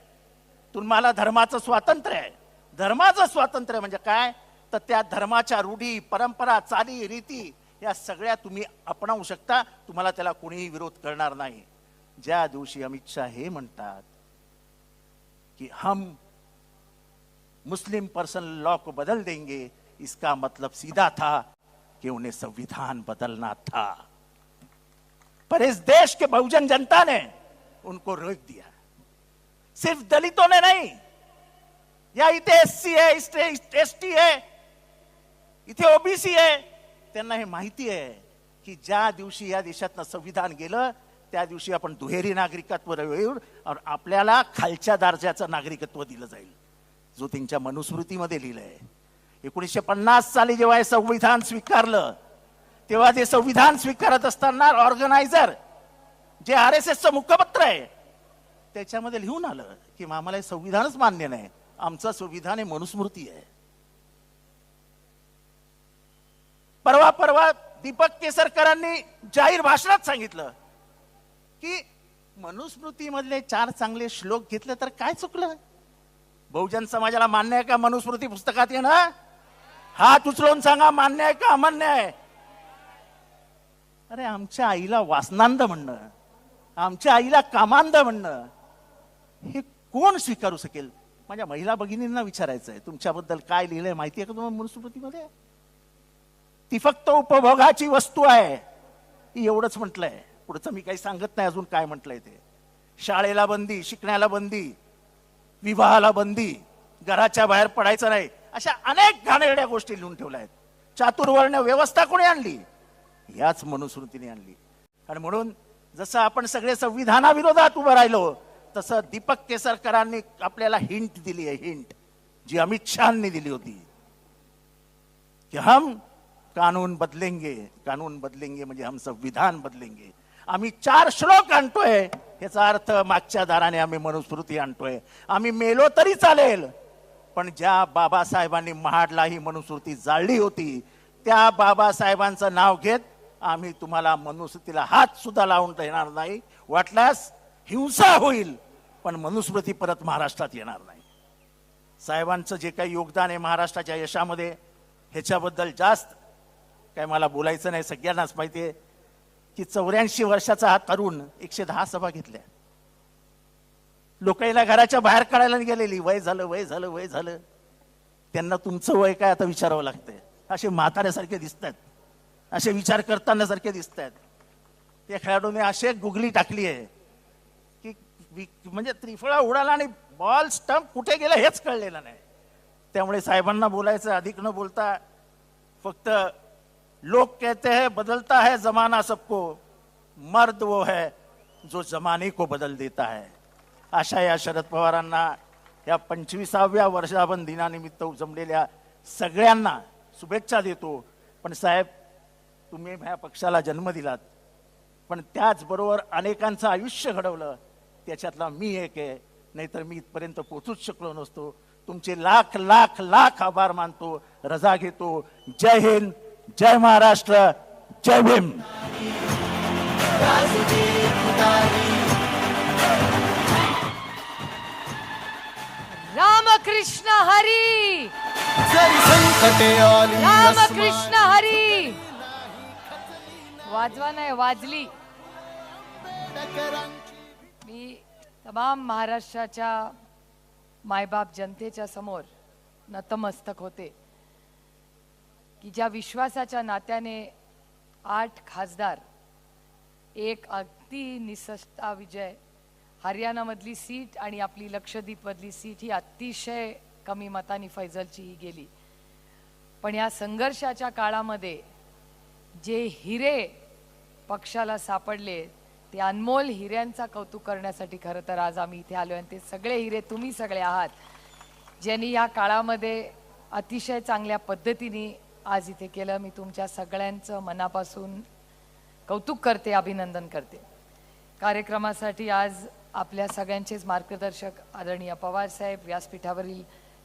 तुम्हाला धर्माचं स्वातंत्र्य आहे. धर्माचं स्वातंत्र्य म्हणजे काय तर त्या धर्माच्या रूढी, परंपरा, चाली, रीती या सगळ्या तुम्ही अपनावू शकता. तुम्हाला त्याला कोणीही विरोध करणार नाही. ज्या दिवशी अमित शाह हे म्हणतात कि हम मुस्लिम पर्सनल लॉ को बदल देंगे, इसका मतलब सीधा था कि उन्हें संविधान बदलना था. पर इस देश के बहुजन जनता ने उनको रोक दिया. सिर्फ दलितों ने नहीं, या इथे एससी है, एसटी है, इथे ओबीसी है, त्यांना हे माहिती आहे की ज्या दिवशी या देशातनं संविधान गेलं त्या दिवशी आपण दुहेरी नागरिकत्व येऊन आपल्याला खालच्या दर्जाचं नागरिकत्व दिलं जाईल, जो त्यांच्या मनुस्मृतीमध्ये लिहिलंय. 1950 साली जेव्हा हे संविधान स्वीकारलं तेव्हा ते संविधान स्वीकारत असताना ऑर्गनायझर जे RSSचं मुखपत्र आहे त्याच्यामध्ये लिहून आलं की आम्हाला हे संविधानच मान्य नाही, आमचं संविधान हे मनुस्मृती आहे. परवा दीपक केसरकरांनी जाहीर भाषणात सांगितलं की मनुस्मृती मधले 4 चांगले श्लोक घेतले तर काय चुकलं. बहुजन समाजाला मान्य आहे का मनुस्मृती पुस्तकात येणं? हात उचलून सांगा मान्य आहे का अमान्य आहे? अरे आमच्या आईला वासनांद म्हणणं, आमच्या आईला कामांद म्हणणं हे कोण स्वीकारू शकेल? माझ्या महिला भगिनींना विचारायचं आहे तुमच्याबद्दल काय लिहिलंय माहिती आहे का तुम्हाला मनुस्मृतीमध्ये? ती फक्त उपभोगाची वस्तू आहे एवढंच म्हटलंय. पुढचं मी काही सांगत नाही अजून काय म्हटलंय ते. शाळेला बंदी, शिकण्याला बंदी, विवाहाला बंदी, घराच्या बाहेर पडायचं नाही, अशा अनेक घाणेरड्या गोष्टी लिहून ठेवल्या आहेत. चातुर्वर्ण व्यवस्था कोणी आणली? याच मनुस्मृतीने आणली. आणि म्हणून जसं आपण सगळे संविधानाविरोधात उभं राहिलो तसं दीपक केसरकरांनी आपल्याला हिंट दिली आहे, हिंट जी अमित शहानी दिली होती की हम कानून बदलेंगे, कानून बदलेंगे म्हणजे हम संविधान बदलेंगे. आम्ही 4 श्लोक आणतोय, याचा अर्थ मागच्या दाराने आम्ही मनुस्मृती आणतोय. आम्ही मेलो तरी चालेल, पण ज्या बाबासाहेबांनी महाडला ही मनुस्मृती जाळली होती त्या बाबासाहेबांचं नाव घेत आम्ही तुम्हाला मनुस्मृतीला हात सुद्धा लावून देणार नाही. वाटल्यास हिंसा होईल, पण मनुस्मृती परत महाराष्ट्रात येणार नाही. साहेबांचं जे काही योगदान आहे महाराष्ट्राच्या यशामध्ये, ह्याच्याबद्दल जास्त काय मला बोलायचं नाही. सगळ्यांनाच माहिती आहे की 84 वर्षाचा हा तरुण 110 सभा घेतल्या, लोकांना घराच्या बाहेर काढायला गेलेली, वय झालं वय झालं वय झालं. त्यांना तुमचं वय काय आता विचारावं लागतंय. असे म्हाताऱ्यासारखे दिसतात, असे विचार करताना सारखे दिसतात. त्या खेळाडूने असे गुगली टाकली आहे की म्हणजे त्रिफळा उडाला आणि बॉल स्टंप कुठे गेला हेच कळलेलं नाही. त्यामुळे साहेबांना बोलायचं अधिक न बोलता फक्त लोग कहते हैं बदलता है जमाना सबको, मर्द वो है जो जमाने को बदल देता है. अशा या शरद पवारांना या 25व्या वर्षाबंद दिनानिमित्त जमलेल्या सगळ्यांना शुभेच्छा देतो. पण साहेब, तुम्ही ह्या पक्षाला जन्म दिलात, पण त्याचबरोबर अनेकांचं आयुष्य घडवलं, त्याच्यातला मी एक आहे. नाहीतर मी इथपर्यंत पोहोचूच शकलो नसतो. तुमचे लाख लाख लाख आभार मानतो, रजा घेतो. जय हिंद, जय महाराष्ट्र, जय भीम. रामकृष्ण हरी, जरी संकटे आली रामकृष्ण हरी. वाजवा नाही, वाजली. मी तमाम महाराष्ट्राच्या मायबाप जनतेच्या समोर नतमस्तक होते की ज्या विश्वासाच्या नात्याने 8 खासदार, एक अगदी निसष्टा विजय, हरियाणामधली सीट आणि आपली लक्षद्वीपमधली सीट ही अतिशय कमी मतांनी फैजलची ही गेली. पण या संघर्षाच्या काळामध्ये जे हिरे पक्षाला सापडले, ते अनमोल हिऱ्यांचा कौतुक करण्यासाठी खरं तर आज आम्ही इथे आलो. आणि ते सगळे हिरे तुम्ही सगळे आहात, ज्यांनी या काळामध्ये अतिशय चांगल्या पद्धतीने आज इथे केलं. मी तुमच्या सगळ्यांचं मनापासून कौतुक करते, अभिनंदन करते. कार्यक्रमासाठी आज आपल्या सगळ्यांचेच मार्गदर्शक आदरणीय पवार साहेब, व्यासपीठावरील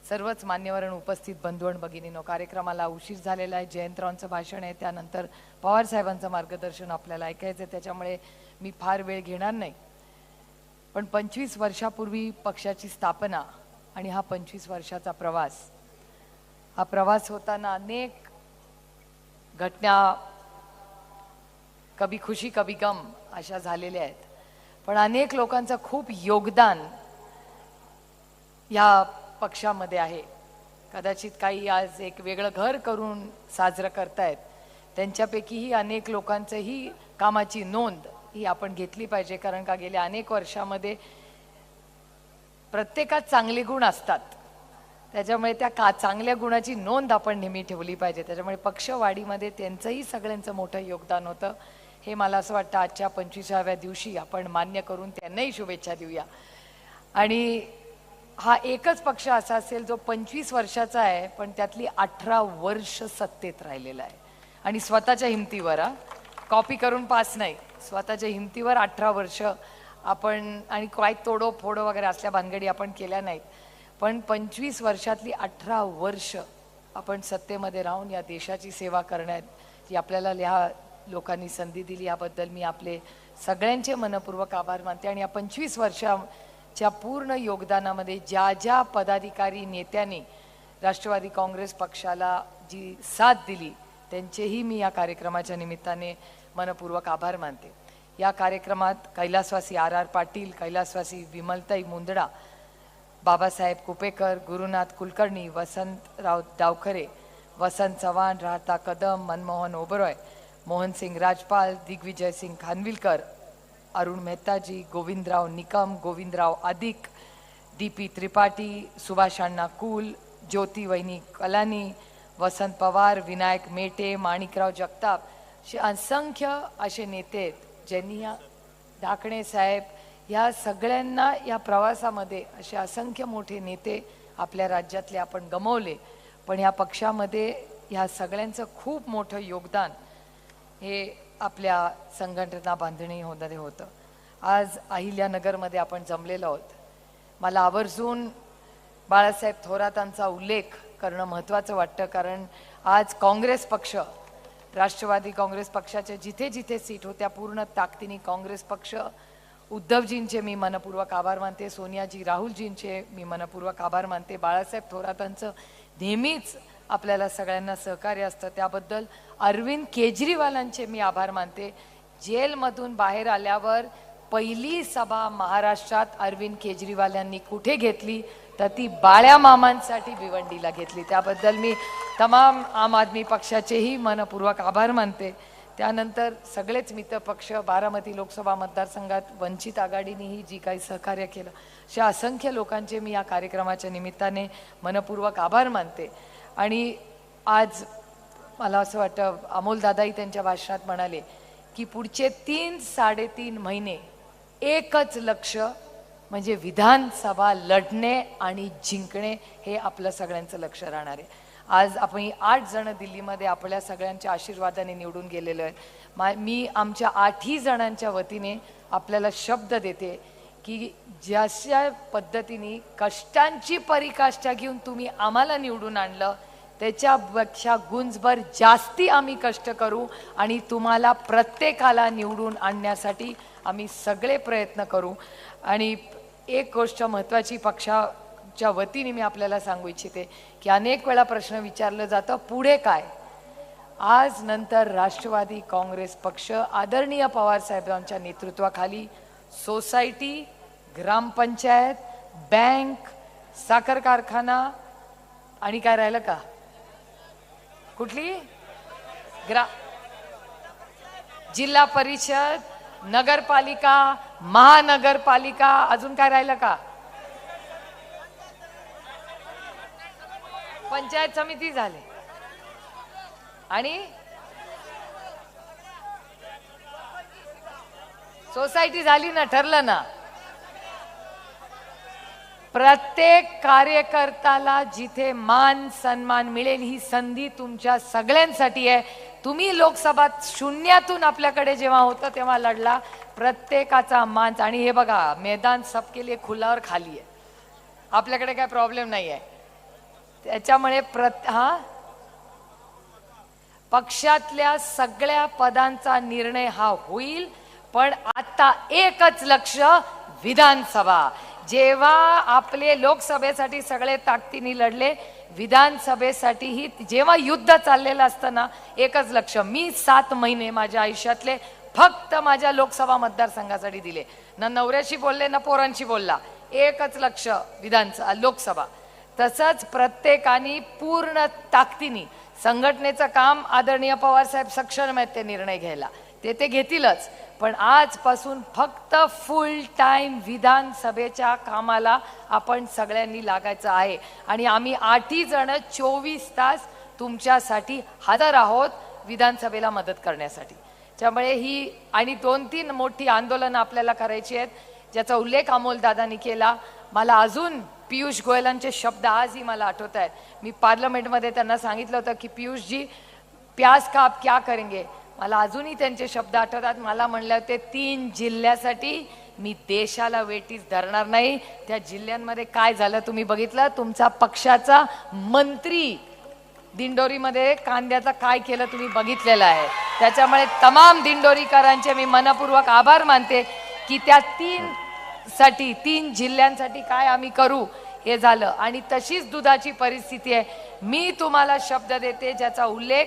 सर्वच मान्यवर आणि उपस्थित बंधू आणि भगिनींनो, कार्यक्रमाला उशीर झालेला आहे. जयंतरावांचं भाषण आहे, त्यानंतर पवार साहेबांचं मार्गदर्शन आपल्याला ऐकायचं, त्याच्यामुळे मी फार वेळ घेणार नाही. पण 25 वर्षापूर्वी पक्षाची स्थापना आणि हा 25 वर्षाचा प्रवास, हा प्रवास होताना अनेक घटना, कभी खुशी कभी गम अशा झालेल्या आहेत. पण अनेक लोकांचं खूप योगदान या पक्षामध्ये आहे. कदाचित काही आज एक वेगळं घर करून साजरं करतायत, त्यांच्यापैकीही अनेक लोकांचंही कामाची नोंद ही आपण घेतली पाहिजे. कारण का गेल्या अनेक वर्षामध्ये प्रत्येकात चांगले गुण असतात, त्याच्यामुळे त्या चांगल्या गुणाची नोंद आपण नेहमी ठेवली पाहिजे. त्याच्यामुळे पक्षवाढीमध्ये त्यांचंही सगळ्यांचं मोठं योगदान होतं. हे मला असं वाटतं आजच्या 25व्या दिवशी आपण मान्य करून त्यांनाही शुभेच्छा देऊया. आणि हा एकच पक्ष असा असेल जो 25 वर्षाचा आहे, पण त्यातली 18 वर्ष सत्तेत राहिलेला आहे आणि स्वतःच्या हिमतीवर, कॉपी करून पास नाही, स्वतःच्या हिमतीवर 18 वर्ष आपण, आणि काय तोडो फोडो वगैरे असल्या भानगडी आपण केल्या नाहीत. पण 25 वर्षातली 18 वर्ष आपण सत्तेमध्ये राहून या देशाची सेवा करण्यात जी आपल्याला ह्या लोकांनी संधी दिली, याबद्दल मी आपले सगळ्यांचे मनपूर्वक आभार मानते. आणि या 25 वर्षाच्या पूर्ण योगदानामध्ये ज्या ज्या पदाधिकारी नेत्यांनी राष्ट्रवादी काँग्रेस पक्षाला जी साथ दिली, त्यांचेही मी या कार्यक्रमाच्या निमित्ताने मनपूर्वक आभार मानते. या कार्यक्रमात कैलासवासी RR पाटील, कैलासवासी विमलताई मुंदडा, बाबासाहेब कुपेकर, गुरुनाथ कुलकर्णी, वसंतराव डावखरे, वसंत चव्हाण, राहता कदम, मनमोहन ओबरॉय, मोहनसिंग राजपाल, दिग्विजय सिंग खानविलकर, अरुण मेहताजी, गोविंदराव निकम, गोविंदराव अधिक, DP त्रिपाठी, सुभाष अण्णा कुल, ज्योती वहिनी कलानी, वसंत पवार, विनायक मेटे, माणिकराव जगताप, असंख्य असे नेते ज्यांनी या ढाकणे साहेब या सगळ्यांना या प्रवासामध्ये असे असंख्य मोठे नेते आपल्या राज्यातले आपण गमावले, पण या पक्षामध्ये ह्या सगळ्यांचं खूप मोठं योगदान हे आपल्या संघटना बांधणीमध्ये होतं. आज अहिल्यानगरमध्ये आपण जमलेलो आहोत. मला आवर्जून बाळासाहेब थोरातांचा उल्लेख करणं महत्त्वाचं वाटतं, कारण आज काँग्रेस पक्ष, राष्ट्रवादी काँग्रेस पक्षाच्या जिथे जिथे सीट होत्या पूर्ण ताकदीने काँग्रेस पक्ष, उद्धवजींचे मी मनपूर्वक आभार मानते, सोनियाजी राहुलजींचे मी मनपूर्वक आभार मानते, बाळासाहेब थोरातांचं नेहमीच आपल्याला सगळ्यांना सहकार्य असतं त्याबद्दल अरविंद केजरीवालांचे मी आभार मानते. जेलमधून बाहेर आल्यावर पहिली सभा महाराष्ट्रात अरविंद केजरीवाल यांनी कुठे घेतली तर ती बाळ्या मामांसाठी भिवंडीला घेतली. त्याबद्दल मी तमाम आम आदमी पक्षाचेही मनपूर्वक आभार मानते. त्यानंतर सगळेच मित्र पक्ष, बारामती लोकसभा मतदारसंघात वंचित आघाडीनेही जी काही सहकार्य केलं, अशा असंख्य लोकांचे मी या कार्यक्रमाच्या निमित्ताने मनपूर्वक आभार मानते. आणि आज मला असं वाटतं अमोलदादाही त्यांच्या भाषणात म्हणाले की पुढचे 3-3.5 महिने एकच लक्ष म्हणजे विधानसभा लढणे आणि जिंकणे हे आपलं सगळ्यांचं लक्ष राहणार आहे. आज आपण 8 जण दिल्लीमध्ये आपल्या सगळ्यांच्या आशीर्वादाने निवडून गेलेलो आहेत. मी आमच्या 8ही जणांच्या वतीने आपल्याला शब्द देते की ज्या पद्धतीने कष्टांची परीकाष्ठा घेऊन तुम्ही आम्हाला निवडून आणलं त्याच्यापेक्षा गुंजभर जास्ती आम्ही कष्ट करू आणि तुम्हाला प्रत्येकाला निवडून आणण्यासाठी आम्ही सगळे प्रयत्न करू. आणि एक गोष्ट महत्त्वाची पक्षाच्या वतीने मी आपल्याला सांगू इच्छिते की अनेक वेळा प्रश्न विचारलं जातं पुढे काय. आज नंतर राष्ट्रवादी काँग्रेस पक्ष आदरणीय पवार साहेबांच्या नेतृत्वाखाली सोसायटी, ग्रामपंचायत, बँक, साखर कारखाना आणि काय राहिलं का, कुठली जिल्हा परिषद, नगरपालिका, महानगरपालिका, अजून काय राहिलं का, पंचायत समिती झाले आणि सोसायटी झाली ना, ठरलं ना. प्रत्येक कार्यकर्त्याला जिथे मान सन्मान मिळेल ही संधी तुमच्या सगळ्यांसाठी आहे. तुम्ही लोकसभा शून्यातून आपल्याकडे जेव्हा होतं तेव्हा लढला, प्रत्येकाचा मान. आणि हे बघा मैदान सबके लिए खुला और खाली आहे, आपल्याकडे काय प्रॉब्लेम नाही आहे. त्याच्यामुळे पक्षातल्या सगळ्या पदांचा निर्णय हा होईल, पण आता एकच लक्ष विधानसभा. जेव्हा आपले लोकसभेसाठी सगळे ताकदीने लढले, विधानसभेसाठीही जेव्हा युद्ध चाललेलं असतं ना, एकच लक्ष. मी 7 महिने माझ्या आयुष्यातले फक्त माझ्या लोकसभा मतदारसंघासाठी दिले, ना नवऱ्याशी बोलले ना पोरांशी बोलला. एकच लक्ष विधानसभा, लोकसभा. तसंच प्रत्येकाने पूर्ण ताकदीने संघटनेचं काम आदरणीय पवार साहेब सक्षम आहेत ते निर्णय घ्यायला, ते घेतीलच. पण आजपासून फक्त फुल टाइम विधानसभेच्या कामाला आपण सगळ्यांनी लागायचं आहे. आणि आम्ही 8ही जण 24 तास तुमच्यासाठी हजर आहोत विधानसभेला मदत करण्यासाठी. त्यामुळे ही आणि 2-3 मोठी आंदोलनं आपल्याला करायची आहेत, ज्याचा उल्लेख अमोलदादांनी केला. मला अजून पियुष गोयलांचे शब्द आजही मला आठवत आहेत. मी पार्लमेंटमध्ये त्यांना सांगितलं होतं की पियुषजी प्याज का आप क्या करेंगे. मला अजूनही त्यांचे शब्द आठवतात. मला म्हणले होते 3 जिल्ह्यासाठी मी देशाला वेटीस धरणार नाही. त्या जिल्ह्यांमध्ये काय झालं तुम्ही बघितलं. तुमचा पक्षाचा मंत्री दिंडोरीमध्ये कांद्याचा काय केलं तुम्ही बघितलेलं आहे. त्याच्यामुळे तमाम दिंडोरीकरांचे मी मनपूर्वक आभार मानते की त्या 3 जिल्ह्यांसाठी काय आम्ही करू हे झालं. आणि तशीच दुधाची परिस्थिती आहे. मी तुम्हाला शब्द देते ज्याचा उल्लेख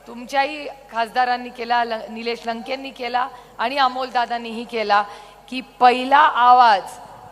तुमच्याही खासदारांनी केला, निलेश लंकेंनी केला आणि अमोलदादांनीही केला की पहिला आवाज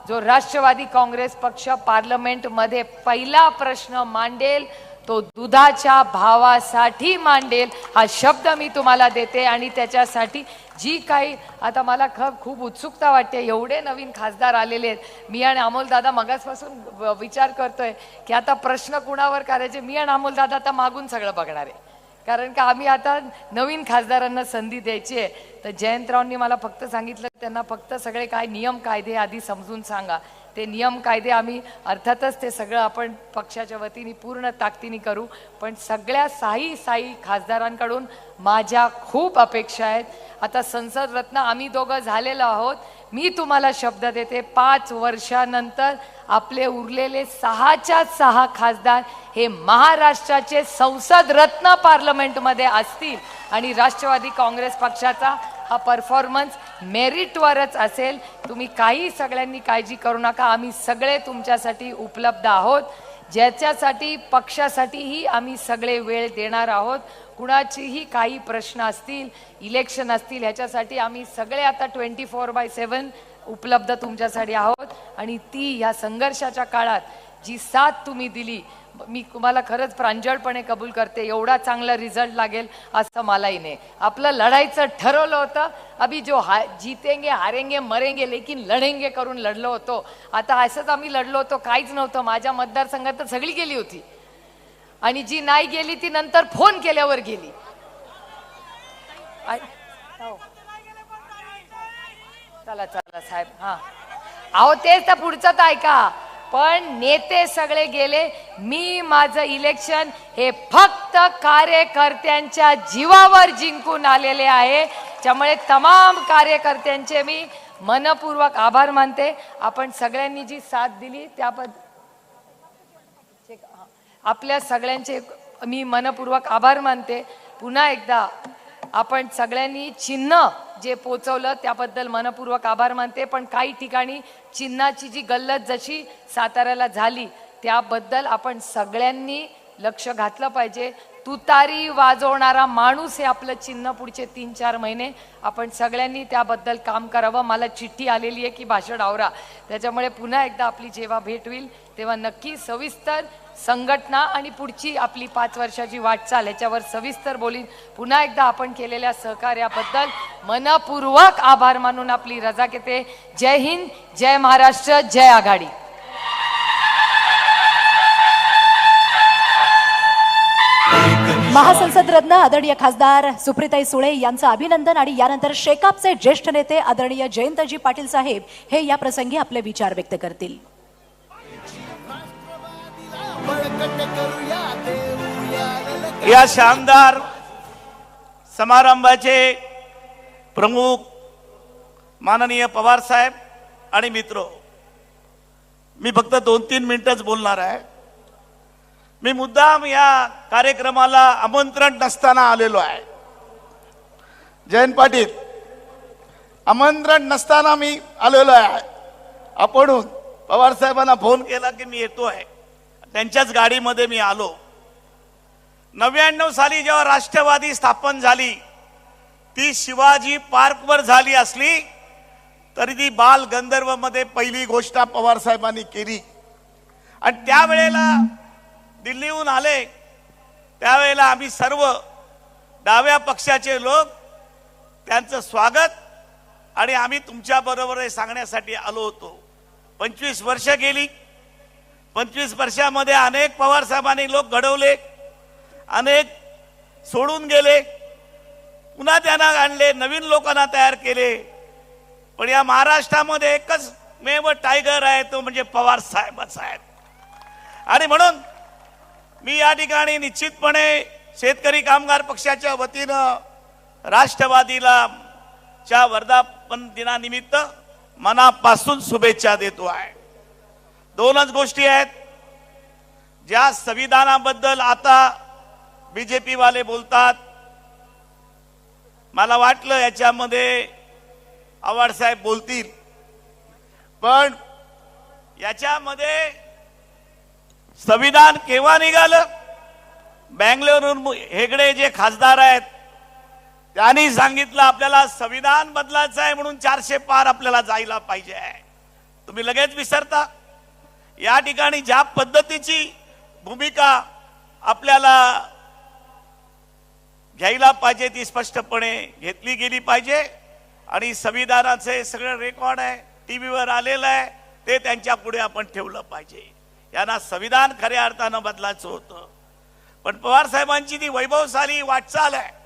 जो राष्ट्रवादी काँग्रेस पक्ष पार्लमेंटमध्ये पहिला प्रश्न मांडेल तो दुधाच्या भावासाठी मांडेल. हा शब्द मी तुम्हाला देते. आणि त्याच्यासाठी जी काही आता मला खूप उत्सुकता वाटते. एवढे नवीन खासदार आलेले आहेत. मी आणि अमोलदादा मगासपासून विचार करतोय की आता प्रश्न कुणावर करायचे. मी आणि अमोलदादा आता मागून सगळं बघणार आहे, कारण का आम्ही आता नवीन खासदारांना संधी द्यायची आहे. तर जयंतरावांनी मला फक्त सांगितलं त्यांना फक्त सगळे काय नियम कायदे आधी समजून सांगा. ते नियम कायदे आम्ही अर्थातच ते सगळं आपण पक्षाच्या वतीने पूर्ण ताकदीने करू. पण सगळ्या साई खासदारांकडून माझ्या खूप अपेक्षा आहेत. आता संसद रत्न आम्ही दोघं झालेलो आहोत. मी तुम्हाला शब्द देते 5 वर्षानंतर आपले उरलेले 6च्या 6 खासदार हे महाराष्ट्राचे संसद रत्न पार्लमेंटमध्ये असतील आणि राष्ट्रवादी काँग्रेस पक्षाचा हा परफॉर्मन्स मेरिटवरच असेल. तुम्ही काही सगळ्यांनी काळजी करू नका. आम्ही सगळे तुमच्यासाठी उपलब्ध आहोत. ज्याच्यासाठी पक्षासाठीही आम्ही सगळे वेळ देणार आहोत. कुणाचीही काही प्रश्न असतील, इलेक्शन असतील, ह्याच्यासाठी आम्ही सगळे आता 24/7 उपलब्ध तुमच्यासाठी आहोत. आणि ती ह्या संघर्षाच्या काळात जी साथ तुम्ही दिली, मी तुम्हाला खरंच प्रांजळपणे कबूल करते. एवढा चांगला रिझल्ट लागेल असं मलाही नाही. आपलं लढायचं ठरवलं होतं. अभी जो जीतेंगे हारेंगे मरेंगे लेकिन लढेंगे करून लढलो होतो. आता असंच आम्ही लढलो होतो, काहीच नव्हतं. माझ्या मतदारसंघात तर सगळी गेली होती आणि जी नाही गेली ती नंतर फोन केल्यावर गेली. चला चला साहेब, हा अहो तेच तर पुढचं तर ऐका. पण नेते सगळे गेले. मी माझं इलेक्शन हे फक्त कार्यकर्त्यांच्या जीवावर जिंकून आलेले आहे. त्यामुळे तमाम कार्यकर्त्यांचे मी मनपूर्वक आभार मानते. आपण सगळ्यांनी जी साथ दिली त्याबद्दल आपल्या सगळ्यांचे मी मनपूर्वक आभार मानते. पुन्हा एकदा आपण सगळ्यांनी चिन्ह जे पोचवलं त्याबद्दल मनपूर्वक आभार मानते. पण काही ठिकाणी चिन्हाची जी गल्लत जशी साताऱ्याला झाली त्याबद्दल आपण सगळ्यांनी लक्ष घातलं पाहिजे. तुतारी वाजवणारा माणूस हे आपलं चिन्ह पुढचे 3-4 महिने. आपण सगळ्यांनी त्याबद्दल काम करावं. मला चिठ्ठी आलेली आहे की भाषण आवरा. त्याच्यामुळे पुन्हा एकदा आपली जेव्हा भेट होईल तेव्हा नक्की सविस्तर संघटना आणि पुढची आपली 5 वर्षाची वाटचाल याच्यावर सविस्तर बोलीन. पुन्हा एकदा आपण केलेल्या सहकार्याबद्दल मनपूर्वक आभार मानून आपली रजा घेते. जय हिंद, जय महाराष्ट्र, जय आघाडी. महासंसद रत्न आदरणीय खासदार सुप्रिताई सुळे यांचं अभिनंदन. आणि यानंतर शेकापचे ज्येष्ठ नेते आदरणीय जयंतजी पाटील साहेब हे या प्रसंगी आपले विचार व्यक्त करतील. या शानदार समारंभाचे प्रमुख माननीय पवार साहेब आणि मित्र, मी फक्त 2-3 मिनिटच बोलणार आहे. मी मुद्दाम या कार्यक्रमाला आमंत्रण नसताना आलेलो आहे. जयंत पाटील, आमंत्रण नसताना मी आलेलो आहे. आपण पवार साहेबांना फोन केला की मी येतो आहे. त्यांच्याच गाडीमध्ये मी आलो. 99 साली जेव्हा राष्ट्रवादी स्थापन झाली ती शिवाजी पार्कवर झाली असली तरी ती बाल गंधर्व मध्ये पहिली घोषणा पवार साहेबांनी केली. आणि त्यावेळेला दिल्लीहून आले त्यावेळेला आम्ही सर्व डाव्या पक्षाचे लोक त्यांचं स्वागत आणि आम्ही तुमच्या बरोबर हे सांगण्यासाठी आलो होतो. 25 वर्ष गेली. 25 वर्षामध्ये अनेक पवार साहेबांनी लोक घडवले, अनेक सोडून गेले, पुन्हा त्यांना आणले, नवीन लोकांना तयार केले. पण या महाराष्ट्रामध्ये एकच मेव टायगर आहे, तो म्हणजे पवार साहेबच आहेत. आणि म्हणून मी या ठिकाणी निश्चितपणे शेतकरी कामगार पक्षाच्या वतीनं राष्ट्रवादीला च्या वर्धापन दिनानिमित्त मनापासून शुभेच्छा देतो आहे. 2च गोष्टी आहेत. ज्या संविधानाबद्दल आता बीजेपी वाले बोलतात, मला वाटलं याच्यामध्ये आव्हाड साहेब बोलतील, पण याच्यामध्ये संविधान केव्हा निघालं? बँगलोरहून हेगडे जे खासदार आहेत त्यांनी सांगितलं आपल्याला संविधान बदलायचं आहे म्हणून 400 पार आपल्याला जायला पाहिजे आहे. तुम्ही लगेच विसरता. या ठिकाणी ज्या पद्धतीची भूमिका आपल्याला घ्यायला पाहिजे ती स्पष्टपणे घेतली गेली पाहिजे. आणि संविधानाचे सगळं रेकॉर्ड आहे, टीव्हीवर आलेलं आहे, ते त्यांच्या पुढे आपण ठेवलं पाहिजे. यांना संविधान खऱ्या अर्थानं बदलायचं होतं. पण पवार साहेबांची ती वैभवशाली वाटचाल आहे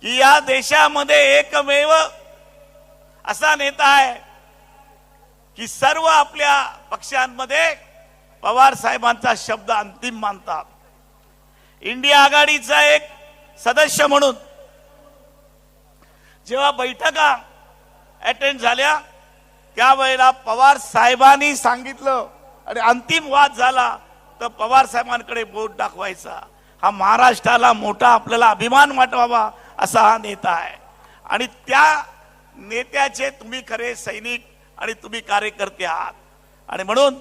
की या देशामध्ये एकमेव असा नेता आहे की सर्व आपल्या पक्षांमध्ये पवार साहेबांचा शब्द अंतिम मानतात. इंडिया आघाडीचा एक सदस्य म्हणून जेव्हा बैठका अटेंड झाल्या त्यावेळेला पवार साहेबांनी सांगितलं आणि अंतिम वाद झाला तर पवार साहेबांकडे बोट दाखवायचा. हा महाराष्ट्राला मोठा आपल्याला अभिमान वाटवावा असा हा नेता आहे आणि त्या नेत्याचे तुम्ही खरे सैनिक आणि तुम्ही कार्यकर्ते आहात. आणि म्हणून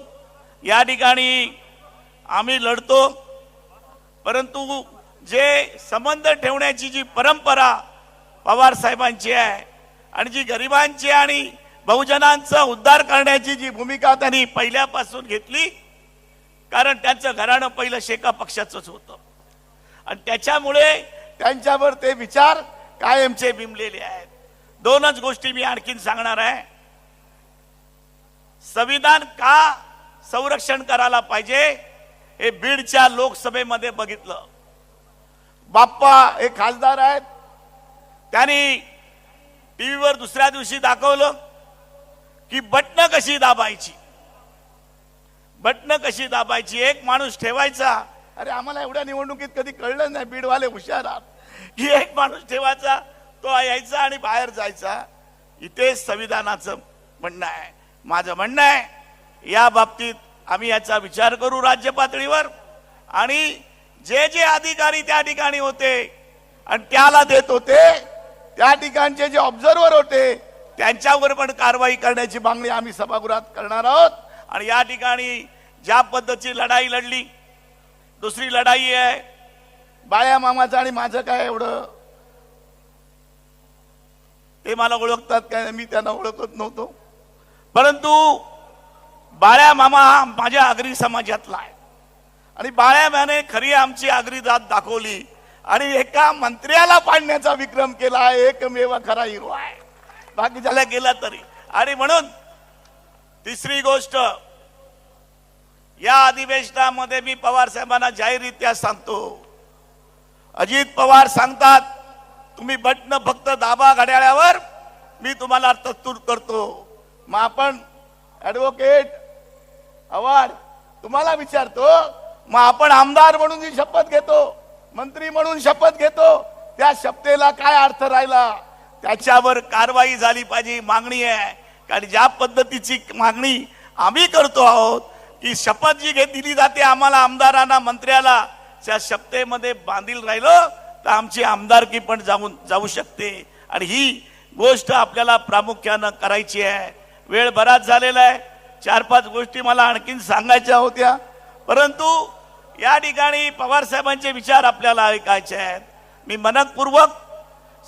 या ठिकाणी आम्ही लढतो, परंतु जे संबंध ठेवण्याची जी परंपरा पवार साहेबांची आहे आणि जी गरिबांची आणि बहुजनांचा उद्धार करण्याची जी भूमिका त्यांनी पहिल्यापासून घेतली, कारण त्यांचं घराणं पहिलं शेका पक्षाचंच होतं आणि त्याच्यामुळे त्यांच्यावर ते विचार कायमचे बिंबलेले आहेत. दोनच गोष्टी मी आणखीन सांगणार आहे. संविधान का संरक्षण करायला पाहिजे हे बीडच्या लोकसभेमध्ये बघितलं. बाप्पा हे खासदार आहेत, त्यांनी टीव्हीवर दुसऱ्या दिवशी दाखवलं की बटणं कशी दाबायची. एक माणूस ठेवायचा. अरे आम्हाला एवढ्या निवडणुकीत कधी कळलं नाही, बीडवाले हुशार आहात, की एक माणूस ठेवायचा, तो यायचा आणि बाहेर जायचा. इथे संविधानाचं म्हणणं आहे. माझं म्हणणं आहे या बाबतीत आम्ही याचा विचार करू राज्य पातळीवर आणि जे जे अधिकारी त्या ठिकाणी होते आणि त्याला देत होते त्या ठिकाणचे जे ऑब्झर्वर होते त्यांच्यावर पण कारवाई करण्याची मागणी आम्ही सभागृहात करणार आहोत. आणि या ठिकाणी ज्या पद्धतीची लढाई लढली, दुसरी लढाई आहे बाळ्या मामाचं आणि माझं काय एवढं, ते मला ओळखतात काय, मी त्यांना ओळखत नव्हतो, परंतु बाळ्या मामा हा माझ्या आगरी समाजातला आहे आणि बाळ्या मामाने खरी आमची आगरी जात दाखवली आणि एका मंत्र्याला पाडण्याचा विक्रम केला. एकमेव खरा हिरो आहे, बाकी ज्याला गेला तरी. आणि म्हणून तिसरी गोष्ट, या अधिवेशनामध्ये मी पवार साहेबांना जाहीररित्या सांगतो, अजित पवार सांगतात तुम्ही बटन फक्त दाबा घड्याळावर, मी तुम्हाला तरतूद करतो. मग आपण ऍडव्होकेट आव्हाड तुम्हाला विचारतो, मग आपण आमदार म्हणून जी शपथ घेतो, मंत्री म्हणून शपथ घेतो, त्या शपथेला काय अर्थ राहिला, त्याच्यावर कारवाई झाली पाहिजे मागणी आहे. कारण ज्या पद्धतीची मागणी आम्ही करतो आहोत की शपथ जी दिली जाते आम्हाला आमदारांना मंत्र्याला, त्या शपथेमध्ये बांधील राहिलो तर आमची आमदारकी पण जाऊ शकते. आणि ही गोष्ट आपल्याला प्रामुख्यानं करायची आहे. वेळ बराच झालेला आहे, 4-5 गोष्टी मला आणखीन सांगायच्या होत्या, परंतु या ठिकाणी पवार साहेबांचे विचार आपल्याला ऐकायचे आहेत. मी मनपूर्वक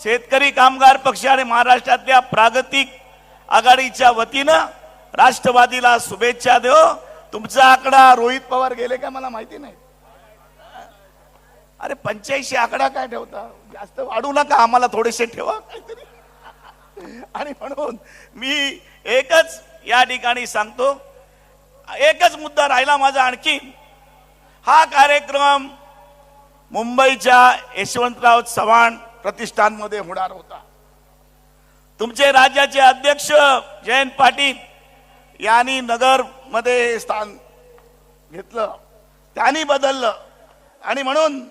शेतकरी कामगार पक्ष आणि महाराष्ट्रातल्या प्रागतिक आघाडीच्या वतीनं राष्ट्रवादीला शुभेच्छा देऊ. तुमचा आकडा रोहित पवार गेले का मला माहिती नाही. अरे 85 आकडा काय ठेवता, जास्त वाढू नका, आम्हाला थोडेसे ठेवा काहीतरी. आणि म्हणून मी एकच या ठिकाणी सांगतो, एकच मुद्दा राहिला माझा आणखी. हा कार्यक्रम मुंबईच्या यशवंतराव चव्हाण प्रतिष्ठानमध्ये होणार होता. तुमचे राज्याचे अध्यक्ष जयंत पाटील यांनी नगर मध्ये स्थान घेतलं, त्यांनी बदललं आणि म्हणून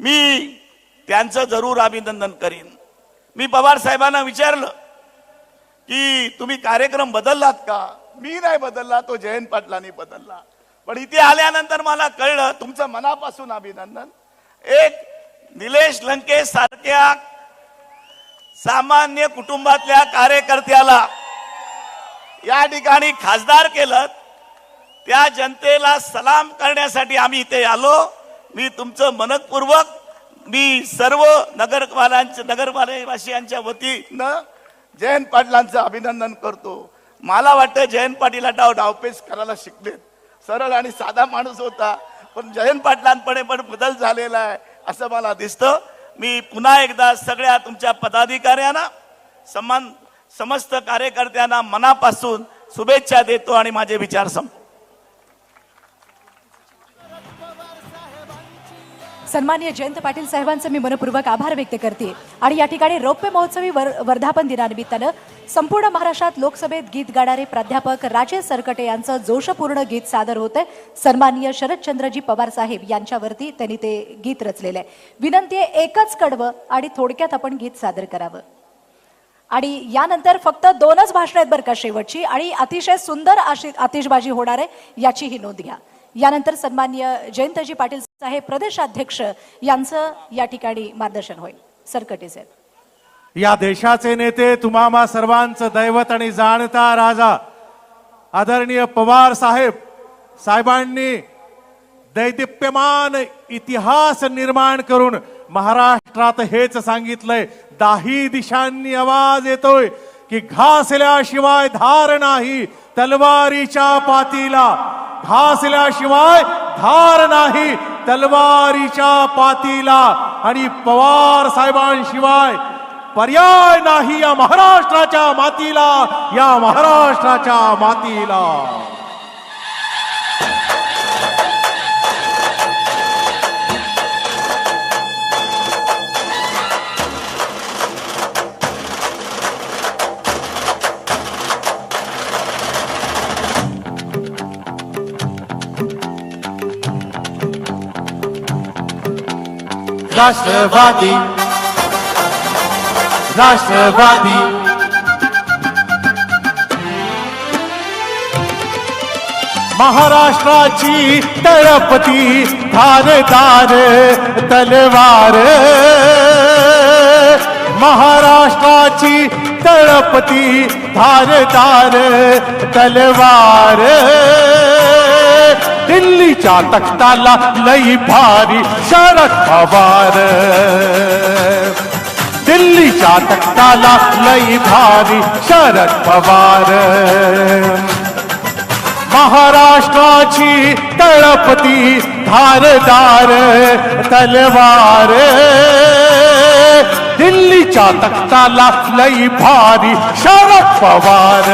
मी त्यांचं जरूर अभिनंदन करीन. मी पवार साहेबांना विचारलं की तुम्ही कार्यक्रम बदललात का. मी नाही बदलला, तो जयंत पाटलांनी बदलला. पण इथे आल्यानंतर मला कळलं, तुमचं मनापासून अभिनंदन. एक निलेश लंके सारख्या सामान्य कुटुंबातल्या कार्यकर्त्याला या ठिकाणी खासदार केलं, त्या जनतेला सलाम करण्यासाठी आम्ही इथे आलो. मी तुमचं मनपूर्वक मी सर्व नगरवासियांच्या वतीनं जयंत पाटलांचं अभिनंदन करतो. मला वाटतं जयंत पाटील डावपेच करायला शिकलेत. सरळ आणि साधा माणूस होता, पण जयंत पाटलांपणे पण बदल झालेला आहे असं मला दिसतं. मी पुन्हा एकदा सगळ्या तुमच्या पदाधिकाऱ्यांना समस्त कार्यकर्त्यांना मनापासून शुभेच्छा देतो आणि माझे विचार संपतो. सन्माननीय जयंत पाटील साहेबांचं मी मनपूर्वक आभार व्यक्त करते आणि या ठिकाणी रौप्य महोत्सवी वर्धापन दिनानिमित्तानं संपूर्ण महाराष्ट्रात लोकसभेत गीत गाणारे प्राध्यापक राजेश सरकटे यांचं जोशपूर्ण गीत सादर होतंय. सन्माननीय शरदचंद्रजी पवार साहेब यांच्यावरती त्यांनी ते गीत रचलेलं आहे. विनंती आहे एकच कडवं आणि थोडक्यात आपण गीत सादर करावं. आणि यानंतर फक्त 2च भाषणं आहेत बरं का शेवटची, आणि अतिशय सुंदर आतिषबाजी होणार आहे याचीही नोंद घ्या. यानंतर सन्माननीय जयंतजी पाटील साहेब प्रदेशाध्यक्ष यांचं या ठिकाणी मार्गदर्शन होईल. सरकटे साहेब. या देशाचे नेते, तुम्हा सर्वांचं दैवत आणि जाणता राजा आदरणीय पवार साहेबांनी दैदिप्यमान इतिहास निर्माण करून महाराष्ट्रात हेच सांगितलंय, 10 दिशांनी आवाज येतोय की घासल्याशिवाय धार नाही तलवारीच्या पातीला, घासल्याशिवाय धार नाही तलवारीच्या पातीला, आणि पवार साहेबांशिवाय पर्याय नाही या महाराष्ट्राच्या मातीला, या महाराष्ट्राच्या मातीला. राष्ट्रवादी राष्ट्रवादी महाराष्ट्राची तळपती धारदार तलवार, महाराष्ट्राची तळपती धारदार तलवार, दिल्लीच्या तख्ताला लई भारी शरद पवार, दिल्लीच्या तख्ताला लई भारी शरद पवार, महाराष्ट्राची तळपती धारदार तलवार, दिल्लीच्या तख्ताला लई भारी शरद पवार,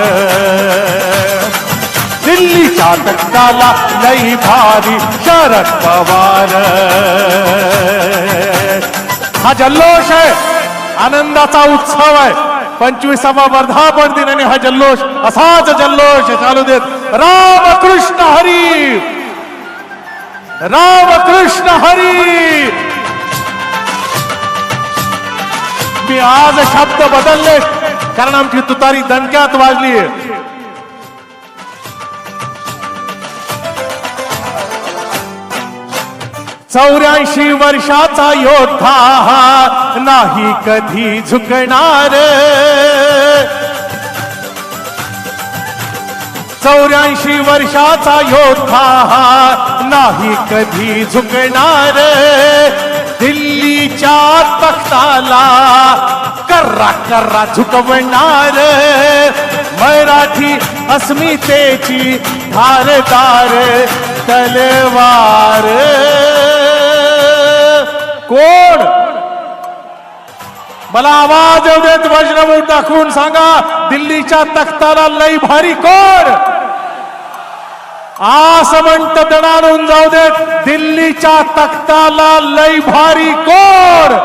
दिल्लीच्या तख्ताला लई भारी शरद पवार. हा जल्लोष आहे, आनंदाचा उत्सव आहे. 25वा वर्धापन दिन आणि हा जल्लोष असाच जल्लोष चालू देत. रामकृष्ण हरी, रामकृष्ण हरी. मी आज शब्द बदलले कारण आमची तुतारी दणक्यात वाजली आहे. 84 वर्षाचा योद्धा नाही कधी झुकणार, 84 वर्षाचा योद्धा नाही कधी झुकणार, दिल्लीच्या तख्ताला कर्रा कर्रा झुकवणार, मराठी अस्मितेची धारदार तलवार. कोण मला आवाज येऊ देत, वज्रमूठ दाखवून सांगा, दिल्लीच्या तख्ताला लई भारी कोण? आसमंत दणाणून जाऊ देत, दिल्लीच्या तख्ताला लई भारी कोण?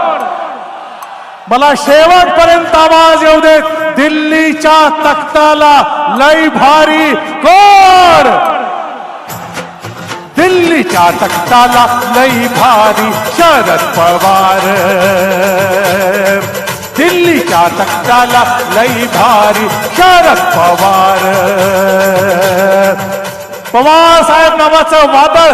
मला शेवटपर्यंत आवाज येऊ देत, दिल्लीच्या तख्ताला लई भारी कोण? दिल्लीच्या तख्ताला लई भारी शरद पवार, दिल्लीच्या तख्ताला लई भारी शरद पवार. पवार साहेब नावाचं वादळ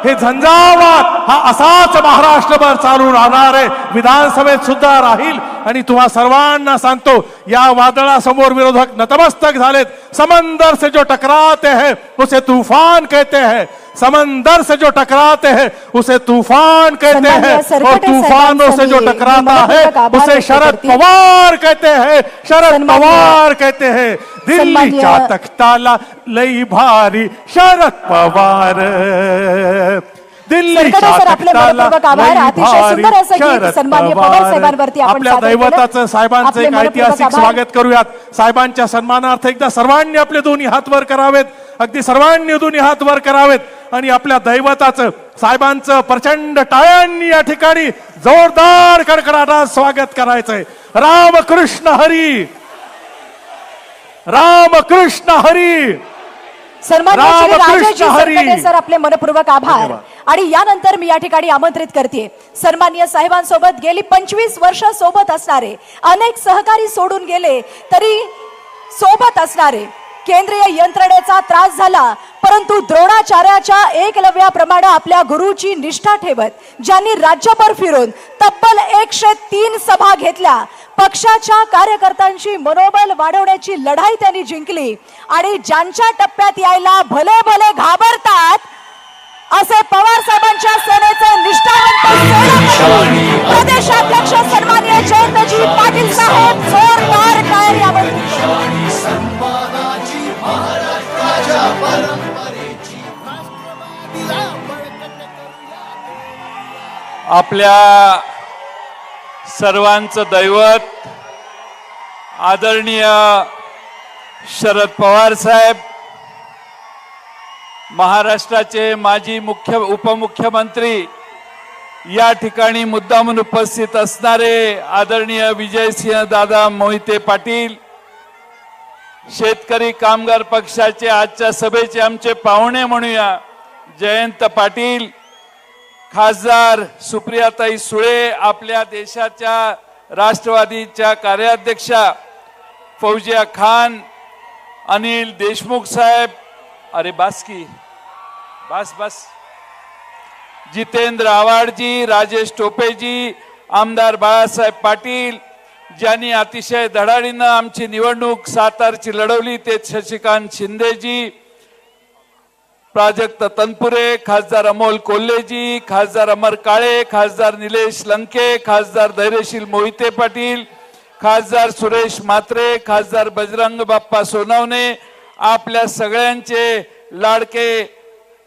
हे झंझावात हा असाच महाराष्ट्रभर चालू राहणार आहे, विधानसभेत सुद्धा राहील. आणि तुम्हा सर्वांना सांगतो, या वादळासमोर विरोधक नतमस्तक झालेत. समंदर से जो टकराते हैं उसे तूफान कहते हैं, समंदर से जो टकराते हैं उसे तूफान कहते हैं, और तूफानों से जो टकराता है उसे शरद पवार कहते हैं, शरद पवार कहते हैं. दिल्लीच्या तख्ताला लई भारी शरद पवार, दिल्लीच्या तख्ताला लई भारी शरद पवार. आपल्या दैवताचं साहेबांचं एक ऐतिहासिक स्वागत करूयात. साहेबांच्या सन्मानार्थ एकदा सर्वांनी आपले दोन्ही हात वर करावेत, अगदी सर्वांनी दोन्ही हात वर करावेत आणि आपल्या दैवताचं साहेबांचं प्रचंड टाळ्यांनी या ठिकाणी जोरदार कडकडाटात स्वागत करायचंय. रामकृष्ण हरी, रामकृष्ण हरी. सन्माननीय श्री रामकृष्ण राजेशजी हरी. संकटे सर, आपले मनपूर्वक आभार. धन्यवाद. आणि यानंतर मी या ठिकाणी आमंत्रित करते सन्माननीय साहेबांसोबत गेली 25 वर्ष सोबत असणारे, अनेक सहकारी सोडून गेले तरी सोबत असणारे, केंद्रीय यंत्रणेचा त्रास झाला परंतु द्रोणाचार्याच्या एकलव्याप्रमाणे आपल्या गुरुची निष्ठा ठेवत, ज्यांनी राज्यभर फिरून तब्बल 103 सभा घेतल्या, पक्षाच्या कार्यकर्त्यांची मनोबल वाढवण्याची लढाई त्यांनी जिंकली आणि ज्यांच्या टप्प्यात यायला भले भले घाबरतात असे पवार साहेबांच्या सेनेचे निष्ठावंत सेनापती प्रदेशाध्यक्ष सन्माननीय जयंतजी पाटील साहेब, जोरदार टाळ्या यावर. आपल्या सर्वांचं दैवत आदरणीय शरद पवार साहेब, महाराष्ट्राचे माजी उपमुख्यमंत्री, या ठिकाणी मुद्दामून उपस्थित असणारे आदरणीय विजयसिंह दादा मोहिते पाटील, शेतकरी कामगार पक्षाचे आजच्या सभेचे आमचे पाहुणे म्हणूया जयंत पाटील, खासदार सुप्रियाताई सुळे, आपल्या देशाच्या राष्ट्रवादीच्या कार्याध्यक्षा फौजिया खान, अनिल देशमुख साहेब, अरे बास्की बस बस, जितेंद्र आव्हाडजी, राजेश टोपेजी, आमदार बाळासाहेब पाटील, ज्यांनी अतिशय धडाडीनं आमची निवडणूक सातारची लढवली, ते शशिकांत शिंदेजी, प्राजक्त तनपुरे, खासदार अमोल कोल्हेजी, खासदार अमर काळे, खासदार निलेश लंके, खासदार धैर्यशील मोहिते पाटील, खासदार सुरेश म्हात्रे, खासदार बजरंग बाप्पा सोनवणे, आपल्या सगळ्यांचे लाडके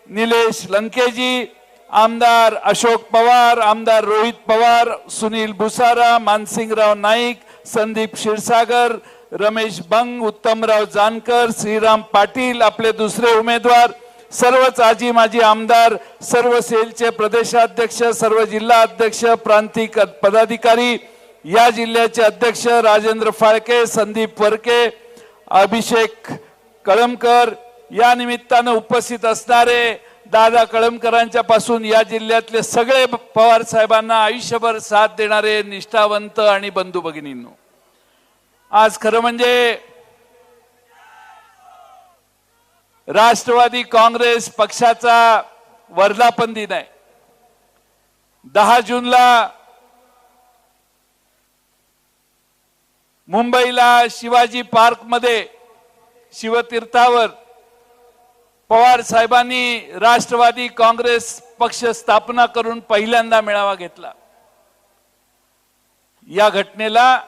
निलेश लंकेजी, आमदार अशोक पवार, आमदार रोहित पवार, सुनील भुसारा, मानसिंगराव नाईक, संदीप क्षीरसागर, रमेश बंग, उत्तमराव जानकर, श्रीराम पाटील, आपले दुसरे उमेदवार, सर्वच आजी माजी आमदार, सर्व सेलचे प्रदेशाध्यक्ष, सर्व जिल्हा अध्यक्ष, प्रांतिक पदाधिकारी, या जिल्ह्याचे अध्यक्ष राजेंद्र फाळके, संदीप वरके, अभिषेक कळमकर, या निमित्तानं उपस्थित असणारे दादा कळमकरांच्या पासून या जिल्ह्यातले सगळे पवार साहेबांना आयुष्यभर साथ देणारे निष्ठावंत आणि बंधू भगिनींनो, आज खरं म्हणजे राष्ट्रवादी काँग्रेस पक्षाचा वर्धापन दिन आहे. 10 जूनला मुंबईला शिवाजी पार्क मध्ये शिवतीर्थावर पवार साहेबांनी राष्ट्रवादी काँग्रेस पक्ष स्थापना करून पहिल्यांदा मेळावा घेतला. या घटनेला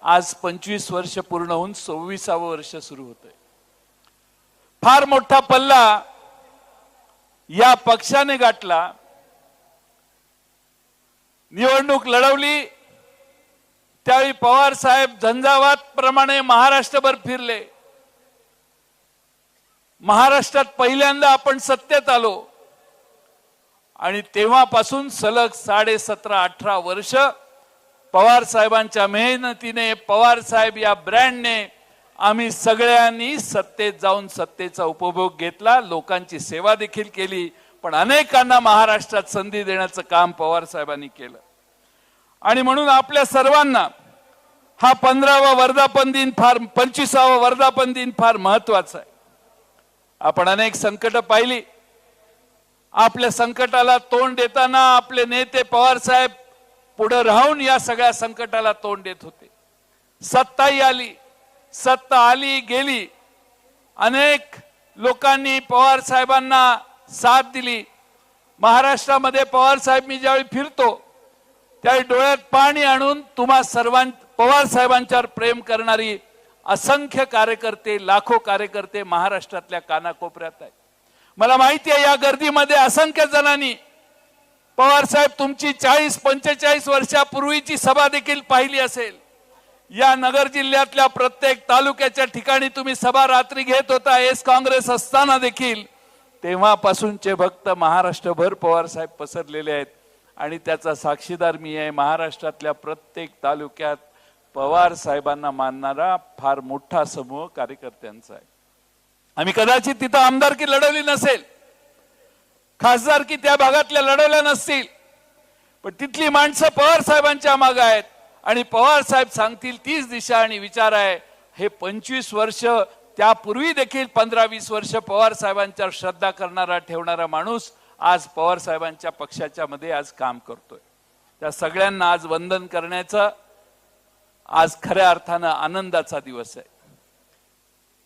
आज 25 वर्ष पूर्ण होऊन 26वे वर्ष सुरू होतंय. फार मोठा पल्ला या पक्षाने गाठला. निवडणूक लढवली त्यावेळी पवार साहेब झंझावात प्रमाणे महाराष्ट्रभर फिरले. महाराष्ट्रात पहिल्यांदा आपण सत्तेत आलो आणि तेव्हापासून सलग 17.5-18 वर्ष पवार साहेबांच्या मेहनतीने, पवार साहेब या ब्रँडने आम्ही सगळ्यांनी सत्तेत जाऊन सत्तेचा उपभोग घेतला, लोकांची सेवा देखील केली, पण अनेकांना महाराष्ट्रात संधी देण्याचं काम पवार साहेबांनी केलं. आणि म्हणून आपल्या सर्वांना हा 15वा वर्धापन दिन, 25वा वर्धापन दिन फार महत्वाचा आहे. आपण अनेक संकट पाहिली. आपल्या संकटाला तोंड देताना आपले नेते पवार साहेब पुढे राहून या सगळ्या संकटाला तोंड देत होते. सत्ताही आली, सत्ता आली गेली, अनेक लोकांनी पवार साहेबांना साथ दिली. महाराष्ट्रामध्ये पवार साहेब मी ज्यावेळी फिरतो त्यावेळी डोळ्यात पाणी आणून तुम्हा पवार साहेबांच्यावर प्रेम करणारी असंख्य कार्यकर्ते, लाखो कार्यकर्ते महाराष्ट्रातल्या कानाकोपऱ्यात आहेत. मला माहिती आहे या गर्दीमध्ये असंख्य जणांनी पवार साहेब तुमची 40-45 वर्षापूर्वीची सभा देखील पाहिली असेल. या नगर जिल्ह्यातल्या प्रत्येक तालुक्याच्या ठिकाणी तुम्ही सभा रात्री घेत होता. एस काँग्रेस असताना देखील तेव्हापासूनचे भक्त महाराष्ट्रभर पवार साहेब पसरलेले आहेत आणि त्याचा साक्षीदार मी आहे. महाराष्ट्रातल्या प्रत्येक तालुक्यात पवार साहेबांना मानणारा फार मोठा समूह कार्यकर्त्यांचा आहे. आम्ही कदाचित तिथं आमदारकी लढवली नसेल, खासदारकी त्या भागातल्या लढवल्या नसतील, पण तिथली माणसं पवार साहेबांच्या मागे आहेत आणि पवार साहेब सांगतील तीच दिशा आणि विचार आहे. हे 25 वर्ष, त्यापूर्वी देखील 15-20 वर्ष पवार साहेबांच्या श्रद्धा करणारा ठेवणारा माणूस आज पवार साहेबांच्या पक्षाच्या मध्ये आज काम करतोय. त्या सगळ्यांना आज वंदन करण्याचा आज खऱ्या अर्थानं आनंदाचा दिवस आहे.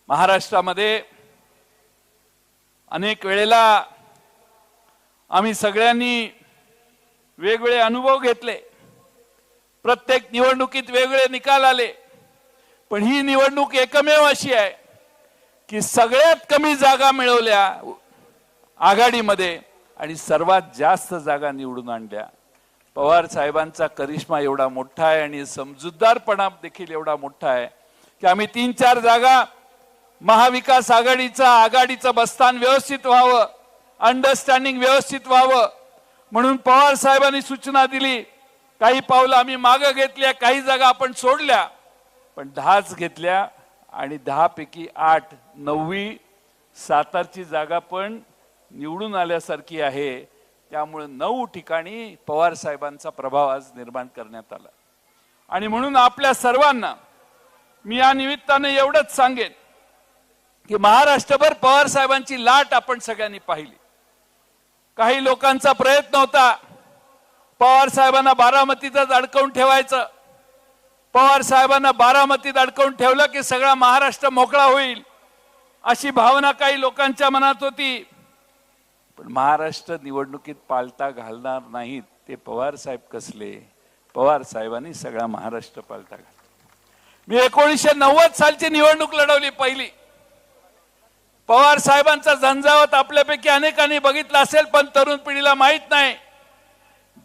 महाराष्ट्रामध्ये अनेक वेळेला आम्ही सगळ्यांनी वेगवेगळे अनुभव घेतले, प्रत्येक निवडणुकीत वेगवेगळे निकाल आले, पण ही निवडणूक एकमेव अशी आहे की सगळ्यात कमी जागा मिळवल्या आघाडीमध्ये आणि सर्वात जास्त जागा निवडून आणल्या. पवार साहेबांचा करिश्मा एवढा मोठा आहे आणि समजूतदारपणा देखील एवढा मोठा आहे की आम्ही 3-4 जागा महाविकास आघाडीचं बस्तान व्यवस्थित व्हावं, अंडरस्टँडिंग व्यवस्थित व्हावं म्हणून पवार साहेबांनी सूचना दिली. काही पावलं आम्ही मागे घेतल्या, काही जागा आपण सोडल्या, पण 10च घेतल्या आणि 10 पैकी 8 9वी सातारची जागा पण निवडून आल्यासारखी आहे. त्यामुळे 9 ठिकाणी पवार साहेबांचा प्रभाव आज निर्माण करण्यात आला. आणि म्हणून आपल्या सर्वांना मी या निमित्ताने एवढंच सांगेन की महाराष्ट्रभर पवार साहेबांची लाट आपण सगळ्यांनी पाहिली. काही लोकांचा प्रयत्न होता पवार साहेबांना बारामतीतच अडकवून ठेवायचं, पवार साहेबांना बारामतीत अडकवून ठेवलं की सगळा महाराष्ट्र मोकळा होईल अशी भावना काही लोकांच्या मनात होती. पण महाराष्ट्र निवडणुकीत पालथा घालणार नाहीत ते पवार साहेब कसले. पवार साहेबांनी सगळा महाराष्ट्र पालथा घालला. मी 1990 सालची निवडणूक लढवली पहिली. पवार साहेबांचा झंझावत आपल्यापैकी अनेकांनी बघितला असेल, पण तरुण पिढीला माहित नाही.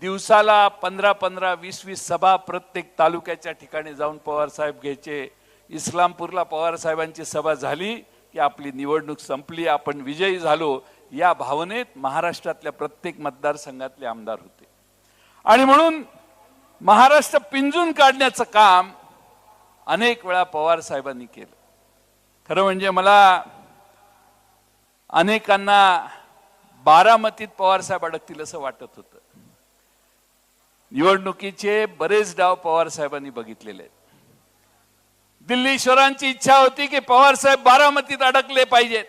दिवसाला 15-15, 20-20 सभा प्रत्येक तालुक्याच्या ठिकाणी जाऊन पवार साहेब घ्यायचे. इस्लामपूरला पवार साहेबांची सभा झाली की आपली निवडणूक संपली, आपण विजयी झालो या भावनेत महाराष्ट्रातल्या प्रत्येक मतदारसंघातले आमदार होते. आणि म्हणून महाराष्ट्र पिंजून काढण्याचं काम अनेक वेळा पवार साहेबांनी केलं. खरं म्हणजे मला अनेकांना बारामतीत पवार साहेब अडकतील असं वाटत होतं. निवडणुकीचे बरेच डाव पवार साहेबांनी बघितलेले आहेत. दिल्लीश्वरांची इच्छा होती की पवार साहेब बारामतीत अडकले पाहिजेत.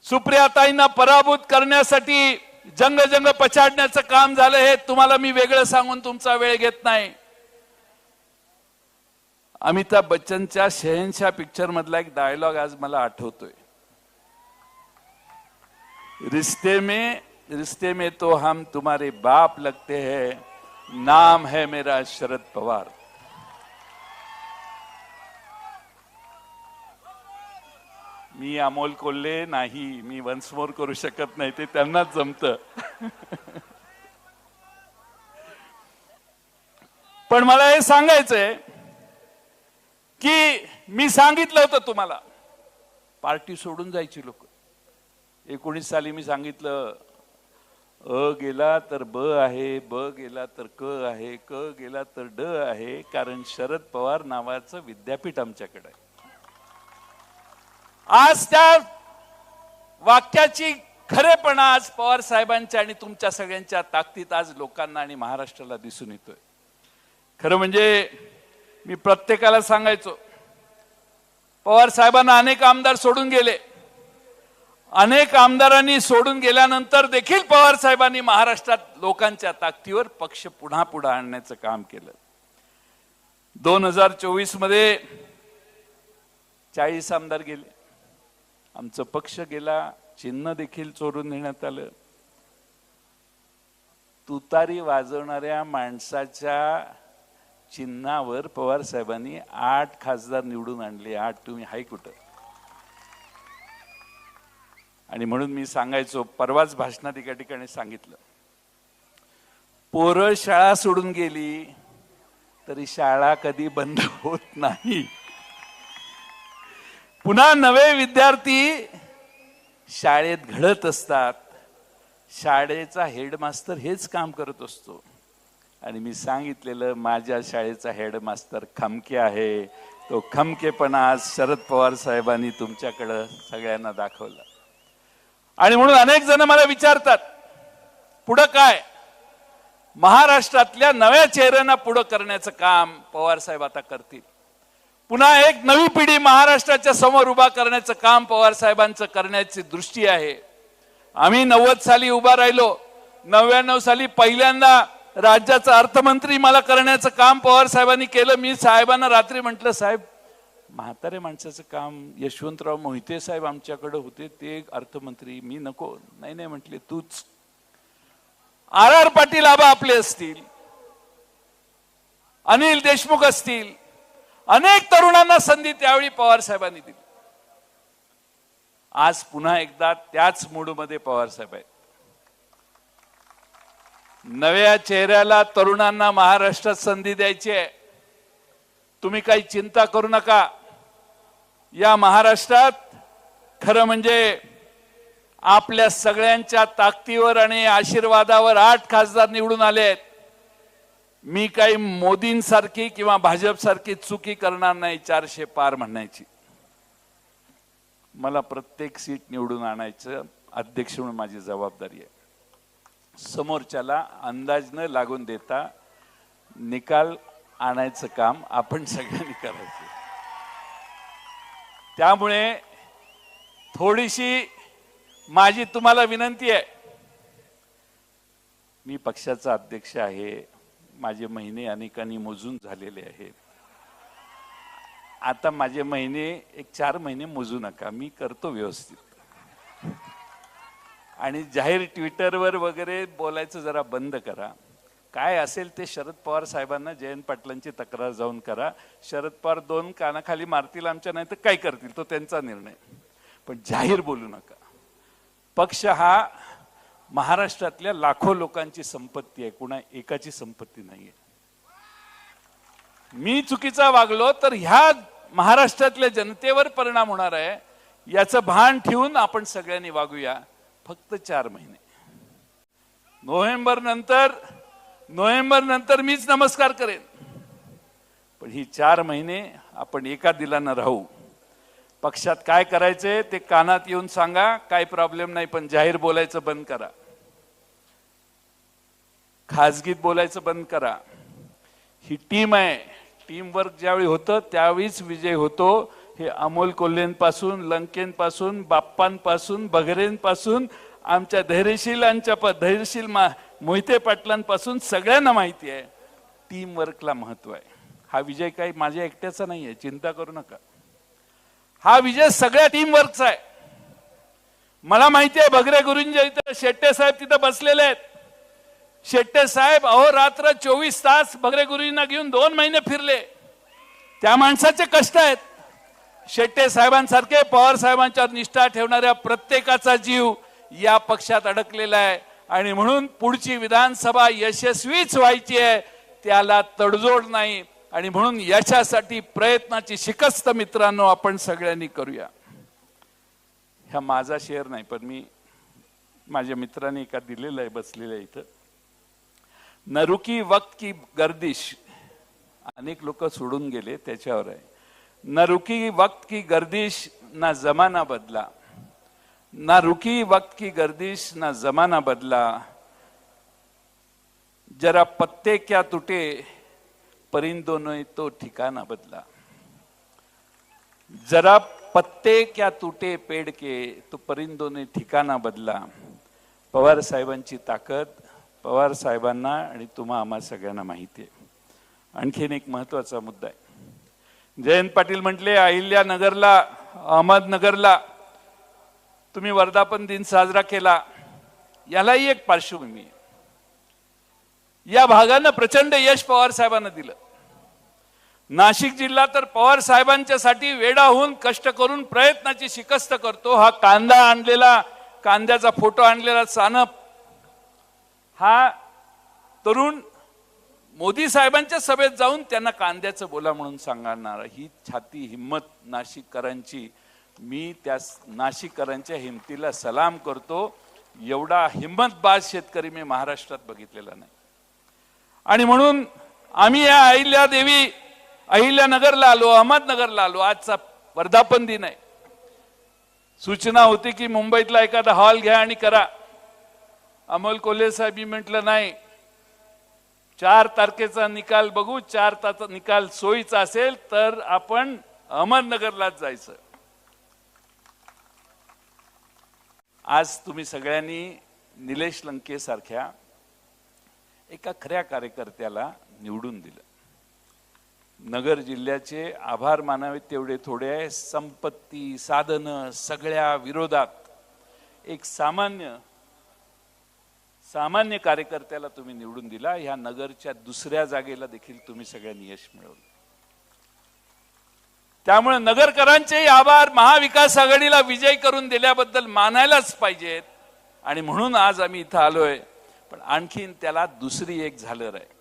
सुप्रियाताईंना पराभूत करण्यासाठी जंग पछाडण्याचं काम झालं. हे तुम्हाला मी वेगळं सांगून तुमचा वेळ घेत नाही. अमिताभ बच्चनच्या शहनशाह पिक्चर मधला एक डायलॉग आज मला आठवतोय. रिश्ते में तो हम तुम्हारे बाप लगते हैं, नाम है मेरा शरद पवार. मी अमोल कोल्हे नाही, मी वन्स मोर करू शकत नाही, ते त्यांनाच जमतं. पण मला हे सांगायचंय की मी सांगितलं होतं तुम्हाला पार्टी सोडून जायची लोक. 19 साली मी सांगितलं अ गेला तर ब आहे, ब गेला तर क आहे, क गेला तर ड आहे, कारण शरद पवार नावाचं विद्यापीठ आमच्याकडे आहे. आज त्या वाक्याची खरेपणा आज पवार साहेबांच्या आणि तुमच्या सगळ्यांच्या ताकदीत आज लोकांना आणि महाराष्ट्राला दिसून येतोय. खरं म्हणजे मी प्रत्येकाला सांगायचो, पवार साहेबांना अनेक आमदार सोडून गेले. अनेक आमदारांनी सोडून गेल्यानंतर देखील पवार साहेबांनी महाराष्ट्रात लोकांच्या ताकदीवर पक्ष पुन्हा पुढे आणण्याचं काम केलं. 2024 मध्ये 40 आमदार गेले, आमचा पक्ष गेला, चिन्ह देखील चोरून नेण्यात आलं. तुतारी वाजवणाऱ्या माणसाच्या चिन्हावर पवार साहेबांनी 8 खासदार निवडून आणले. 8 तुम्ही हाय कुठं? आणि म्हणून मी सांगायचो, परवाच भाषणात एका ठिकाणी सांगितलं, पोरं शाळा सोडून गेली तरी शाळा कधी बंद होत नाही. पुन्हा नवे विद्यार्थी शाळेत घडत असतात. शाळेचा हेडमास्तर हेच काम करत असतो. आणि मी सांगितलेलं माझ्या शाळेचा हेडमास्टर खमके आहे. तो खमकेपणा आज शरद पवार साहेबांनी तुमच्याकडं सगळ्यांना दाखवला. आणि म्हणून अनेक जण मला विचारतात पुढं काय. महाराष्ट्रातल्या नव्या चेहऱ्यांना पुढं करण्याचं काम पवार साहेब आता करतील. पुन्हा एक नवी पिढी महाराष्ट्राच्या समोर उभा करण्याचं काम पवार साहेबांचं करण्याची दृष्टी आहे. आम्ही 90 साली उभा राहिलो. 99 साली पहिल्यांदा राज्याचा अर्थमंत्री मला करण्याचं काम पवार साहेबांनी केलं. मी साहेबांना रात्री म्हटलं, साहेब म्हातारे माणसाचं काम यशवंतराव मोहिते साहेब आमच्याकडे होते, ते अर्थमंत्री, मी नको. नाही नाही म्हटले, तूच. RR पाटील आबा आपले असतील, अनिल देशमुख असतील, अनेक तरुणांना संधी त्यावेळी पवार साहेबांनी दिली. आज पुन्हा एकदा त्याच मूडमध्ये पवार साहेब आहेत. नव्या चेहऱ्याला, तरुणांना महाराष्ट्रात संधी द्यायची आहे. तुम्ही काही चिंता करू नका. या महाराष्ट्रात खरं म्हणजे आपल्या सगळ्यांच्या ताकदीवर आणि आशीर्वादावर 8 खासदार निवडून आले आहेत. मी काही मोदींसारखी किंवा भाजपसारखी चुकी करणार नाही 400 पार म्हणण्याची. मला प्रत्येक सीट निवडून आणायचं अध्यक्ष म्हणून माझी जबाबदारी आहे. समोरच्याला अंदाज न लागून देता निकाल आणायचं काम आपण सगळ्यांनी करायचं. त्यामुळे थोडीशी माझी तुम्हाला विनंती आहे. मी पक्षाचा अध्यक्ष आहे. माझे महिने अनेकांनी मोजून झालेले आहेत. आता माझे महिने 4 महिने मोजू नका, मी करतो व्यवस्थित. आणि जाहीर ट्विटरवर वगैरे बोलायचं जरा बंद करा. काय असेल ते शरद पवार साहेबांना, जयंत पाटलांची तक्रार जाऊन करा. शरद पवार 2 कानाखाली मारतील आमच्या, नाही तर काय करतील तो त्यांचा निर्णय. पण जाहीर बोलू नका. पक्ष हा महाराष्ट्रातल्या लाखो लोकांची संपत्ती आहे, कुणा एकाची संपत्ती नाहीये. मी चुकीचा वागलो तर ह्या महाराष्ट्रातल्या जनतेवर परिणाम होणार आहे, याचं भान ठेवून आपण सगळ्यांनी वागूया. फक्त 4 महिने. नोव्हेंबर नंतर मीच नमस्कार करेन. पण ही 4 महिने आपण एका दिलानं राहू. पक्षात काय करायचे ते कानात येऊन सांगा, काय प्रॉब्लेम नाही. पण जाहीर बोलायचं बंद करा. खाजगीत बोलायचं बंद करा. ही टीम आहे. टीम वर्क ज्यावेळी होतं त्यावेळीच विजय होतो. हे अमोल कोल्हेंपासून, लंकेंपासून, बाप्पांपासून, बगरेंपासून, आमच्या धैर्यशील मोहिते पाटलांपासून सगळ्यांना माहिती आहे टीम वर्कला महत्व आहे. हा विजय काही माझ्या एकट्याचा नाही आहे, चिंता करू नका. हा विजय सगळ्या टीम वर्कचा आहे. मला माहिती आहे बगरे गुरुंच्या इथं शेट्टे साहेब तिथं बसलेले आहेत. शेट्टे साहेब अहोरात्र 24 तास बगरे गुरुजींना घेऊन 2 महिने फिरले. त्या माणसाचे कष्ट आहेत. शेट्टे साहेबांसारखे पवार साहेबांच्यावर निष्ठा ठेवणाऱ्या प्रत्येकाचा जीव या पक्षात अडकलेला आहे. आणि म्हणून पुढची विधानसभा यशस्वीच व्हायची आहे, त्याला तडजोड नाही. आणि म्हणून याच्यासाठी प्रयत्नाची शिकस्त मित्रांनो आपण सगळ्यांनी करूया. ह्या माझा शेअर नाही, पण मी माझ्या मित्रांनी एका दिलेलं आहे, बसलेलं आहे इथं. न रुकी वक्त की गर्दिश, अनेक लोक सोडून गेले, त्याच्यावर आहे. न रुकी वक्त की गर्दिश ना जमाना बदला, ना रुकी वक्त की गर्दिश ना जमाना बदला, जरा पत्ते क्या टूटे परिंदों ने तो ठिकाना बदला. जरा पत्ते क्या टूटे पेड़ के तो परिंदों ने ठिकाना बदला. पवार साहेबांची ताकद पवार साहेबांना आणि तुम्हा आम्हा सगळ्यांना माहिती आहे. आणखीन एक महत्वाचा मुद्दा आहे. जयंत पाटील म्हटले अहिल्यानगरला, अहमदनगरला तुम्ही वर्धापन दिन साजरा केला. यालाही एक पार्श्वभूमी आहे. या भागानं प्रचंड यश पवार साहेबांना दिलं. नाशिक जिल्हा तर पवार साहेबांच्यासाठी वेडा होऊन कष्ट करून प्रयत्नाची शिकस्त करतो. हा कांदा आणलेला, कांद्याचा फोटो आणलेला सानप, हा तरुण मोदी साहेबांच्या सभेत जाऊन त्यांना कांद्याचं बोला म्हणून सांगणार. ही छाती हिम्मत नाशिककरांची मी त्या नाशिककरांच्या हिमतीला सलाम करतो. एवढा हिम्मतबाज शेतकरी मी महाराष्ट्रात बघितलेला नाही. आणि म्हणून आम्ही या अहिल्यानगरला आलो, अहमदनगरला आलो. आजचा वर्धापन दिन आहे. सूचना होती की मुंबईतला एखादा हॉल घ्या आणि करा. अमोल कोल्हे साहेब म्हटलं नाही, 4 तारखेचा निकाल बघू. 4 तारखेचा निकाल सोयीचा असेल तर आपण अहमदनगरलाच जायचं. आज तुम्ही सगळ्यांनी निलेश लंके सारख्या एका खऱ्या कार्यकर्त्याला निवडून दिलं. नगर जिल्ह्याचे आभार मानावे तेवढे थोडे आहे. संपत्ती, साधनं सगळ्या विरोधात एक सामान्य कार्यकर्त्याला तुम्ही निवडून दिला. ह्या नगरच्या दुसऱ्या जागेला देखील तुम्ही सगळ्यांनी यश मिळवलं. त्यामुळे नगरकरांचेही आभार. महाविकास आघाडीला विजय करून दिल्याबद्दल मानायलाच पाहिजेत. आणि म्हणून आज आम्ही इथं आलोय. पण आणखीन त्याला दुसरी एक झालर आहे.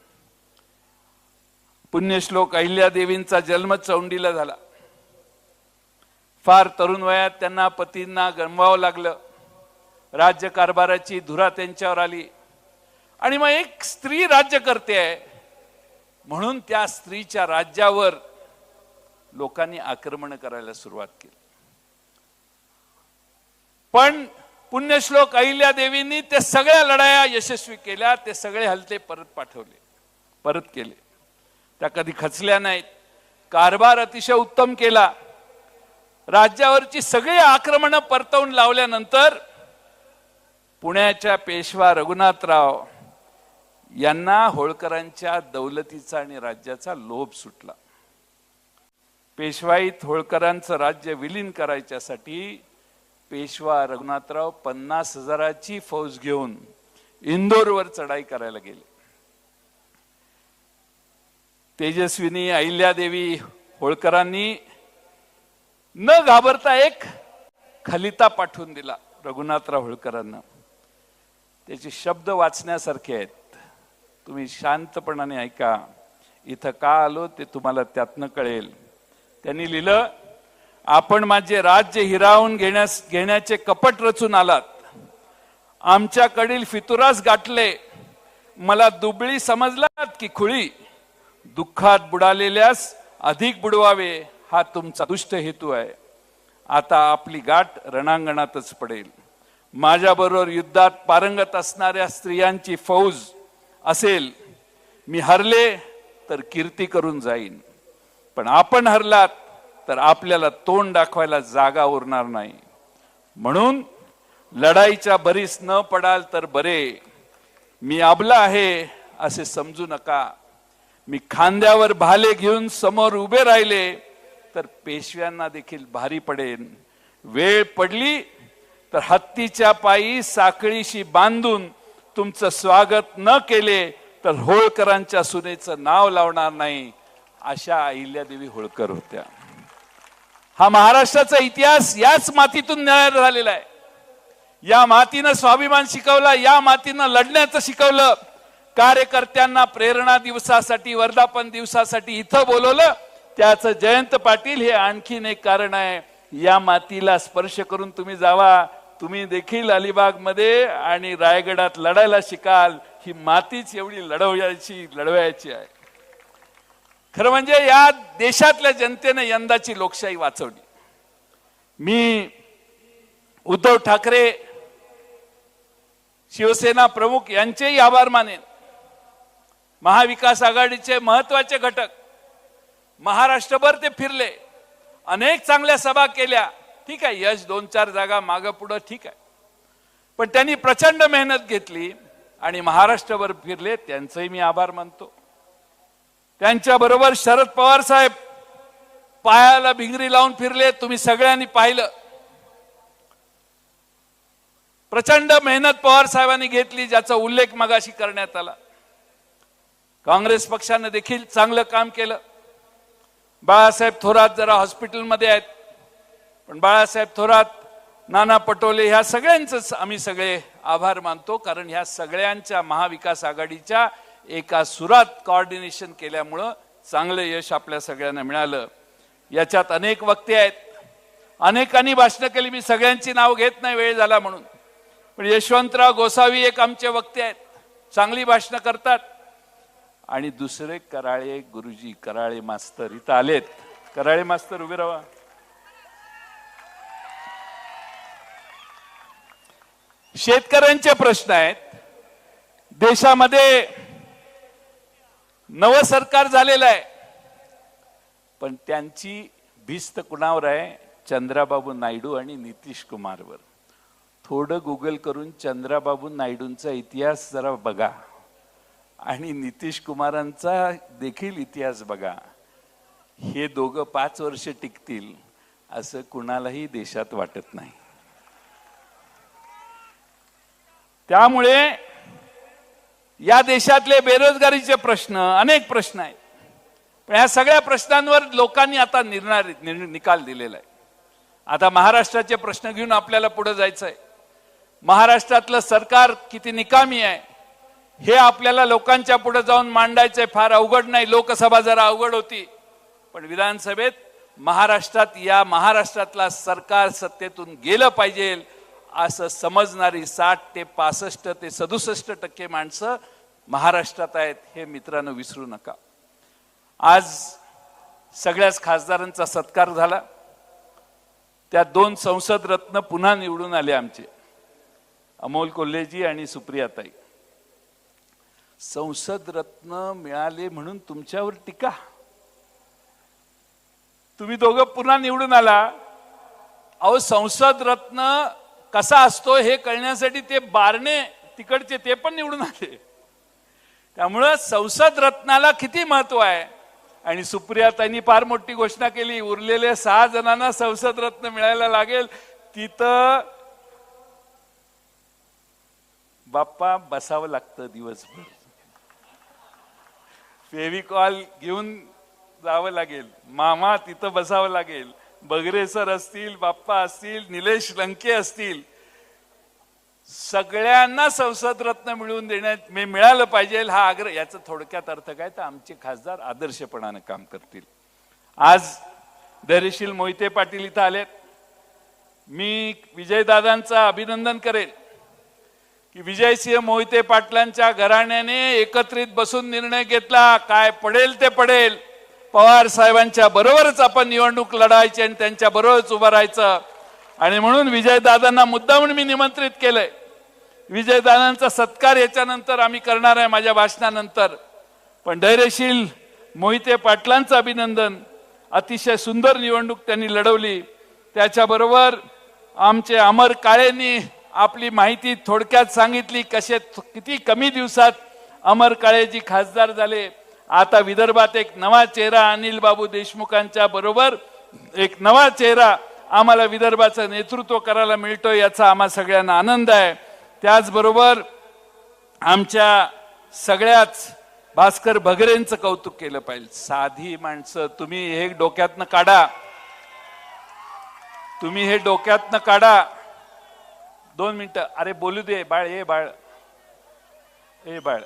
पुण्यश्लोक अहिल्यादेवींचा जन्म चौंडीला झाला. फार तरुण वयात त्यांना पतींना गमवावं लागलं. राज्यकारभाराची धुरा त्यांच्यावर आली. आणि मग एक स्त्री राज्य करते आहे म्हणून त्या स्त्रीच्या राज्यावर लोकांनी आक्रमण करायला सुरुवात केली. पण पुण्यश्लोक अहिल्यादेवींनी ते सगळ्या लढाया यशस्वी केल्या. ते सगळे हल्ले परत केले. त्या कधी खचल्या नाहीत. कारभार अतिशय उत्तम केला. राज्यावरची सगळी आक्रमणं परतवून लावल्यानंतर पुण्याच्या पेशवा रघुनाथराव यांना होळकरांच्या दौलतीचा आणि राज्याचा लोभ सुटला. पेशवाईत होळकरांचं राज्य विलीन करायच्यासाठी पेशवा रघुनाथराव 50,000ची फौज घेऊन इंदोरवर चढाई करायला गेले. तेजस्विनी अहिल्यादेवी होळकरांनी न घाबरता एक खलिता पाठवून दिला रघुनाथराव होळकरांना. त्याचे शब्द वाचण्यासारखे आहेत. तुम्ही शांतपणाने ऐका. इथं का आलो ते तुम्हाला त्यातनं कळेल. त्यांनी लिहिलं, आपण माझे राज्य हिरावून घेण्याचे कपट रचून आलात. आमच्याकडील फितुरास गाठले. मला दुबळी समजलात की खुळी. दुःखात बुडालेल्यास अधिक बुडवावे हा तुमचा दुष्ट हेतू आहे. आता आपली गाठ रणांगणातच पडेल. माझ्याबरोबर युद्धात पारंगत असणाऱ्या स्त्रियांची फौज असेल. मी हरले तर कीर्ती करून जाईन. पण आपण हरलात तर आपल्याला तोंड दाखवायला जागा उरणार नाही. म्हणून लढाईच्या भरीस न पडाल तर बरे. मी अबला आहे असे समजू नका. मी खांद्यावर भाले घेऊन समोर उभे राहिले तर पेशव्यांना देखील भारी पडेन. वेळ पडली तर हत्तीच्या पायी साखळीशी बांधून तुमचं स्वागत न केले तर होळकरांच्या सुनेचं नाव लावणार नाही. अशा अहिल्यादेवी होळकर होत्या. हा महाराष्ट्राचा इतिहास याच मातीतून तयार झालेला आहे. या मातीनं स्वाभिमान शिकवला. या मातीनं लढण्याचं शिकवलं. कार्यकर्त्यांना प्रेरणा दिवसासाठी, वर्धापन दिवसासाठी इथं बोलवलं. त्याचं जयंत पाटील हे आणखीन एक कारण आहे. या मातीला स्पर्श करून तुम्ही जावा. तुम्ही देखील अलिबाग मध्ये आणि रायगडात लढायला शिकाल. ही मातीच एवढी लढवायची आहे. खरं म्हणजे या देशातल्या जनतेने यंदाची लोकशाही वाचवली. मी उद्धव ठाकरे, शिवसेना प्रमुख यांचेही आभार मानेन. महाविकास आघाडीचे महत्वाचे घटक महाराष्ट्रभर ते फिरले. अनेक चांगल्या सभा केल्या. ठीक आहे, यश 2-4 जागा मागं पुढं ठीक आहे. पण त्यांनी प्रचंड मेहनत घेतली आणि महाराष्ट्रभर फिरले. त्यांचेही मी आभार मानतो. त्यांच्याबरोबर शरद पवार साहेब पायाला भिंगरी लावून फिरले. तुम्ही सगळ्यांनी पाहिलं. प्रचंड मेहनत पवार साहेबांनी घेतली, ज्याचा उल्लेख मगाशी करण्यात आला. काँग्रेस पक्षाने देखील चांगलं काम केलं. बाळासाहेब थोरात जरा हॉस्पिटलमध्ये आहेत, पण बाळासाहेब थोरात, नाना पटोले ह्या सगळ्यांचंच आम्ही सगळे आभार मानतो. कारण ह्या सगळ्यांच्या महाविकास आघाडीच्या एका सुरात कोऑर्डिनेशन केल्यामुळं चांगलं यश आपल्या सगळ्यांना मिळालं. याच्यात अनेक वक्ते आहेत. अनेकांनी भाषणं केली, मी सगळ्यांची नाव घेत नाही वेळ झाला म्हणून. पण यशवंतराव गोसावी एक आमचे वक्ते आहेत, चांगली भाषणं करतात. आणि दुसरे कराळे गुरुजी, कराळे मास्तर इथं आलेत. कराळे मास्तर उभे राहा. शेतकऱ्यांचे प्रश्न आहेत. देशामध्ये नवं सरकार झालेलं आहे, पण त्यांची भिस्त कुणावर आहे? चंद्राबाबू नायडू आणि नितीश कुमारवर. थोडं गुगल करून चंद्राबाबू नायडूंचा इतिहास जरा बघा आणि नितीश कुमारांचा देखील इतिहास बघा. हे दोघं 5 वर्ष टिकतील असं कुणालाही देशात वाटत नाही. त्यामुळे या देशातले बेरोजगारीचे प्रश्न, अनेक प्रश्न आहेत. पण या सगळ्या प्रश्नांवर लोकांनी आता निकाल दिलेला आहे. आता महाराष्ट्राचे प्रश्न घेऊन आपल्याला पुढे जायचं आहे. महाराष्ट्रातलं सरकार किती निकामी आहे हे आपल्याला लोकांच्या पुढे जाऊन मांडायचंय. फार अवघड नाही. लोकसभा जरा अवघड होती, पण विधानसभेत महाराष्ट्रातला सरकार सत्तेतून गेलं पाहिजे असं समजणारी 60 ते 65 ते 67% माणसं महाराष्ट्रात आहेत, हे मित्रांनो विसरू नका. आज सगळ्याच खासदारांचा सत्कार झाला. त्या 2 संसद रत्न पुन्हा निवडून आले आमचे, अमोल कोल्हेजी आणि सुप्रियाताई. संसद रत्न मिळाले म्हणून तुमच्यावर टीका? तुम्ही दोघं पुन्हा निवडून आला. अहो, संसद रत्न कसा असतो हे कळण्यासाठी ते बारणे तिकडचे ते पण निवडून आले. त्यामुळं संसद रत्नाला किती महत्व आहे. आणि सुप्रियाताईंनी फार मोठी घोषणा केली, उरलेल्या 6 जणांना संसद रत्न मिळायला लागेल. तिथं बाप्पा बसावं लागतं दिवसभर, फेविकॉल घेऊन जावं लागेल, मामा तिथं बसावं लागेल, बगरे सर असतील, बाप्पा असतील, निलेश लंके असतील, सगळ्यांना संसद रत्न मिळवून देण्यात मिळालं पाहिजे हा आग्रह. याचा थोडक्यात अर्थ काय तर आमचे खासदार आदर्शपणाने काम करतील. आज धैर्यशील मोहिते पाटील इथं आलेत. मी विजयदादांचं अभिनंदन करेल की विजयसिंह मोहिते पाटलांच्या घराण्याने एकत्रित बसून निर्णय घेतला, काय पडेल ते पडेल, पवार साहेबांच्या बरोबरच आपण निवडणूक लढायची आणि त्यांच्या बरोबरच उभं राहायचं. आणि म्हणून विजयदादांना मुद्दामून मी निमंत्रित केलंय. विजयदादांचा सत्कार याच्यानंतर आम्ही करणार आहे माझ्या भाषणानंतर. पण धैर्यशील मोहिते पाटलांचं अभिनंदन. अतिशय सुंदर निवडणूक त्यांनी लढवली. त्याच्याबरोबर आमचे अमर काळेंनी आपली माहिती थोडक्यात सांगितली, किती कमी दिवसात अमर काळेजी खासदार झाले. आता विदर्भात एक नवा चेहरा, अनिल बाबू देशमुखांच्या बरोबर एक नवा चेहरा आम्हाला विदर्भाचं नेतृत्व करायला मिळतोय, याचा आम्हा सगळ्यांना आनंद आहे. त्याचबरोबर आमच्या सगळ्याच भास्कर भगरेंचं कौतुक केलं पाहिजे. साधी माणसं, तुम्ही हे डोक्यातनं काढा, तुम्ही हे डोक्यातनं काढा. 2 मिनिटं, अरे बोलू दे बाळ, ए बाळ, ए बाळ.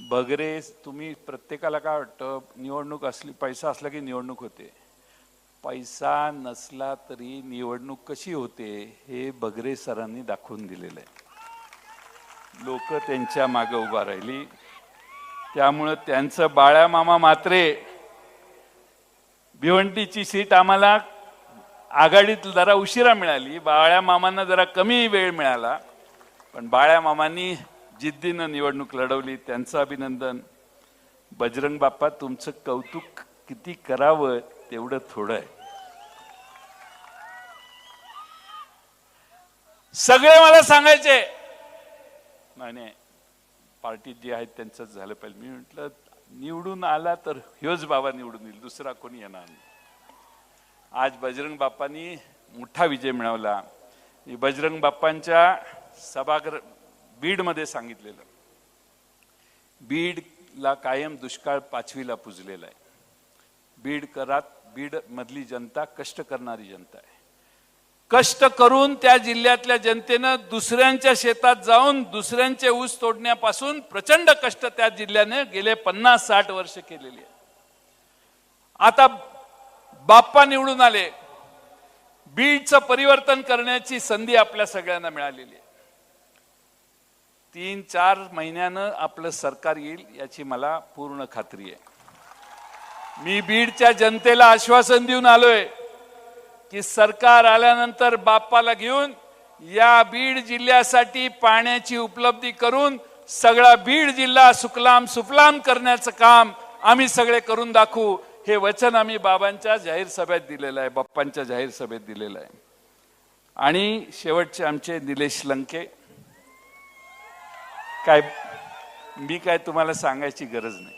भगरे, तुम्ही प्रत्येकाला काय वाटतं निवडणूक असली, पैसा असला की निवडणूक होते. पैसा नसला तरी निवडणूक कशी होते हे भगरे सरांनी दाखवून दिलेलं आहे. लोक त्यांच्या मागे उभा राहिली. त्यामुळं त्यांचं बाळ्या मामा मात्रे, भिवंडीची सीट आम्हाला आघाडीत जरा उशिरा मिळाली, बाळ्या मामांना जरा कमी वेळ मिळाला, पण बाळ्या मामांनी जिद्दीनं निवडणूक लढवली, त्यांचं अभिनंदन. बजरंग बाप्पा, तुमचं कौतुक किती करावं तेवढं थोडं आहे. सगळे मला सांगायचे नाही पार्टीत जे आहेत त्यांचंच झालं पाहिजे. मी म्हटलं निवडून आला तर ह्योच बाबा निवडून येईल, दुसरा कोणी येणार नाही. आज बजरंग बाप्पांनी मोठा विजय मिळवला. बजरंग बाप्पांच्या सभागृह बीडमध्ये सांगितलेलं, बीडला कायम दुष्काळ 5वीला पुजलेला आहे. बीड मधली जनता कष्ट करणारी जनता आहे. कष्ट करून त्या जिल्ह्यातल्या जनतेनं दुसऱ्यांच्या शेतात जाऊन दुसऱ्यांचे ऊस तोडण्यापासून प्रचंड कष्ट त्या जिल्ह्याने गेले 50-60 वर्ष केलेली आहे. आता बाप्पा निवडून आले. बीडचं परिवर्तन करण्याची संधी आपल्या सगळ्यांना मिळालेली आहे. 3-4 महिन्यानं आपलं सरकार येईल याची मला पूर्ण खात्री आहे. मी बीडच्या जनतेला आश्वासन देऊन आलोय की सरकार आल्यानंतर बाप्पाला घेऊन या बीड जिल्ह्यासाठी पाण्याची उपलब्धी करून सगळा बीड जिल्हा सुकलाम सुफलाम करण्याचं काम आम्ही सगळे करून दाखवू. हे वचन आम्ही बाबांच्या जाहीर सभेत दिलेलं आहे, बाप्पांच्या जाहीर सभेत दिलेलं आहे. आणि शेवटचे आमचे निलेश लंके, मी काय तुम्हाला सांगायची गरज नाही.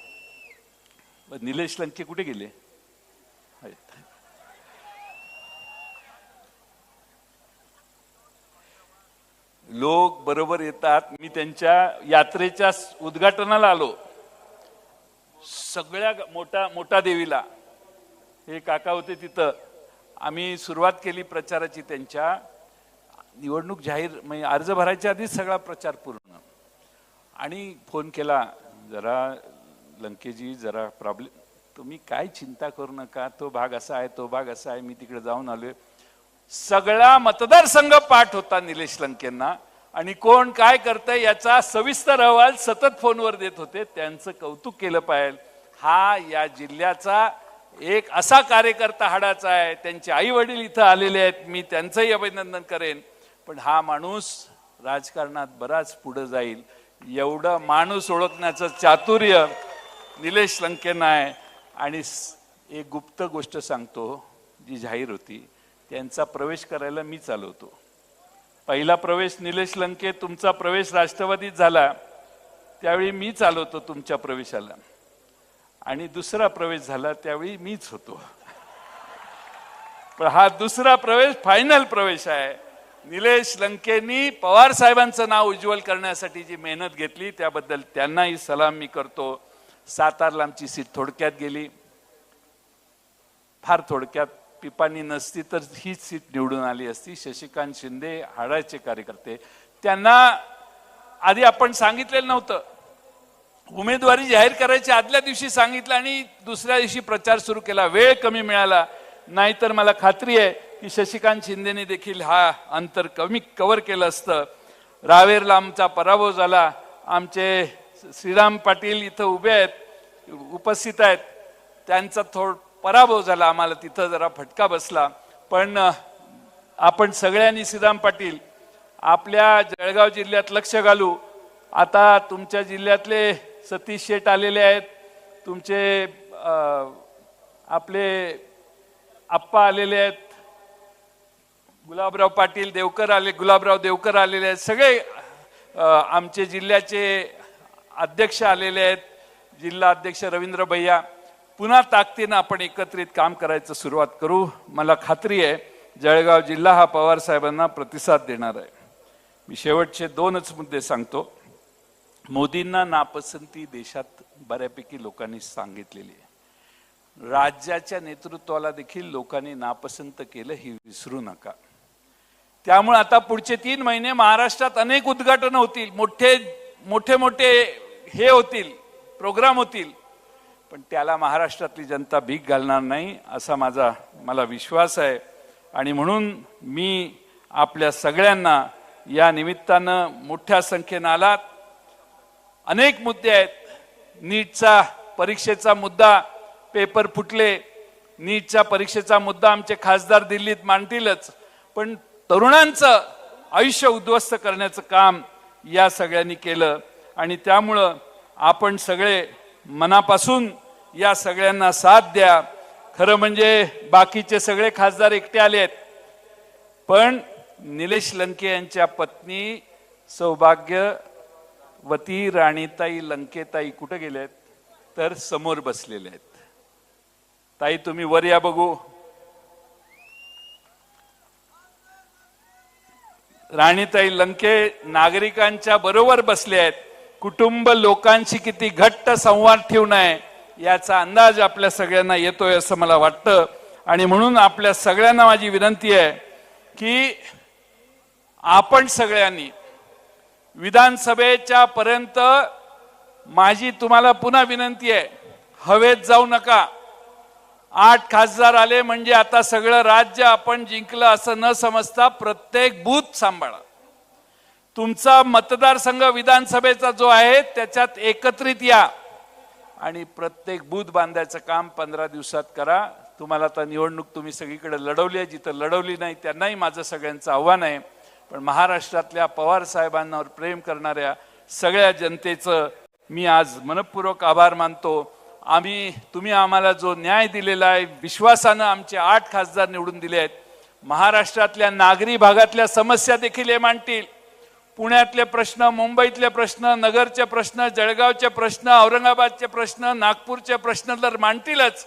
निलेश लंके कुठे गेले? लोक बरोबर येतात. मी त्यांच्या यात्रेच्या उद्घाटनाला आलो. सगळ्या मोठा देवीला हे काका होते तिथं. आम्ही सुरुवात केली प्रचाराची. त्यांच्या निवडणूक जाहीर म्हणजे अर्ज भरायच्या आधीच सगळा प्रचार पूर्ण. आणि फोन केला, जरा लंकेजी जरा प्रॉब्लेम, तुम्ही काय चिंता करू नका, तो भाग असा आहे, तो भाग असा आहे. मी तिकडे जाऊन आलोय. सगळा मतदारसंघ पाठ होता निलेश लंकेंना आणि कोण काय करतंय याचा सविस्तर अहवाल सतत फोनवर देत होते. त्यांचं कौतुक केलं पाहिजे. हा या जिल्ह्याचा एक असा कार्यकर्ता हाडाचा आहे. त्यांचे आई वडील इथं आलेले आहेत, मी त्यांचंही अभिनंदन करेन. पण हा माणूस राजकारणात बराच पुढे जाईल एवढं माणूस ओळखण्याचं चातुर्य निलेश लंकेंना आहे. आणि एक गुप्त गोष्ट सांगतो जी जाहीर होती, त्यांचा प्रवेश करायला मी चालवतो. पहिला प्रवेश निलेश लंके, तुमचा प्रवेश राष्ट्रवादीत झाला त्यावेळी मी चालवतो तुमच्या प्रवेशाला. आणि दुसरा प्रवेश झाला त्यावेळी मीच होतो. पण हा दुसरा प्रवेश फायनल प्रवेश आहे. निलेश लंकेंनी पवार साहेबांचं नाव उज्ज्वल करण्यासाठी जी मेहनत घेतली त्याबद्दल त्यांनाही सलाम मी करतो. सातारला आमची सीट थोडक्यात गेली, फार थोडक्यात. पिपाणी नसती तर ही सीट निवडून आली असती. शशिकांत शिंदे हाडाचे कार्यकर्ते, त्यांना आधी आपण सांगितलेलं नव्हतं. उमेदवारी जाहीर करायची आदल्या दिवशी सांगितलं आणि दुसऱ्या दिवशी प्रचार सुरू केला. वेळ कमी मिळाला, नाहीतर मला खात्री आहे की शशिकांत शिंदेने देखील हा अंतर कमी कव्हर केलं असतं. रावेरला आमचा पराभव झाला. आमचे श्रीराम पाटील इथं उभे आहेत, उपस्थित आहेत, त्यांचा पराभव झाला. आम्हाला तिथं जरा फटका बसला. पण आपण सगळ्यांनी श्रीराम पाटील आपल्या जळगाव जिल्ह्यात लक्ष घालू. आता तुमच्या जिल्ह्यातले सतीश शेठ आलेले आहेत, तुमचे आपले आप्पा आलेले आहेत, गुलाबराव पाटील देवकर आले, गुलाबराव देवकर आलेले आहेत, सगळे आमचे जिल्ह्याचे अध्यक्ष आलेले आहेत, जिल्हा अध्यक्ष रवींद्र भैया. पुन्हा ताकदीनं आपण एकत्रित काम करायचं सुरुवात करू. मला खात्री आहे जळगाव जिल्हा हा पवार साहेबांना प्रतिसाद देणार आहे. मी शेवटचे 2च मुद्दे सांगतो. मोदींना नापसंती देशात बऱ्यापैकी लोकांनी सांगितलेली आहे. राज्याच्या नेतृत्वाला देखील लोकांनी नापसंत केलं, ही विसरू नका. त्यामुळे आता पुढचे 3 महिने महाराष्ट्रात अनेक उद्घाटन होतील, मोठे मोठे हे होतील, प्रोग्राम होतील. पण त्याला महाराष्ट्रातली जनता भीक घालणार नाही असा मला विश्वास आहे. आणि म्हणून मी आपल्या सगळ्यांना या निमित्तानं मोठ्या संख्येनं आलात. अनेक मुद्दे आहेत. नीटचा परीक्षेचा मुद्दा, पेपर फुटले, नीटच्या परीक्षेचा मुद्दा आमचे खासदार दिल्लीत मांडतीलच. पण तरुणांचं आयुष्य उद्ध्वस्त करण्याचं काम या सगळ्यांनी केलं. आणि त्यामुळं आपण सगळे मनापासून या सगळ्यांना साथ द्या. खरं म्हणजे बाकीचे सगळे खासदार एकटे आले आहेत, पण निलेश लंके यांच्या पत्नी सौभाग्यवती राणीताई लंकेताई कुठे गेलेत? तर समोर बसलेले आहेत. ताई तुम्ही वर या बघू. राणीताई लंके नागरिकांच्या बरोबर बसले आहेत. कुटुंब लोकांशी किती घट्ट संवाद ठेवून आहे याचा अंदाज आपल्या सगळ्यांना येतोय असं मला वाटतं. आणि म्हणून आपल्या सगळ्यांना माझी विनंती आहे की आपण सगळ्यांनी विधानसभेच्या पर्यंत माझी तुम्हाला पुन्हा विनंती आहे, हवेत जाऊ नका. 8 खासदार आले म्हणजे आता सगळं राज्य आपण जिंकलं असं न समजता प्रत्येक बूथ सांभाळा. तुमचा मतदारसंघ विधानसभेचा जो आहे त्याच्यात एकत्रित या आणि प्रत्येक बूथ बांधायचं काम 15 दिवसात करा. तुम्हाला आता निवडणूक तुम्ही सगळीकडे लढवली आहे, जिथं लढवली नाही त्यांनाही माझं सगळ्यांचं आव्हान आहे. पण महाराष्ट्रातल्या पवार साहेबांवर प्रेम करणाऱ्या सगळ्या जनतेचं मी आज मनपूर्वक आभार मानतो. तुम्ही आम्हाला जो न्याय दिलेला आहे, विश्वासानं आमचे 8 खासदार निवडून दिले आहेत. महाराष्ट्रातल्या नागरी भागातल्या समस्या देखील हे मांडतील. पुण्यातले प्रश्न, मुंबईतले प्रश्न, नगरचे प्रश्न, जळगावचे प्रश्न, औरंगाबादचे प्रश्न, नागपूरचे प्रश्न तर मांडतीलच,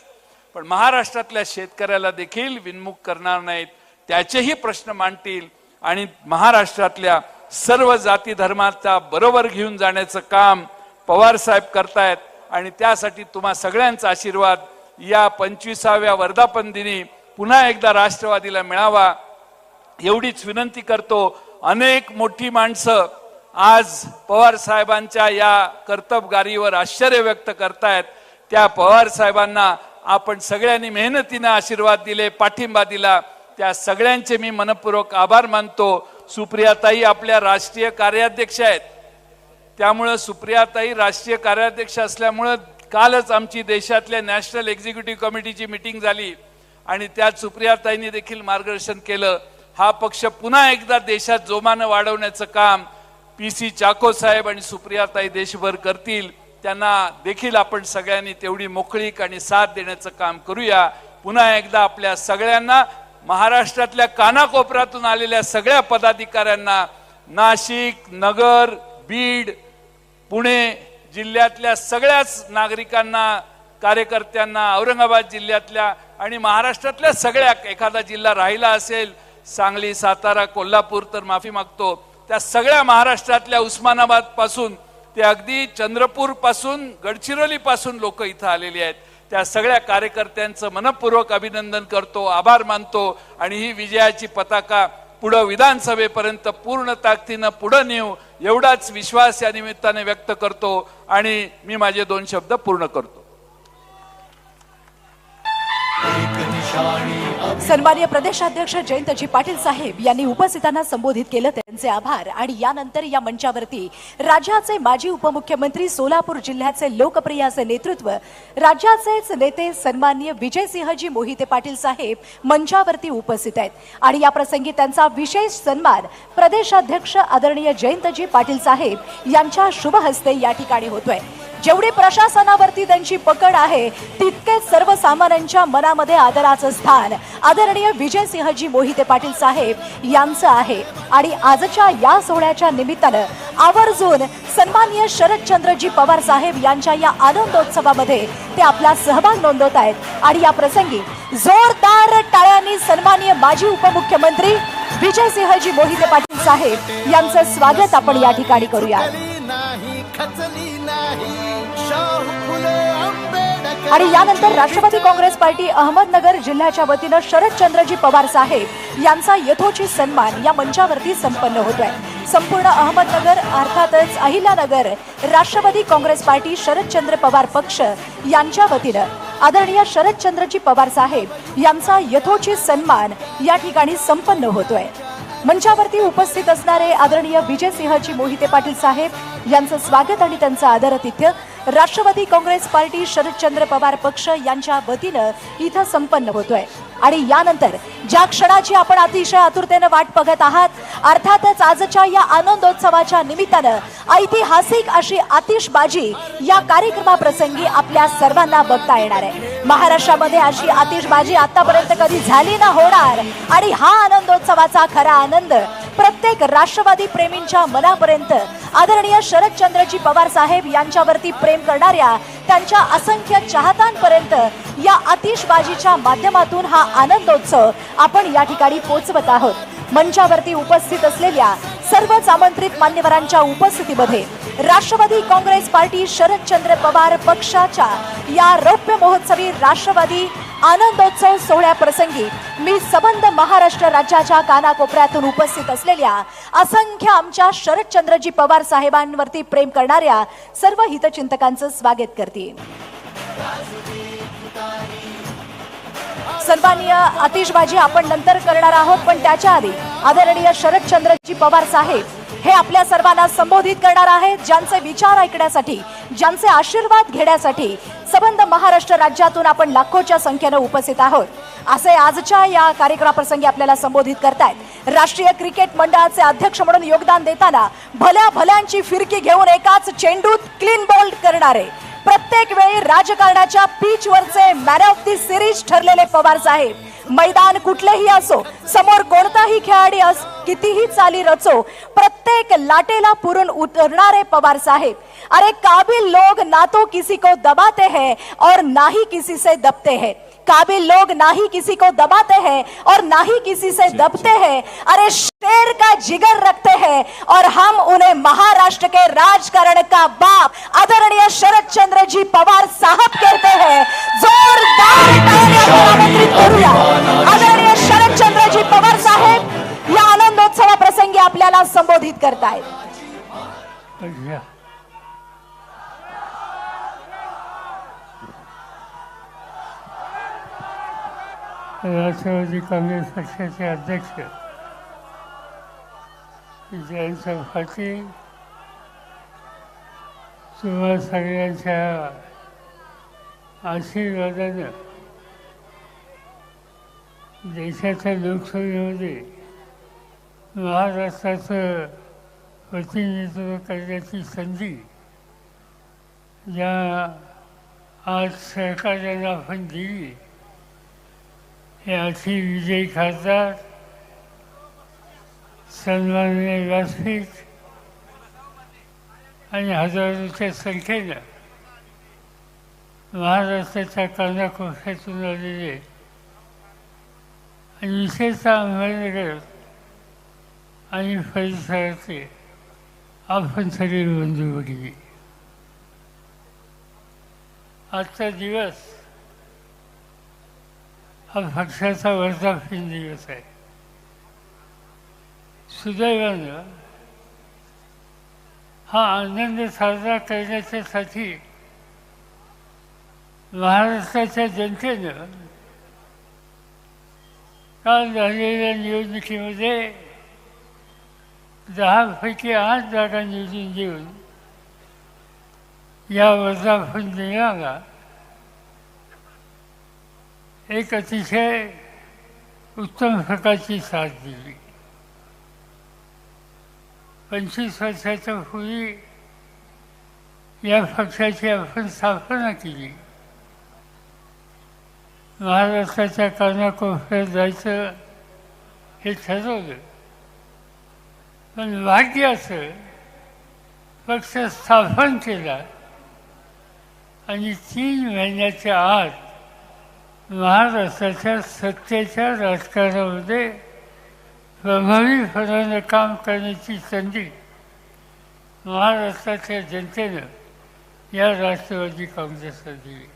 पण महाराष्ट्रातल्या शेतकऱ्याला देखील विनमुख करणार नाहीत, त्याचेही प्रश्न मांडतील आणि महाराष्ट्रातल्या सर्व जाती धर्माचा बरोबर घेऊन जाण्याचं काम पवार साहेब करतायत. आणि त्यासाठी तुम्हा सगळ्यांचा आशीर्वाद या 25व्या वर्धापन दिनी पुन्हा एकदा राष्ट्रवादीला मिळावा एवढीच विनंती करतो. अनेक मोठी माणसं आज पवार साहेबांच्या या कर्तबगारीवर आश्चर्य व्यक्त करतायत. त्या पवार साहेबांना आपण सगळ्यांनी मेहनतीने आशीर्वाद दिले, पाठिंबा दिला, त्या सगळ्यांचे मी मनपूर्वक आभार मानतो. सुप्रियाताई आपल्या राष्ट्रीय कार्याध्यक्ष आहेत, त्यामुळे सुप्रियाताई राष्ट्रीय कार्याध्यक्ष असल्यामुळे कालच आमची देशातल्या नॅशनल एक्झिक्युटिव्ह कमिटीची मीटिंग झाली आणि त्यात सुप्रियाताईंनी देखील मार्गदर्शन केलं. हा पक्ष पुन्हा एकदा देशात जोमानं वाढवण्याचं काम PC चाको साहेब आणि सुप्रियाताई देशभर करतील. त्यांना देखील आपण सगळ्यांनी तेवढी मोकळीक आणि साथ देण्याचं काम करूया. पुन्हा एकदा आपल्या सगळ्यांना, महाराष्ट्रातल्या कानाकोपऱ्यातून आलेल्या सगळ्या पदाधिकाऱ्यांना, नाशिक, नगर, बीड, पुणे जिल्ह्यातल्या सगळ्याच नागरिकांना, कार्यकर्त्यांना, औरंगाबाद जिल्ह्यातल्या आणि महाराष्ट्रातल्या सगळ्या, एखादा जिल्हा राहिला असेल सांगली, सातारा, कोल्हापूर तर माफी मागतो, त्या सगळ्या महाराष्ट्रातल्या उस्मानाबाद पासून ते अगदी चंद्रपूर पासून, गडचिरोली पासून लोक इथं आलेली आहेत. त्या सगळ्या कार्यकर्त्यांचं मनपूर्वक अभिनंदन करतो, आभार मानतो आणि ही विजयाची पताका पुढे विधानसभेपर्यंत पूर्ण ताकदीनं पुढे नेऊ एवढाच विश्वास या निमित्ताने व्यक्त करतो आणि मी माझे 2 शब्द पूर्ण करतो. सन्माननीय प्रदेशाध्यक्ष जयंतजी पाटील साहेब यांनी उपस्थितांना संबोधित केलं, त्यांचे आभार. आणि यानंतर या मंचावरती राज्याचे माजी उपमुख्यमंत्री, सोलापूर जिल्ह्याचे लोकप्रिय असे नेतृत्व, राज्याचेच नेते सन्माननीय विजयसिंहजी मोहिते पाटील साहेब मंचावरती उपस्थित आहेत. आणि या प्रसंगी त्यांचा विशेष सन्मान प्रदेशाध्यक्ष आदरणीय जयंतजी पाटील साहेब यांच्या शुभ हस्ते या ठिकाणी होतोय. जेवढी प्रशासनावरती त्यांची पकड आहे तितकेच सर्वसामान्यांच्या मनामध्ये आदराचं स्थान आदरणीय विजयसिंहजी मोहिते पाटील साहेब यांचं आहे. आणि आजच्या या सोहळ्याच्या निमित्तानं आवर्जून सन्माननीय शरदचंद्रजी पवार साहेब यांच्या या आनंदोत्सवामध्ये ते आपला सहभाग नोंदवत आहेत. आणि या प्रसंगी जोरदार टाळ्यांनी सन्माननीय माजी उपमुख्यमंत्री विजयसिंहजी मोहिते पाटील साहेब यांचं स्वागत आपण या ठिकाणी करूया. आणि यानंतर राष्ट्रवादी काँग्रेस पार्टी अहमदनगर जिल्ह्याच्या वतीनं शरदचंद्रजी पवार साहेब यांचा यथोचित सन्मान या मंचावरती संपन्न होतोय. संपूर्ण अहमदनगर अर्थातच अहिल्यानगर राष्ट्रवादी काँग्रेस पार्टी शरदचंद्र पवार पक्ष यांच्या वतीनं आदरणीय शरदचंद्रजी पवार साहेब यांचा यथोचित सन्मान या ठिकाणी संपन्न होतोय. मंचावरती उपस्थित असणारे आदरणीय विजयसिंहजी मोहिते पाटील साहेब यांचं स्वागत आणि त्यांचं आदरातिथ्य राष्ट्रवादी काँग्रेस पार्टी शरदचंद्र पवार पक्ष यांच्या वतीनं इथं संपन्न होतोय. आणि यानंतर ज्या क्षणाची आपण अतिशय आतुरतेने वाट बघत आहात, अर्थातच आजच्या या आनंदोत्सवाच्या निमित्तानं ऐतिहासिक अशी आतिषबाजी या कार्यक्रमाप्रसंगी आपल्या सर्वांना बघता येणार आहे. महाराष्ट्रामध्ये अशी आतिषबाजी आतापर्यंत कधी झाली ना होणार. आणि हा आनंदोत्सवाचा खरा आनंद प्रत्येक राष्ट्रवादी प्रेमींच्या मनापर्यंत आदरणीय शरदचंद्रजी पवार साहेब यांच्यावरती प्रेम करणाऱ्या त्यांच्या असंख्य चाहत्यांपर्यंत या आतिषबाजीच्या माध्यमातून हा आनंदोत्सव आपण या ठिकाणी पोहोचवत आहोत. मंचावरती उपस्थित असलेल्या सर्वच आमंत्रित मान्यवरांच्या उपस्थितीमध्ये राष्ट्रवादी काँग्रेस पार्टी शरदचंद्र पवार पक्षाच्या या रौप्य महोत्सवी राष्ट्रवादी आनंदोत्सव सोहळ्याप्रसंगी मी सबंध महाराष्ट्र राज्याच्या कानाकोपऱ्यातून उपस्थित असलेल्या असंख्य आमच्या शरदचंद्रजी पवार साहेबांवरती प्रेम करणाऱ्या सर्व हितचिंतकांचं स्वागत करते. सन्माननीय आतिषबाजी आपण नंतर करणार आहोत, पण त्याच्या आधी आदरणीय शरदचंद्रजी पवार साहेब हे आपल्या सर्वांना संबोधित करणार आहेत, ज्यांचे विचार ऐकण्यासाठी, ज्यांचे आशीर्वाद घेण्यासाठी संबंध महाराष्ट्र राज्यातून आपण लाखोच्या संख्येने उपस्थित आहोत, असे आजच्या या कार्यक्रमाप्रसंगी आपल्याला संबोधित करतायत. राष्ट्रीय क्रिकेट मंडळाचे अध्यक्ष म्हणून योगदान देताना भल्या भल्यांची फिरकी घेऊन एकाच चेंडूत क्लीन बोल्ड करणारे, प्रत्येक वेळी राजकारणाच्या पिचवरचे मॅन ऑफ दी सिरीज ठरलेले पवार साहेब, मैदान कुठलेही असो, समोर कोणताही खेळाडी कितीही चाली रचो, प्रत्येक लाटेला पुरून उतरणारे पवार साहेब. अरे काबिल लोग ना तो किसी को दबाते हैं और ना ही किसी से दबते हैं, काबिल लोग ना ही किसी को दबाते हैं और ना ही किसी से दबते हैं. अरे शेर का जिगर रखते हैं और हम उन्हें महाराष्ट्र के राजकारण का बाप आदरणीय शरदचंद्र जी पवार साहब कहते हैं. जोरदार तालियां आमंत्रित करूया. आदरणीय शरदचंद्र जी पवार साहेब या आनंदोत्सवा प्रसंगी आपल्याला संबोधित करतायत. राष्ट्रवादी काँग्रेस पक्षाचे अध्यक्ष जयंत पाटील, तुम्हा सगळ्यांच्या आशीर्वादानं देशाच्या लोकसभेमध्ये महाराष्ट्राचं प्रतिनिधित्व करण्याची संधी ज्या आज सरकारला आपण दिली, हे अति विजयी खासदार सन्माननीय व्यासपीठ आणि हजारोच्या संख्येनं महाराष्ट्राच्या कानाकोपऱ्यातून आलेले आणि विशेषतः अहमदनगर आणि परिसरातले आपण सगळे बंधू भगिनी, आजचा दिवस हा पक्षाचा वर्धापन दिवस आहे. सुदैवानं हा आनंद साजरा करण्याच्यासाठी महाराष्ट्राच्या जनतेनं काल झालेल्या निवडणुकीमध्ये 10पैकी 8 जागा निवडून देऊन या वर्धापन दिनाला एक अतिशय उत्तम प्रकारची साथ दिली. 25 वर्षाच्या पूर्वी या पक्षाची आपण स्थापना केली. महाराष्ट्राच्या कानाकोपऱ्यात जायचं हे ठरवलं, पण भाग्य असं पक्ष स्थापन केला आणि 3 महिन्याच्या आत महाराष्ट्राच्या सत्तेच्या राजकारणामध्ये प्रभावीपणानं काम करण्याची संधी महाराष्ट्राच्या जनतेनं या राष्ट्रवादी काँग्रेसला दिली.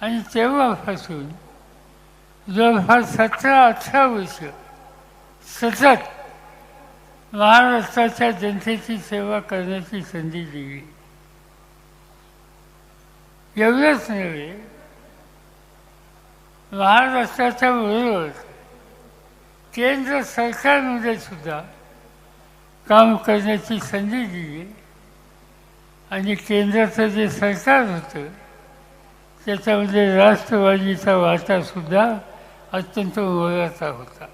आणि तेव्हापासून जवळपास 17-18 वर्ष सतत महाराष्ट्राच्या जनतेची सेवा करण्याची संधी दिली. एवढंच नव्हे, महाराष्ट्राच्या बरोबर केंद्र सरकारमध्ये सुद्धा काम करण्याची संधी दिली आणि केंद्राचं जे सरकार होतं त्याच्यामध्ये राष्ट्रवादीचा वाटासुद्धा अत्यंत मोलाचा होता.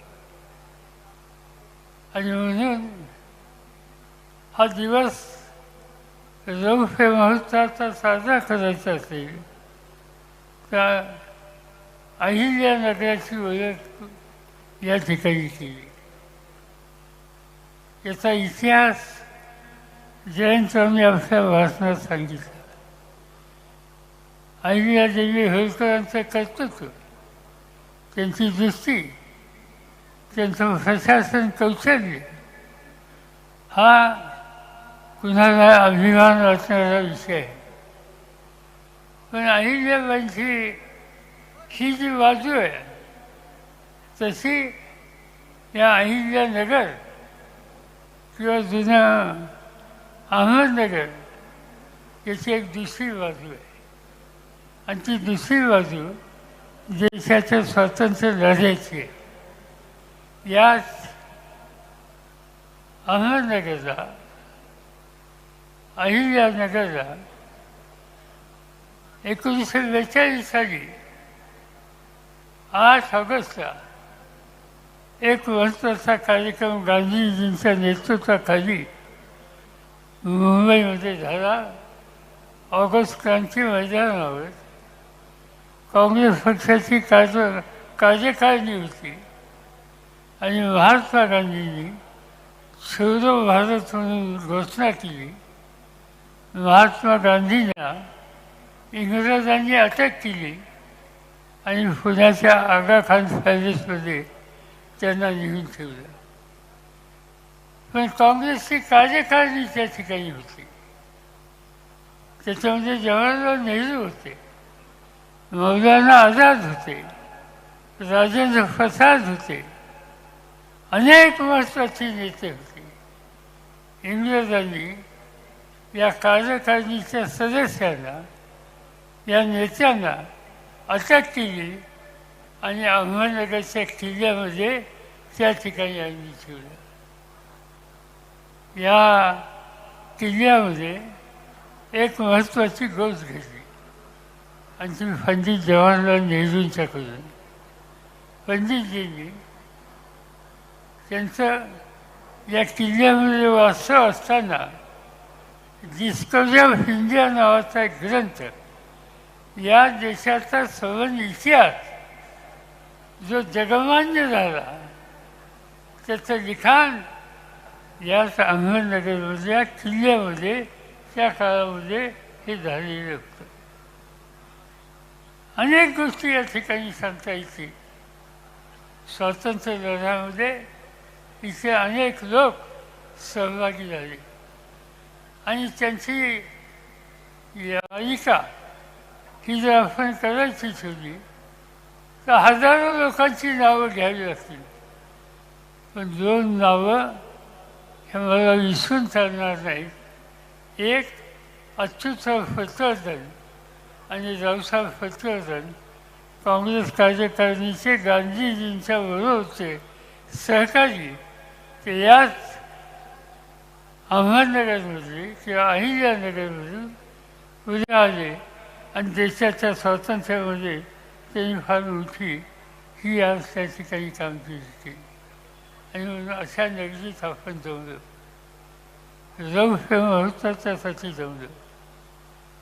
आणि म्हणून हा दिवस रौप्य महोत्सवाचा साजरा करायचा असेल तर अहिल्यानगराची ओळख या ठिकाणी केली. याचा इतिहास जयंतरावांनी आपल्या भाषणात सांगितला. अहिल्यादेवी होळकरांचं कर्तृत्व, त्यांची दृष्टी, त्यांचं प्रशासन कौशल्य हा कुणाला अभिमान वाटणारा विषय आहे. पण अहिल्याबाईंची ही जी बाजू आहे तशी या अहिल्यानगर किंवा जुनं अहमदनगर याची एक दुसरी बाजू आहे. आणि ती दुसरी बाजू देशाच्या स्वातंत्र्य लढ्याची याच अहमदनगरला अहिल्यानगरला 1942 साली 8 ऑगस्टला एक महत्त्वाचा कार्यक्रम गांधीजींच्या नेतृत्वाखाली मुंबईमध्ये झाला. ऑगस्ट क्रांती मैदानावर काँग्रेस पक्षाची कार्यकारिणी होती आणि महात्मा गांधींनी छोडो भारत म्हणून घोषणा केली. महात्मा गांधींना इंग्रजांनी अटक केली आणि पुण्याच्या आगा खान पॅलेसमध्ये त्यांना नेऊन ठेवलं. पण काँग्रेसची कार्यकारिणी त्या ठिकाणी होती. त्याच्यामध्ये जवाहरलाल नेहरू होते, मौलाना आझाद होते, राजेंद्र प्रसाद होते, अनेक महत्त्वाचे नेते होते. इंग्रजांनी या कार्यकारिणीच्या सदस्यांना, या नेत्यांना अटक केली आणि अहमदनगरच्या किल्ल्यामध्ये त्या ठिकाणी आणून ठेवलं. या किल्ल्यामध्ये एक महत्त्वाची गोष्ट घडली आणि ती पंडित जवाहरलाल नेहरूंच्याकडून. पंडितजींनी त्यांचं या किल्ल्यामध्ये वास्तव असताना डिस्कवरी ऑफ इंडिया नावाचा एक ग्रंथ, या देशाचा सवन इतिहास जो जगमान्य झाला, त्याचं लिखाण याच अहमदनगरमधल्या किल्ल्यामध्ये त्या काळामध्ये हे झालेलं होतं. अनेक गोष्टी या ठिकाणी सांगता येतील. स्वातंत्र्य लढ्यामध्ये इथे अनेक लोक सहभागी झाले आणि त्यांची याचिका ही जर आपण करायची ठेवली तर हजारो लोकांची नावं घ्यावी लागतील. पण 2 नावं हे मला विसरून चालणार नाहीत. एक अच्युतराव पटवर्धन आणि रावसाहेब पटवर्धन काँग्रेस कार्यकारिणीचे गांधीजींच्या बरोबरचे सहकारी. ते याच अहमदनगरमध्ये किंवा अहिल्यानगरमधून पुढे आले आणि देशाच्या स्वातंत्र्यामध्ये त्यांनी फार मोठी ही आज त्या ठिकाणी कामगिरी केली. आणि म्हणून अशा नगरीत आपण जमलो. रौप्य महत्त्वाच्यासाठी जमलो.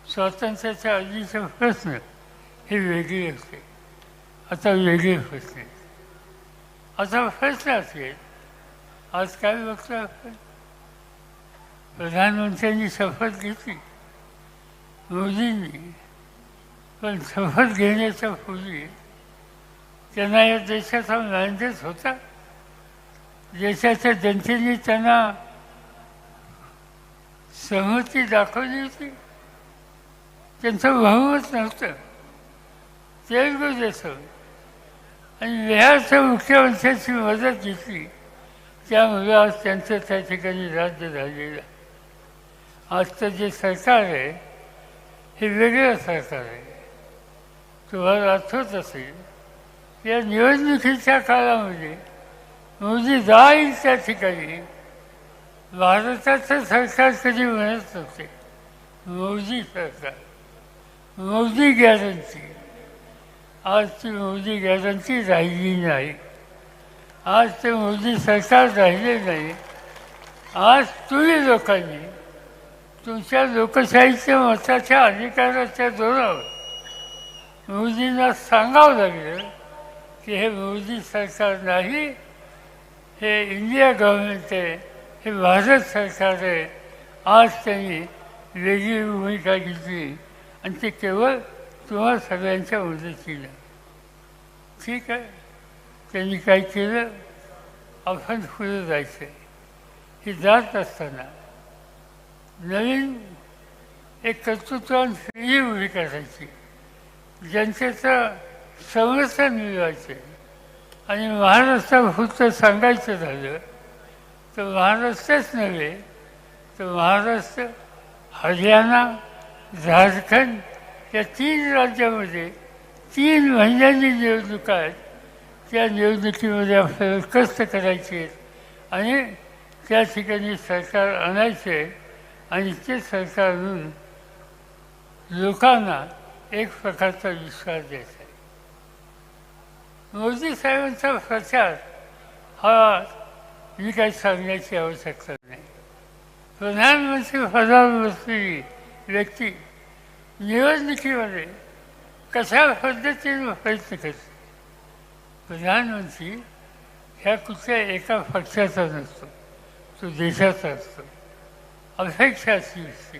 स्वातंत्र्याच्या आधीचे प्रश्न हे वेगळे होते, आता वेगळे प्रश्न आहेत. आता प्रश्न असेल, आज काय बघतो आपण, प्रधानमंत्र्यांनी शपथ घेतली मोदींनी, पण शपथ घेण्याच्या पूर्वी त्यांना या देशाचा मॅन्डेट होता. देशाच्या जनतेने त्यांना सहमती दाखवली होती. त्यांचं बहुमत नव्हतं. तेलगू देशम आणि बिहारच्या मुख्यमंत्र्यांची मदत घेतली, त्यामुळे आज त्यांचं त्या ठिकाणी राज्य झालेलं. आजचं जे सरकार आहे हे वेगळं सरकार आहे. तुम्हाला आठवत असेल, या निवडणुकीच्या काळामध्ये मोदी जाईल त्या ठिकाणी भारताचं सरकार कधी म्हणत नव्हते मोदी सरकार, मोदी गॅरंटी. आज ती मोदी गॅरंटी राहिली नाही. आज ते मोदी सरकार राहिले नाही. आज तुम्ही लोकांनी तुमच्या लोकशाहीच्या मताच्या अधिकाराच्या जोरावर मोदींना सांगावं लागलं की हे मोदी सरकार नाही, हे इंडिया गव्हर्नमेंट आहे, हे भारत सरकार आहे. आज त्यांनी वेगळी भूमिका घेतली आणि ते केवळ तुम्हा सगळ्यांच्या मदतीला. ठीक आहे, त्यांनी काय केलं, आपण पुढे जायचं. हे जात असताना नवीन एक कर्तृत्वान पिढी उभी करायची, जनतेचं संरक्षण मिळवायचं. आणि महाराष्ट्रापुरतं सांगायचं झालं तर महाराष्ट्रच नव्हे तर महाराष्ट्र, हरियाणा, झारखंड या 3 राज्यामध्ये 3 महिन्यांनी निवडणुका आहेत. त्या निवडणुकीमध्ये आपल्याला कष्ट करायचे आहेत आणि त्या ठिकाणी सरकार आणायचे आहे आणि ते सरकार आणून लोकांना एक प्रकारचा विश्वास द्यायचा आहे. मोदी साहेबांचा प्रचार हा मी काही सांगण्याची आवश्यकता नाही. प्रधानमंत्री पदावर बसलेली व्यक्ती निवडणुकीमध्ये कशा पद्धतीने प्रयत्न करते. प्रधानमंत्री ह्या कुठल्या एका पक्षाचा नसतो, तो देशाचा असतो. अपेक्षा अशी असते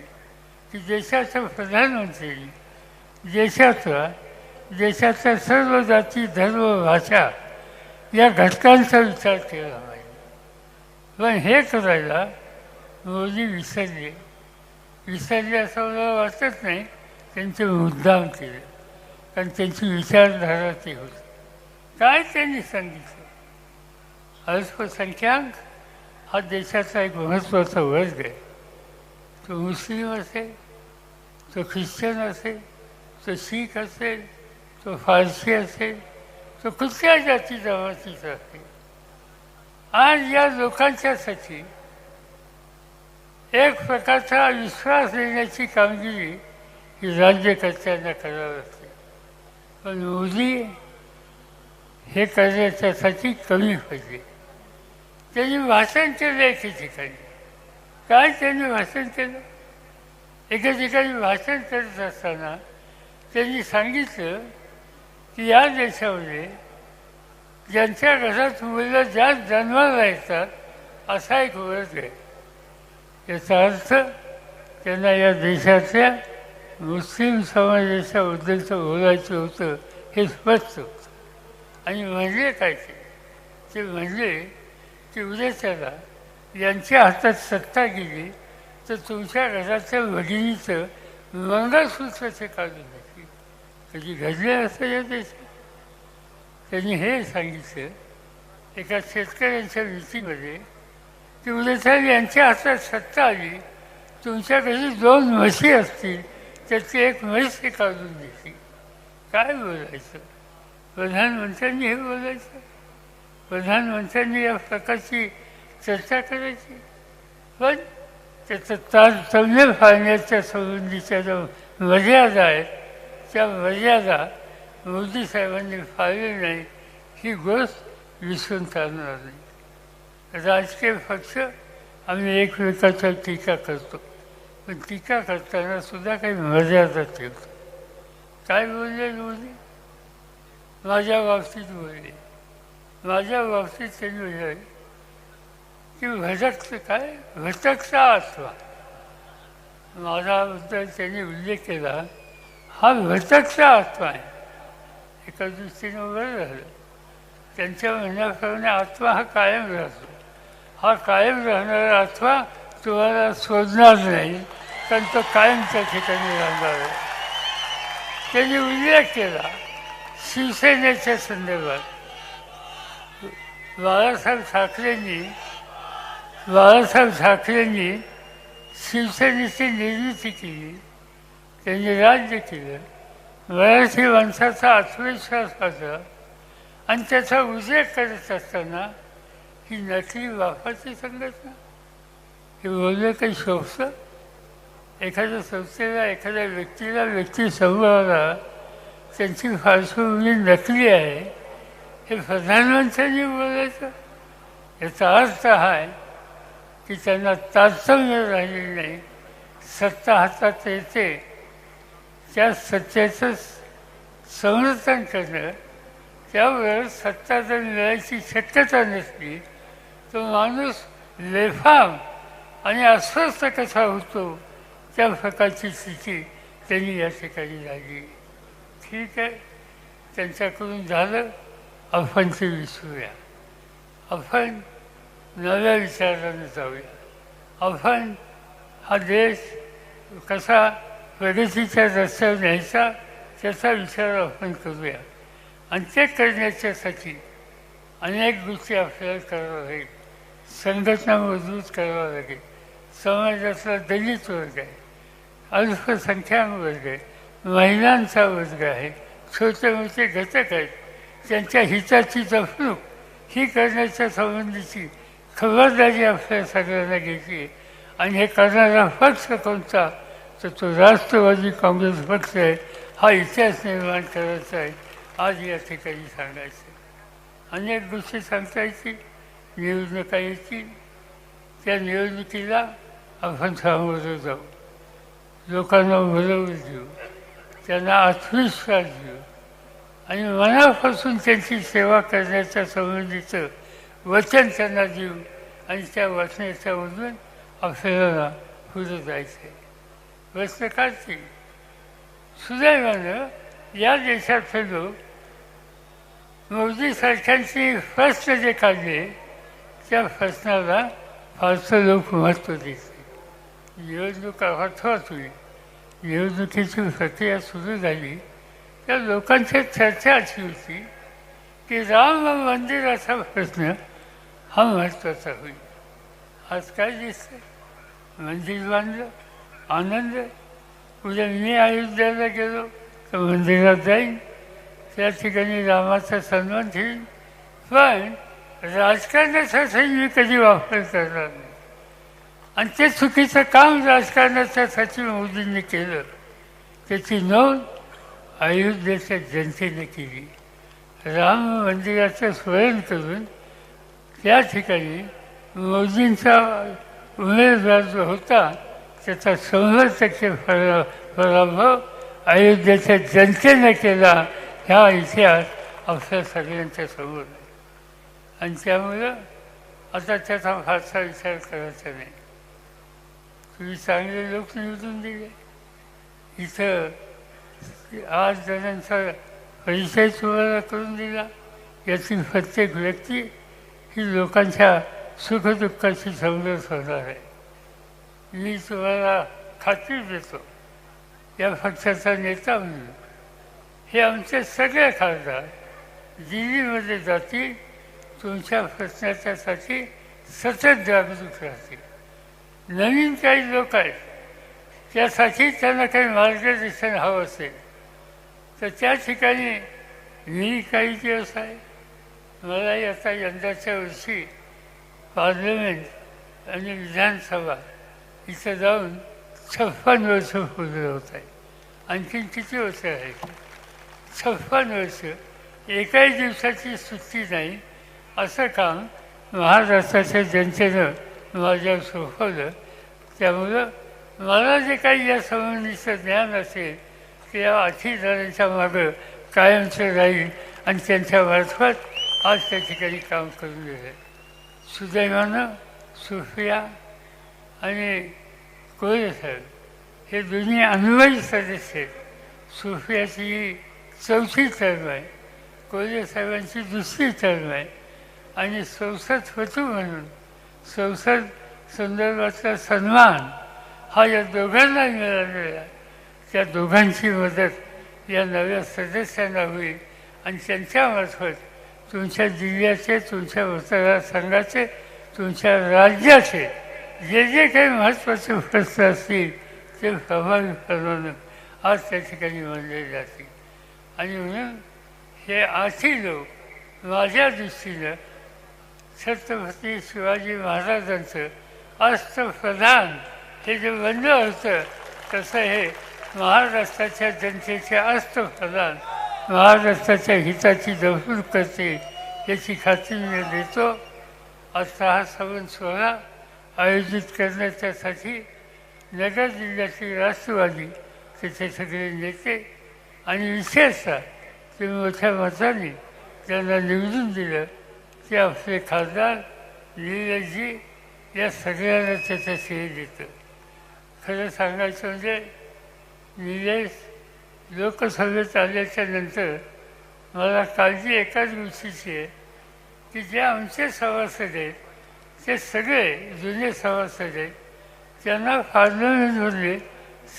की देशाच्या प्रधानमंत्र्यांनी देशाच्या सर्व जाती धर्म भाषा या घटकांचा विचार केला पाहिजे. पण हे करायला मोदी विसरले असं मला वाटत नाही. त्यांचे मुद्दाम केले कारण त्यांची विचारधारा ते होती. काय त्यांनी सांगितलं, अल्पसंख्याक हा देशाचा एक महत्त्वाचा वर्ग आहे. तो मुस्लिम असेल, तो ख्रिश्चन असेल, तो शीख असेल, तो फारसी असेल, तो कुठल्या जाती जमातीचा असेल. आज या लोकांच्यासाठी एक प्रकारचा विश्वास देण्याची कामगिरी ही राज्यकर्त्यांना करावी लागते. पण मोदी हे करण्याच्यासाठी कमी पाहिजे. त्यांनी भाषण केलं एके ठिकाणी. काय त्यांनी भाषण केलं? एका ठिकाणी भाषण करत असताना त्यांनी सांगितलं की या देशामध्ये ज्यांच्या घरात मुलं जास्त जन्माला येतात असा एक वर्ग आहे. याचा अर्थ त्यांना या देशातल्या मुस्लिम समाजाच्याबद्दलचं बोलायचं होतं हे स्पष्ट होतं. आणि म्हणजे काय ते म्हणजे की उद्याच्याला यांच्या हातात सत्ता गेली तर तुमच्या घराच्या भगिनीचं मंगळसूत्र ते काढून घेतली. कधी घडले असं या देशात. त्यांनी हे सांगितलं एका शेतकऱ्यांच्या मीटिंगमध्ये की उद्याच्याला यांच्या हातात सत्ता आली, तुमच्या घरी 2 म्हशी असतील त्याची एक म्हैस ते काढून घेतली. काय बोलायचं? प्रधानमंत्र्यांनी हे बोलायचं? प्रधानमंत्र्यांनी या प्रकारची चर्चा करायची? पण त्याचं तारतम्य पाळण्याच्या संबंधीच्या ज्या मर्यादा आहेत त्या मर्यादा मोदी साहेबांनी पाळली नाही ही गोष्ट विसरून चालणार नाही. राजकीय पक्ष आम्ही एकमेकाच्या टीका करतो, पण टीका करताना सुद्धा काही मर्यादा ठेवतो. काय बोलले मोदी? माझ्या बाबतीत बोलले. माझ्या बाबतीत त्यांनी बोलले की भटकचा आत्मा. माझ्याबद्दल त्यांनी उल्लेख केला हा भटकचा आत्मा आहे. एका दृष्टीनं बरं झालं. त्यांच्या म्हणण्याप्रमाणे आत्मा हा कायम राहतो. हा कायम राहणारा आत्मा तुम्हाला शोधणार नाही कारण तो कायम त्या ठिकाणी राहणार आहे. त्यांनी उल्लेख केला शिवसेनेच्या संदर्भात. बाळासाहेब ठाकरेंनी शिवसेनेची निर्मिती केली, त्यांनी राज्य केलं, मराठी माणसाचा आत्मविश्वास वाढला आणि त्याचा उल्लेख करत असताना ही नकली बापाची संघटना हे बोलणं काही शोभतं? एखाद्या संस्थेला एखाद्या व्यक्ती समूहाला त्यांची पार्श्वभूमी नकली आहे हे प्रधानमंत्र्यांनी बोलायचं? याचा अर्थ हा आहे की त्यांना तारतम्य राहिलेलं नाही. सत्ता हातात येते त्या सत्तेचं संरक्षण करणं, त्यावर सत्ता जर मिळायची शक्यता नसली तो माणूस बेफाम आणि अस्वस्थ कसा होतो त्या प्रकारची स्थिती त्यांनी या ठिकाणी झाली. ठीक आहे, त्यांच्याकडून झालं, आपण ते विसरूया. आपण नव्या विचारानं जाऊया. आपण हा देश कसा प्रगतीच्या रस्त्यावर न्यायचा त्याचा विचार आपण करूया. आणि ते करण्याच्यासाठी अनेक गोष्टी आपल्याला कराव्या लागेल. संघटना मजबूत करावं लागेल. समाजातला दलित वर्ग आहे, अल्पसंख्याक वर्ग आहे, महिलांचा वर्ग आहे, छोटे मोठे घटक आहेत त्यांच्या हिताची जपणूक ही करण्याच्या संबंधीची खबरदारी आपल्या सगळ्यांना घ्यायची आहे. आणि हे करणारा पक्ष कोणता, तर तो राष्ट्रवादी काँग्रेस पक्ष आहे. हा इतिहास निर्माण करायचा आहे आज या ठिकाणी सांगायचं. अनेक गोष्टी सांगता येतील, निवडणुका येतील, त्या निवडणुकीला आपण सामोरं जाऊ, लोकांना बरोबर देऊ, त्यांना आत्मविश्वास देऊ आणि मनापासून त्यांची सेवा करण्याच्या संबंधीचं वचन त्यांना देऊ आणि त्या वचनाच्यामधून आपल्याला पुढे जायचं आहे. प्रश्न काढतील. सुदैवानं या देशातले लोक मोदी सरकारची प्रश्न जे काढले त्या प्रश्नाला फारसं लोक महत्त्व देते. निवडणुका होत होईल, निवडणुकीची प्रक्रिया सुरू झाली त्या लोकांची चर्चा अशी होती की राम मंदिराचा प्रश्न हा महत्त्वाचा होईल. आज काय दिसतं, मंदिर बांधलं, आनंद. उद्या मी अयोध्येला गेलो तर मंदिरात जाईन, त्या ठिकाणी रामाचा सन्मान ठेवीन, पण राजकारणासाठी मी कधी वापर करणार नाही. आणि ते चुकीचं काम राजकारणाच्यासाठी मोदींनी केलं त्याची नोंद अयोध्येच्या जनतेने केली. राम मंदिराचं स्मरण करून त्या ठिकाणी मोदींचा उमेदवार जो होता त्याचा 100% पराभव अयोध्येच्या जनतेने केला. हा इतिहास आपल्या सगळ्यांच्या समोर आहे आणि त्यामुळं आता त्याचा फारसा विचार करायचा नाही. तुम्ही चांगले लोक निवडून दिले, इथं 8 जणांचा परिचय तुम्हाला करून दिला. यातील प्रत्येक व्यक्ती ही लोकांच्या सुखदुःखाशी समरस होणार आहे. मी तुम्हाला खात्री देतो, या पक्षाचा नेता म्हणून हे आमचे सगळे खासदार दिल्लीमध्ये जातील, तुमच्या प्रश्नाच्यासाठी सतत जागरूक राहतील. नवीन काही लोक आहेत त्यासाठी त्यांना काही मार्गदर्शन हवं असेल तर त्या ठिकाणी मी काही दिवस आहे. मलाही आता यंदाच्या वर्षी पार्लमेंट आणि विधानसभा इथं जाऊन 56 वर्ष पूर्ण होत आहे. आणखीन किती वर्ष आहेत? 56 वर्ष. एकाही दिवसाची सुट्टी नाही. असं काम महाराष्ट्राच्या जनतेनं माझ्यावर सोपवलं. त्यामुळं मला जे काही या संबंधीचं ज्ञान असेल ते या अतिथीदारांच्या मागं कायमचं राहील आणि त्यांच्या मार्फत आज त्या ठिकाणी काम करून दिलं. सुदैवानं सुफिया आणि कोळी साहेब हे दोन्ही अनुभवी सदस्य आहेत. सुफियाची ही 4थी टर्म आहे, कोळी साहेबांची 2री टर्म आहे आणि संसदपटू म्हणून संसद संदर्भातला सन्मान हा या दोघांना मिळालेला आहे. त्या दोघांची मदत या नव्या सदस्यांना होईल आणि त्यांच्यामार्फत तुमच्या जिल्ह्याचे, तुमच्या मतदारसंघाचे, तुमच्या राज्याचे जे जे काही महत्त्वाचे प्रश्न असतील ते प्रभावीपणानं आज त्या ठिकाणी मांडले जातील. आणि म्हणून हे 8ही लोक माझ्या दृष्टीनं छत्रपती शिवाजी महाराजांचं अष्टप्रधान हे जे बनलं होतं तसं हे महाराष्ट्राच्या जनतेचे अष्टप्रधान महाराष्ट्राच्या हिताची जपणूक करते याची खात्री मी देतो. आता हा सवन सोहळा आयोजित करण्याच्यासाठी नगर जिल्ह्यातील राष्ट्रवादी त्याचे सगळे नेते आणि विशेषतः ते मोठ्या मताने त्यांना निवडून दिलं ते आपले खासदार निलेशजी या सगळ्यांना त्याचं श्रेय देतं. खरं सांगायचं म्हणजे निलेश लोकसभेत आल्याच्या नंतर मला काळजी एकाच गोष्टीची आहे की जे आमचे सभासद आहेत ते सगळे जुने सभासद आहेत त्यांना पार्लमेंटमधले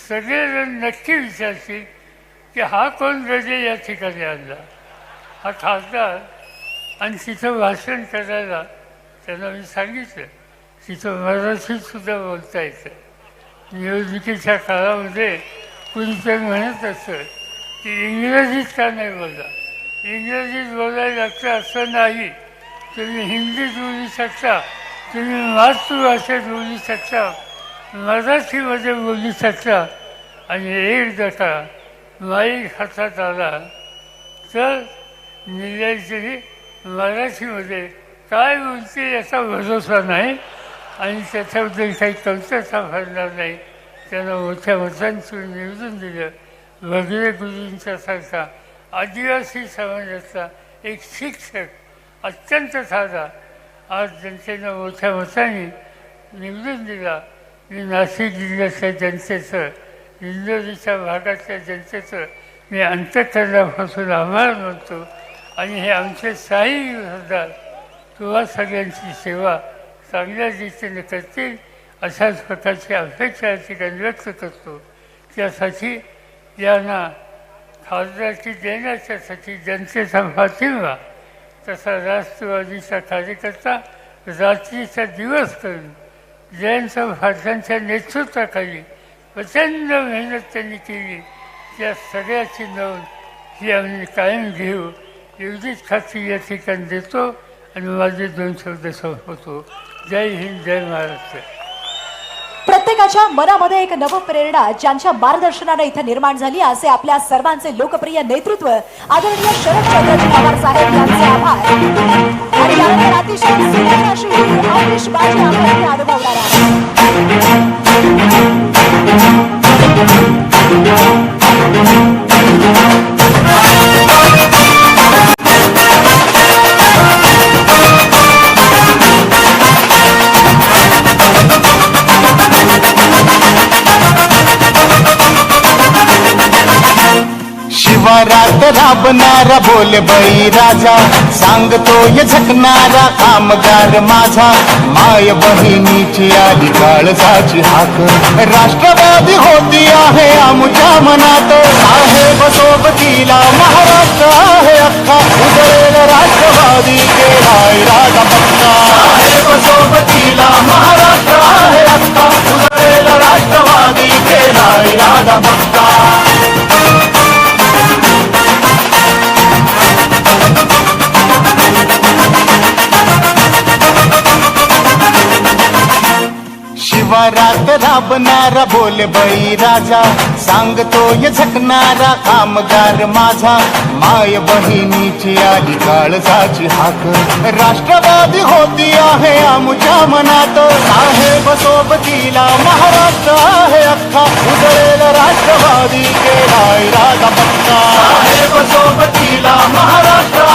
सगळेजण नक्की विचारतील की हा कोण गजे या ठिकाणी आणला, हा खासदार. आणि तिथं भाषण करायला त्यांना मी सांगितलं तिथं मराठीतसुद्धा बोलता येतं. निवडणुकीच्या काळामध्ये कुणीतरी म्हणत असतं की इंग्रजीत का नाही बोलला. इंग्रजीत बोलायला लागतं असं नाही. तुम्ही हिंदीत बोलू शकता, तुम्ही मातृभाषेत बोलू शकता, मराठीमध्ये बोलू शकता. आणि एकदा का माईक हातात आला तर निलयश्री मराठीमध्ये काय बोलते याचा भरोसा नाही आणि त्याच्याबद्दल काही कौतुकता भरणार नाही. त्यांना मोठ्या मतांतून निवडून दिलं. वगैरे गुरूंच्यासारखा आदिवासी समाजाचा एक शिक्षक अत्यंत साधा आज जनतेनं मोठ्या मताने निवडून दिला. मी नाशिक जिल्ह्याच्या जनतेचं, इंदोरीच्या भागातल्या जनतेचं मी अंतःकरणापासून आभार मानतो. आणि हे आमचे साई सरदार तुम्हा सगळ्यांची सेवा चांगल्या रीतीने करतील अशाच प्रकारची अपेक्षा या ठिकाणी व्यक्त करतो. त्यासाठी यांना खासदारकी देण्याच्यासाठी जनतेचा पाठिंबा तसा राष्ट्रवादीचा कार्यकर्ता रात्रीचा दिवस करून जयंत भारतांच्या नेतृत्वाखाली प्रचंड मेहनत त्यांनी केली. त्या सगळ्याची नोंद ही आम्ही कायम घेऊ एवढीच खात्री या ठिकाणी देतो आणि माझे 2 शब्द संपवतो. जय हिंद, जय महाराष्ट्र. प्रत्येकाच्या मनामध्ये एक नवप्रेरणा ज्यांच्या मार्गदर्शनाने इथे निर्माण झाली असे आपल्या सर्वांचे लोकप्रिय नेतृत्व आदरणीय शरदचंद्रजी पवार साहेब यांचे आभार. आणि यानंतर अतिशय सुंदर अशी आतिषबाजी आपण इथे अनुभवणार आहोत. शिवारात राबणारा बोल बळी राजा, सांगतोय झकणारा कामगार माझा. माय बहिणीची आली काळजाची हाक, राष्ट्रवादी होती आहे आमच्या मनात. साहेब सोबतीला महाराष्ट्र आहे अख्खा, उदरेल राष्ट्रवादी केला इरादा पक्का. साहेब सोबतीला महाराष्ट्र आहे अख्खा, उदरेल राष्ट्रवादी केला इरादा पक्का. शिवारात राबणारा बोल बळी राजा, सांगतोय झकणारा कामगार माझा. माय बहिणीची आली काळजाची हाक, राष्ट्रवादी होती आहे आमच्या मनात. साहेब सोबतीला महाराष्ट्र आहे अख्खा, उदरेल राष्ट्रवादी केला इरादा पक्का. साहेब सोबतीला महाराष्ट्र